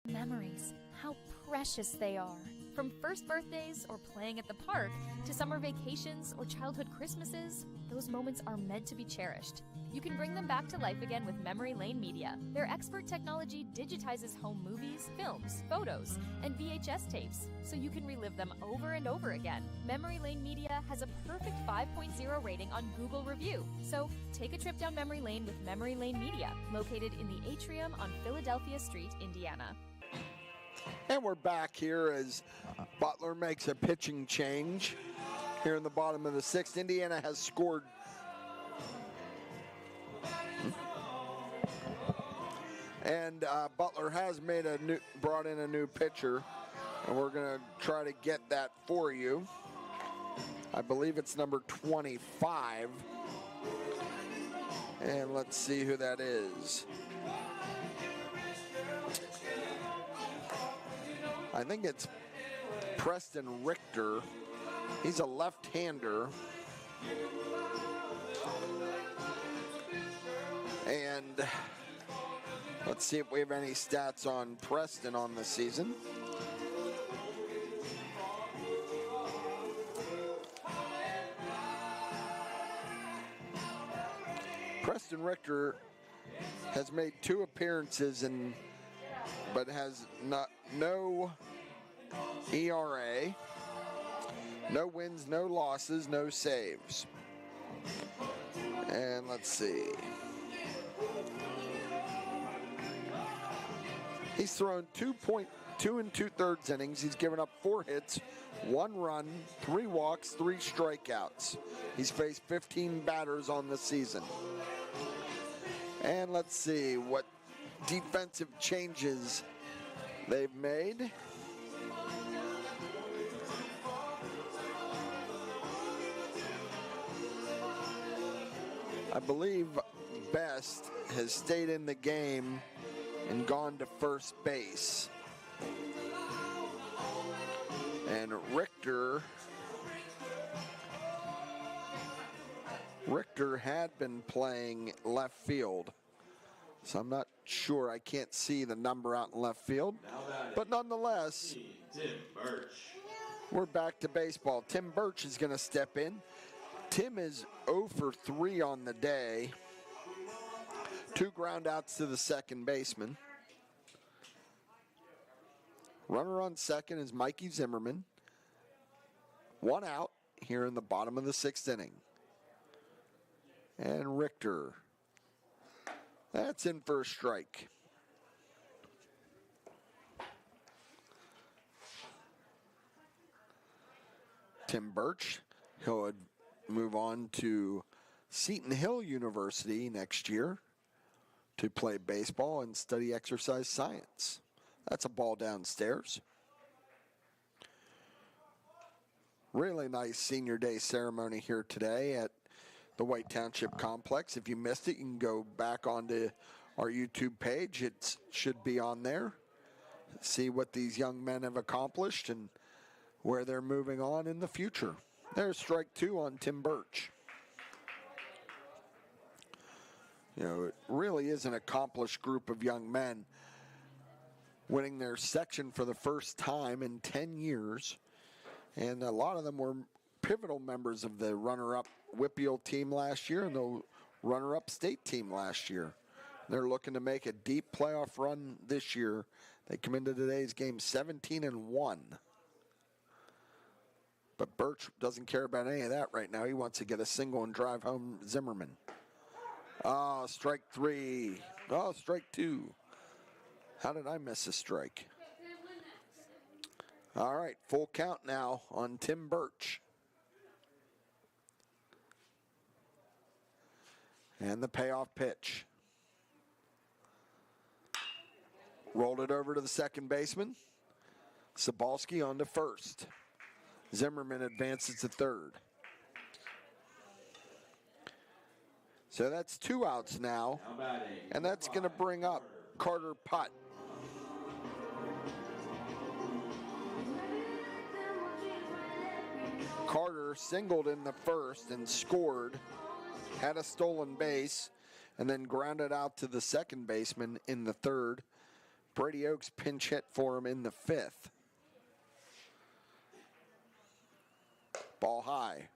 Speaker 14: Memories, how precious they are. From first birthdays or playing at the park to summer vacations or childhood Christmases, those moments are meant to be cherished. You can bring them back to life again with Memory Lane Media. Their expert technology digitizes home movies, films, photos, and VHS tapes, so you can relive them over and over again. Memory Lane Media has a perfect 5.0 rating on Google Review. So take a trip down Memory Lane with Memory Lane Media, located in the atrium on Philadelphia Street, Indiana.
Speaker 16: And we're back here as Butler makes a pitching change here in the bottom of the sixth. Indiana has scored. And Butler has brought in a new pitcher, and we're going to try to get that for you. I believe it's number 25. And let's see who that is. I think it's Preston Richter. He's a left-hander. And let's see if we have any stats on Preston on the season. Preston Richter has made 2 appearances but has no ERA, no wins, no losses, no saves. And let's see. He's thrown 2.2 2 innings. He's given up 4 hits, 1 run, 3 walks, 3 strikeouts. He's faced 15 batters on the season. And let's see what defensive changes they've made. I believe Best has stayed in the game and gone to first base. And Richter had been playing left field. So I'm not sure. I can't see the number out in left field. But nonetheless,
Speaker 15: Tim Birch.
Speaker 16: We're back to baseball. Tim Birch is going to step in. Tim is 0 for 3 on the day. 2 groundouts to the second baseman. Runner on second is Mikey Zimmerman. 1 out here in the bottom of the 6th inning. And Richter. That's in for a strike. Tim Birch, he'll move on to Seton Hill University next year to play baseball and study exercise science. That's a ball downstairs. Really nice senior day ceremony here today at the White Township Complex. If you missed it, you can go back onto our YouTube page. It should be on there. See what these young men have accomplished and where they're moving on in the future. There's strike 2 on Tim Birch. You know, it really is an accomplished group of young men. winning their section for the first time in 10 years. And a lot of them were pivotal members of the runner-up WPIAL team last year and the runner-up state team last year. They're looking to make a deep playoff run this year. They come into today's game 17-1. But Birch doesn't care about any of that right now. He wants to get a single and drive home Zimmerman. Oh, strike 3. Oh, strike 2. How did I miss a strike? All right, full count now on Tim Birch. And the payoff pitch. Rolled it over to the second baseman. Sobalski on to first. Zimmerman advances to third. So that's 2 outs now. And that's going to bring up Carter Putt. Carter singled in the first and scored, had a stolen base, and then grounded out to the second baseman in the third. Brady Oaks pinch hit for him in the fifth. Ball high.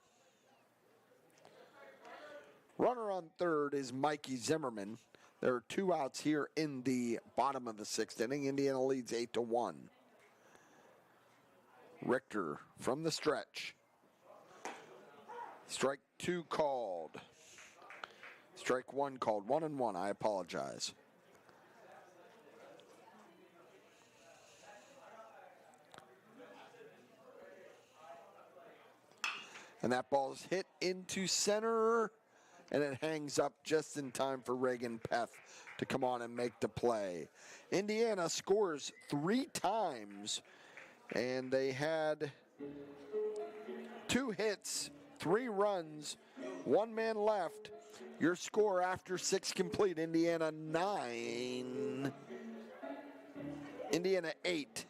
Speaker 16: Runner on third is Mikey Zimmerman. There are 2 outs here in the bottom of the 6th inning. Indiana leads 8-1. Richter from the stretch. Strike 2 called. Strike 1 called. 1-1. I apologize. And that ball's hit into center, and it hangs up just in time for Reagan Peth to come on and make the play. Indiana scores 3 times, and they had 2 hits, 3 runs, 1 man left. Your score after 6 complete, Indiana 9, Indiana 8,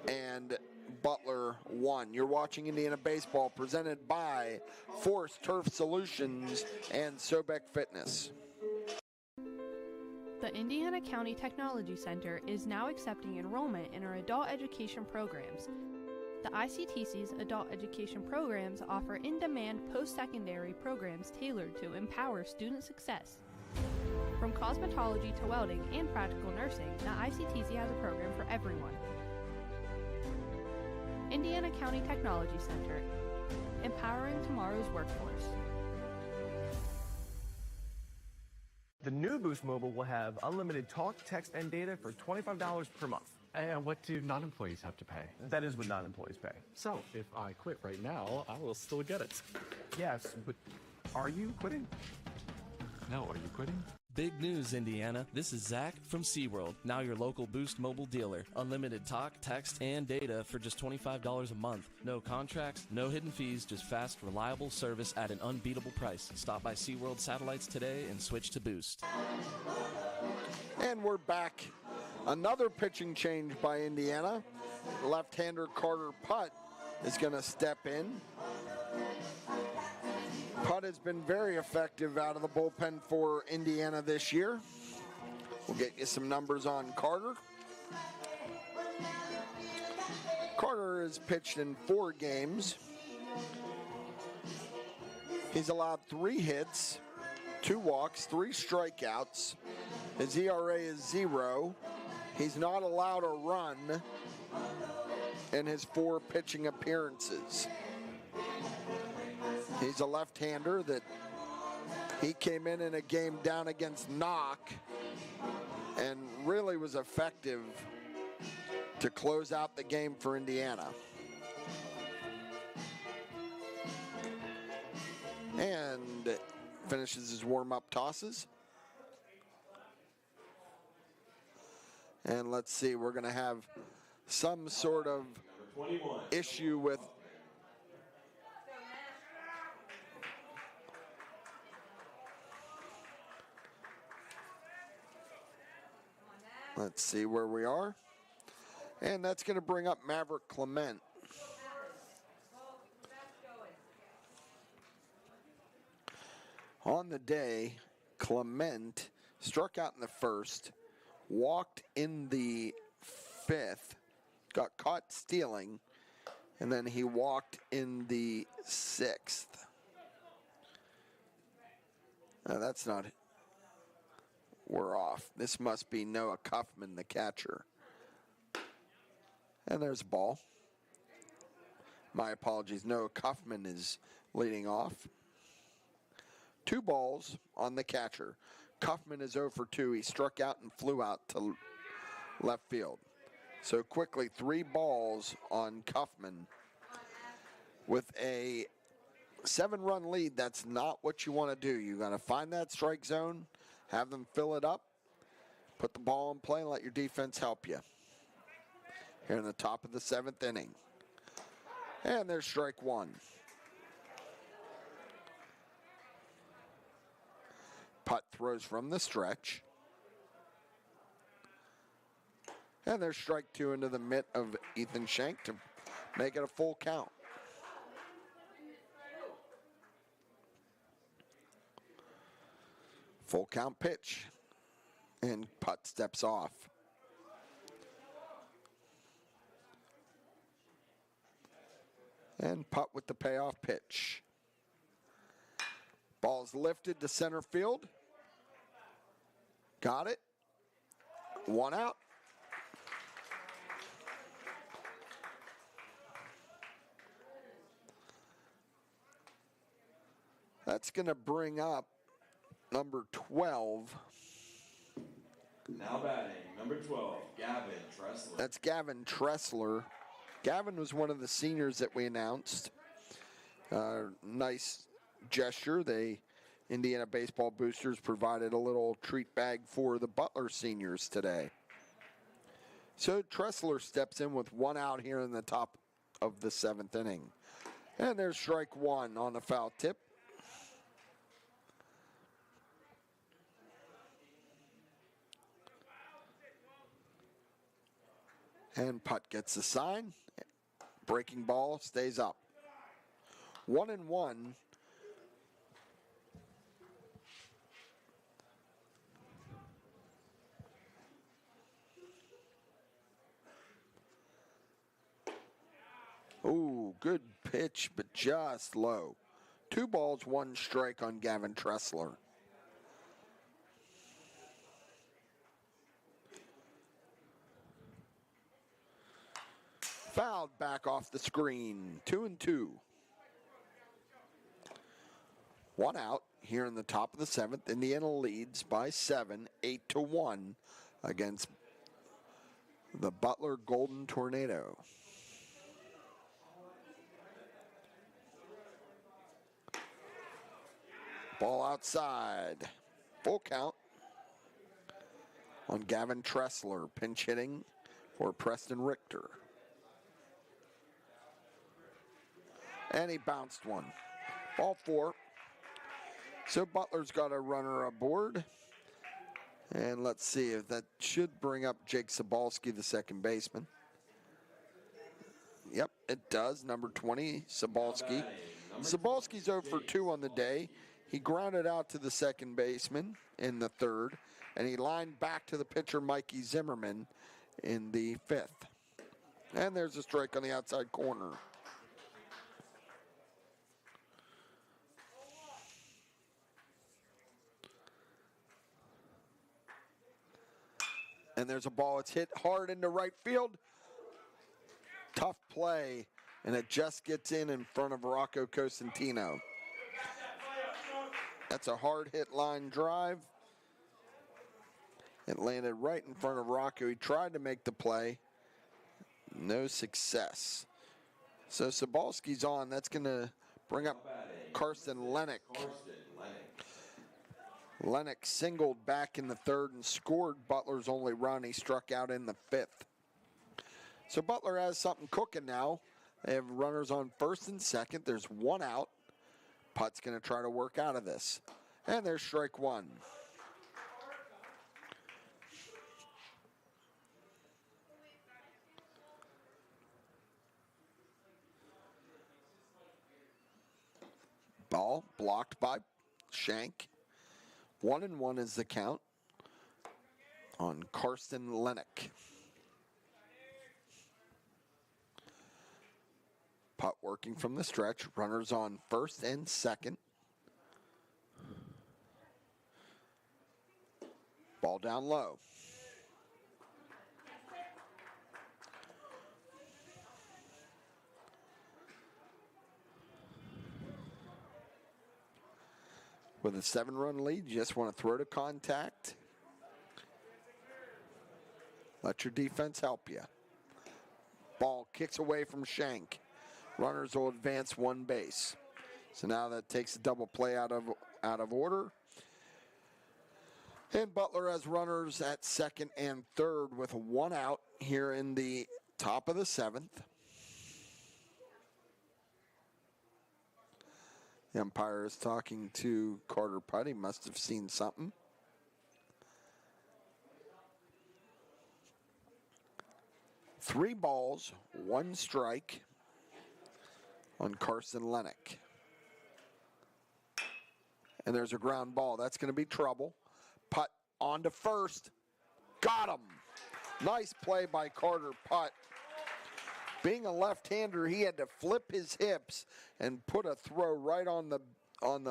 Speaker 16: and Butler 1. You're watching Indiana Baseball presented by Force Turf Solutions and Sobek Fitness.
Speaker 20: The Indiana County Technology Center is now accepting enrollment in our adult education programs. The ICTC's adult education programs offer in-demand post-secondary programs tailored to empower student success. From cosmetology to welding and practical nursing, the ICTC has a program for everyone. Indiana County Technology Center, empowering tomorrow's workforce.
Speaker 4: The new Boost Mobile will have unlimited talk, text, and data for $25 per month.
Speaker 5: And what do non-employees have to pay?
Speaker 4: That is what non-employees pay.
Speaker 5: So, if I quit right now, I will still get it.
Speaker 4: Yes, but are you quitting?
Speaker 5: No, are you quitting?
Speaker 6: Big news, Indiana. This is Zach from SeaWorld, now your local Boost Mobile dealer. Unlimited talk, text, and data for just $25 a month. No contracts, no hidden fees, just fast, reliable service at an unbeatable price. Stop by SeaWorld Satellites today and switch to Boost.
Speaker 16: And we're back. Another pitching change by Indiana. Left-hander Carter Putt is going to step in. Putt has been very effective out of the bullpen for Indiana this year. We'll get you some numbers on Carter. Carter has pitched in 4 games. He's allowed 3 hits, 2 walks, 3 strikeouts. His ERA is 0. He's not allowed a run in his 4 pitching appearances. He's a left-hander that he came in a game down against Knock and really was effective to close out the game for Indiana. And finishes his warm-up tosses. And let's see, we're going to have some sort of issue with let's see where we are. And that's going to bring up Maverick Clement. On the day, Clement struck out in the first, walked in the 5th, got caught stealing, and then he walked in the 6th. No, that's not it. We're off. This must be Noah Kaufman, the catcher. And there's a ball. My apologies. Noah Kaufman is leading off. 2 balls on the catcher. Kaufman is 0 for 2. He struck out and flew out to left field. So quickly, 3 balls on Kaufman. With a 7-run lead, that's not what you want to do. You got to find that strike zone, have them fill it up, put the ball in play, and let your defense help you. Here in the top of the 7th inning. And there's strike 1. Putt throws from the stretch. And there's strike 2 into the mitt of Ethan Shank to make it a full count. Full count pitch. And Putt steps off. And Putt with the payoff pitch. Ball's lifted to center field. Got it. 1 out. That's going to bring up number 12.
Speaker 15: Now batting, number 12, Gavin Tressler.
Speaker 16: That's Gavin Tressler. Gavin was one of the seniors that we announced. Nice gesture. Indiana Baseball Boosters provided a little treat bag for the Butler seniors today. So Tressler steps in with 1 out here in the top of the 7th inning. And there's strike 1 on the foul tip. And Putt gets the sign. Breaking ball stays up. 1-1. Ooh, good pitch, but just low. 2 balls, 1 strike on Gavin Tressler. Fouled back off the screen. 2-2. 1 out here in the top of the 7th. Indiana leads by 7, 8-1 against the Butler Golden Tornado. Ball outside. Full count on Gavin Tressler, pinch hitting for Preston Richter. And he bounced one. Ball 4. So Butler's got a runner aboard. And let's see if that should bring up Jake Sobalski, the second baseman. Yep, it does. Number 20, Sobalski. Sobalski's 0 for 2 on the day. He grounded out to the second baseman in the 3rd. And he lined back to the pitcher, Mikey Zimmerman, in the 5th. And there's a strike on the outside corner. And there's a ball. It's hit hard into right field. Tough play. And it just gets in front of Rocco Cosentino. That's a hard hit line drive. It landed right in front of Rocco. He tried to make the play. No success. So Sobalski's on. That's going to bring up Karsten Lennox. Lennox singled back in the 3rd and scored Butler's only run. He struck out in the 5th. So Butler has something cooking now. They have runners on 1st and 2nd. There's 1 out. Putt's going to try to work out of this. And there's strike 1. Ball blocked by Shank. 1-1 is the count on Karsten Lennox. Putt working from the stretch. Runners on first and second. Ball down low. With a 7-run lead, you just want to throw to contact. Let your defense help you. Ball kicks away from Shank. Runners will advance one base. So now that takes a double play out of order. And Butler has runners at second and third with one out here in the top of the 7th. The umpire is talking to Carter Putt. He must have seen something. Three balls, one strike on Carson Lennox. And there's a ground ball. That's going to be trouble. Putt on to first. Got him. Nice play by Carter Putt. Being a left-hander, he had to flip his hips and put a throw right on the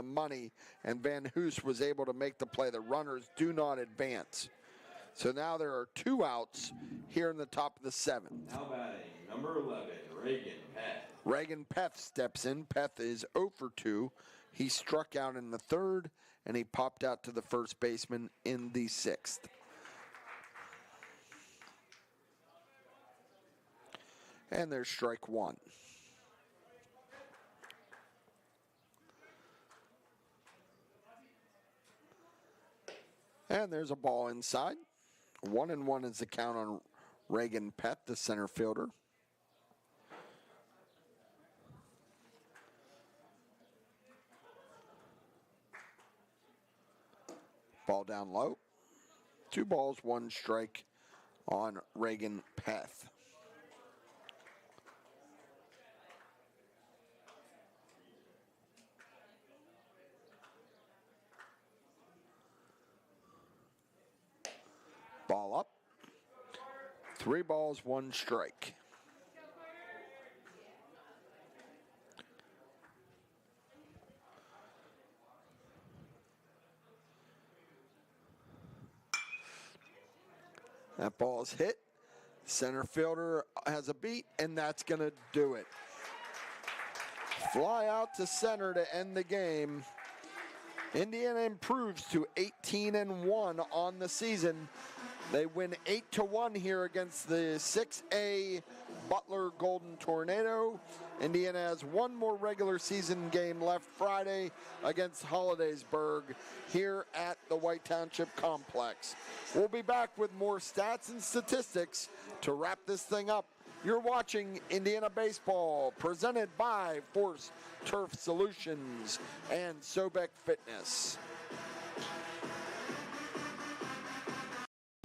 Speaker 16: money, and Van Hoos was able to make the play. The runners do not advance. So now there are two outs here in the top of the 7th.
Speaker 15: Now batting, number 11, Reagan Peth.
Speaker 16: Reagan Peth steps in. Peth is 0 for 2. He struck out in the 3rd, and he popped out to the first baseman in the 6th. And there's strike 1. And there's a ball inside. 1-1 is the count on Reagan Peth, the center fielder. Ball down low. 2 balls, 1 strike on Reagan Peth. Ball up. 3 balls, 1 strike. That ball is hit. Center fielder has a beat, and that's going to do it. Fly out to center to end the game. Indiana improves to 18-1 on the season. They win 8-1 here against the 6A Butler Golden Tornado. Indiana has one more regular season game left Friday against Hollidaysburg here at the White Township Complex. We'll be back with more stats and statistics to wrap this thing up. You're watching Indiana Baseball, presented by Force Turf Solutions and Sobek Fitness.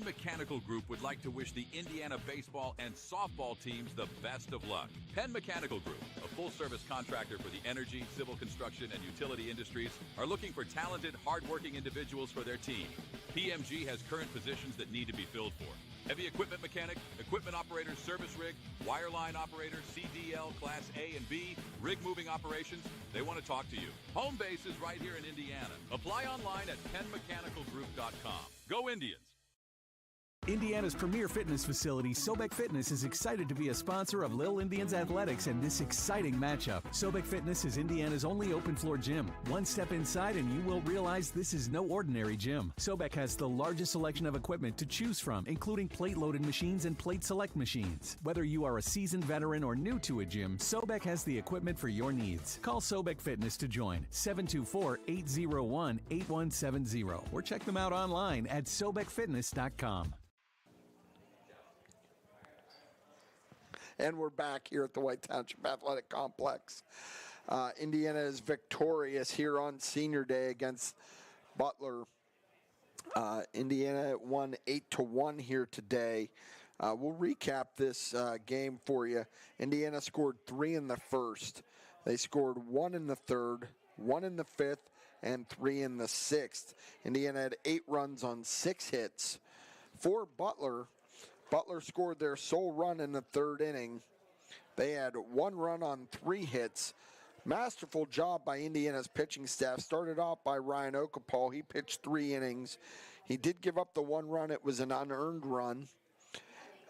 Speaker 3: Mechanical Group would like to wish the Indiana baseball and softball teams the best of luck. Penn Mechanical Group, a full-service contractor for the energy, civil construction, and utility industries, are looking for talented, hard-working individuals for their team. PMG has current positions that need to be filled for. Heavy equipment mechanic, equipment operator, service rig, wireline operator, CDL, Class A and B, rig moving operations. They want to talk to you. Home base is right here in Indiana. Apply online at PennMechanicalGroup.com. Go Indians!
Speaker 12: Indiana's premier fitness facility, Sobek Fitness, is excited to be a sponsor of Lil Indians Athletics and this exciting matchup. Sobek Fitness is Indiana's only open-floor gym. One step inside and you will realize this is no ordinary gym. Sobek has the largest selection of equipment to choose from, including plate-loaded machines and plate select machines. Whether you are a seasoned veteran or new to a gym, Sobek has the equipment for your needs. Call Sobek Fitness to join, 724-801-8170, or check them out online at SobekFitness.com.
Speaker 16: And we're back here at the White Township Athletic Complex. Indiana is victorious here on Senior Day against Butler. Indiana won 8-1 here today. We'll recap this game for you. Indiana scored 3 in the first. They scored 1 in the third, 1 in the fifth, and 3 in the sixth. Indiana had 8 runs on 6 hits. For Butler, Butler scored their sole run in the third inning They had 1 run on 3 hits. Masterful job by Indiana's pitching staff. Started off by Ryan Okapal. He pitched 3 innings. He did give up the 1 run. It was an unearned run.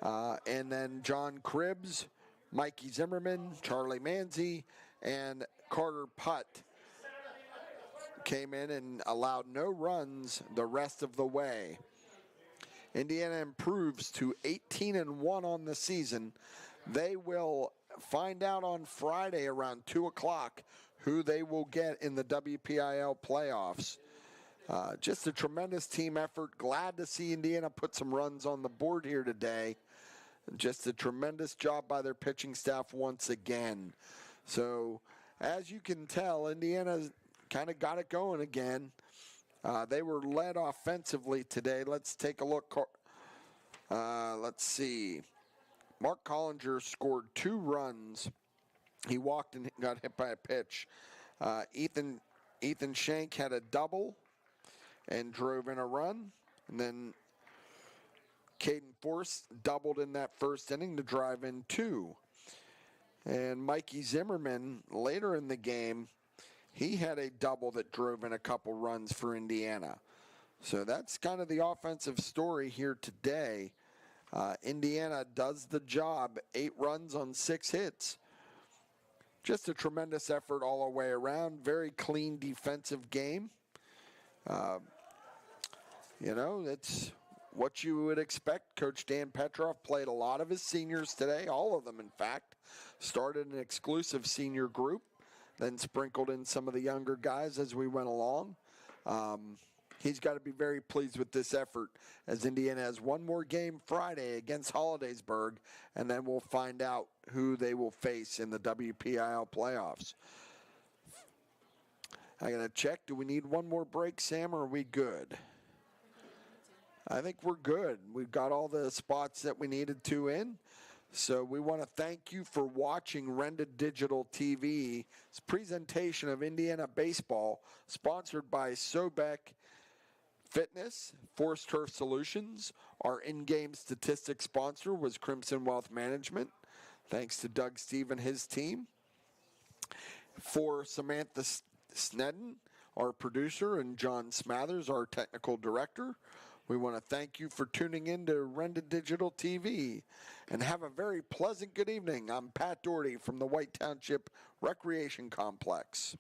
Speaker 16: And then John Cribbs, Mikey Zimmerman, Charlie Manzi, and Carter Putt came in and allowed no runs the rest of the way. Indiana improves to 18-1 on the season. They will find out on Friday around 2 o'clock who they will get in the WPIAL playoffs. Just a tremendous team effort. Glad to see Indiana put some runs on the board here today. Just a tremendous job by their pitching staff once again. So, as you can tell, Indiana kind of got it going again. They were led offensively today. Let's take a look. Let's see. Mark Collinger scored 2 runs. He walked and got hit by a pitch. Ethan Shank had a double and drove in a run. And then Caden Force doubled in that first inning to drive in 2. And Mikey Zimmerman, later in the game, he had a double that drove in a couple runs for Indiana. So that's kind of the offensive story here today. Indiana does the job, 8 runs on 6 hits. Just a tremendous effort all the way around. Very clean defensive game. It's what you would expect. Coach Dan Petrov played a lot of his seniors today, all of them in fact. Started an exclusive senior group, then sprinkled in some of the younger guys as we went along. He's got to be very pleased with this effort, as Indiana has one more game Friday against Hollidaysburg, and then we'll find out who they will face in the WPIAL playoffs. I got to check. Do we need one more break, Sam, or are we good? I think we're good. We've got all the spots that we needed to in. So we want to thank you for watching Renda Digital TV's presentation of Indiana baseball, sponsored by Sobek Fitness, Force Turf Solutions. Our in-game statistics sponsor was Crimson Wealth Management. Thanks to Doug Steve and his team. For Samantha Snedden, our producer, and John Smathers, our technical director, we want to thank you for tuning in to Renda Digital TV, and have a very pleasant good evening. I'm Pat Doherty from the White Township Recreation Complex.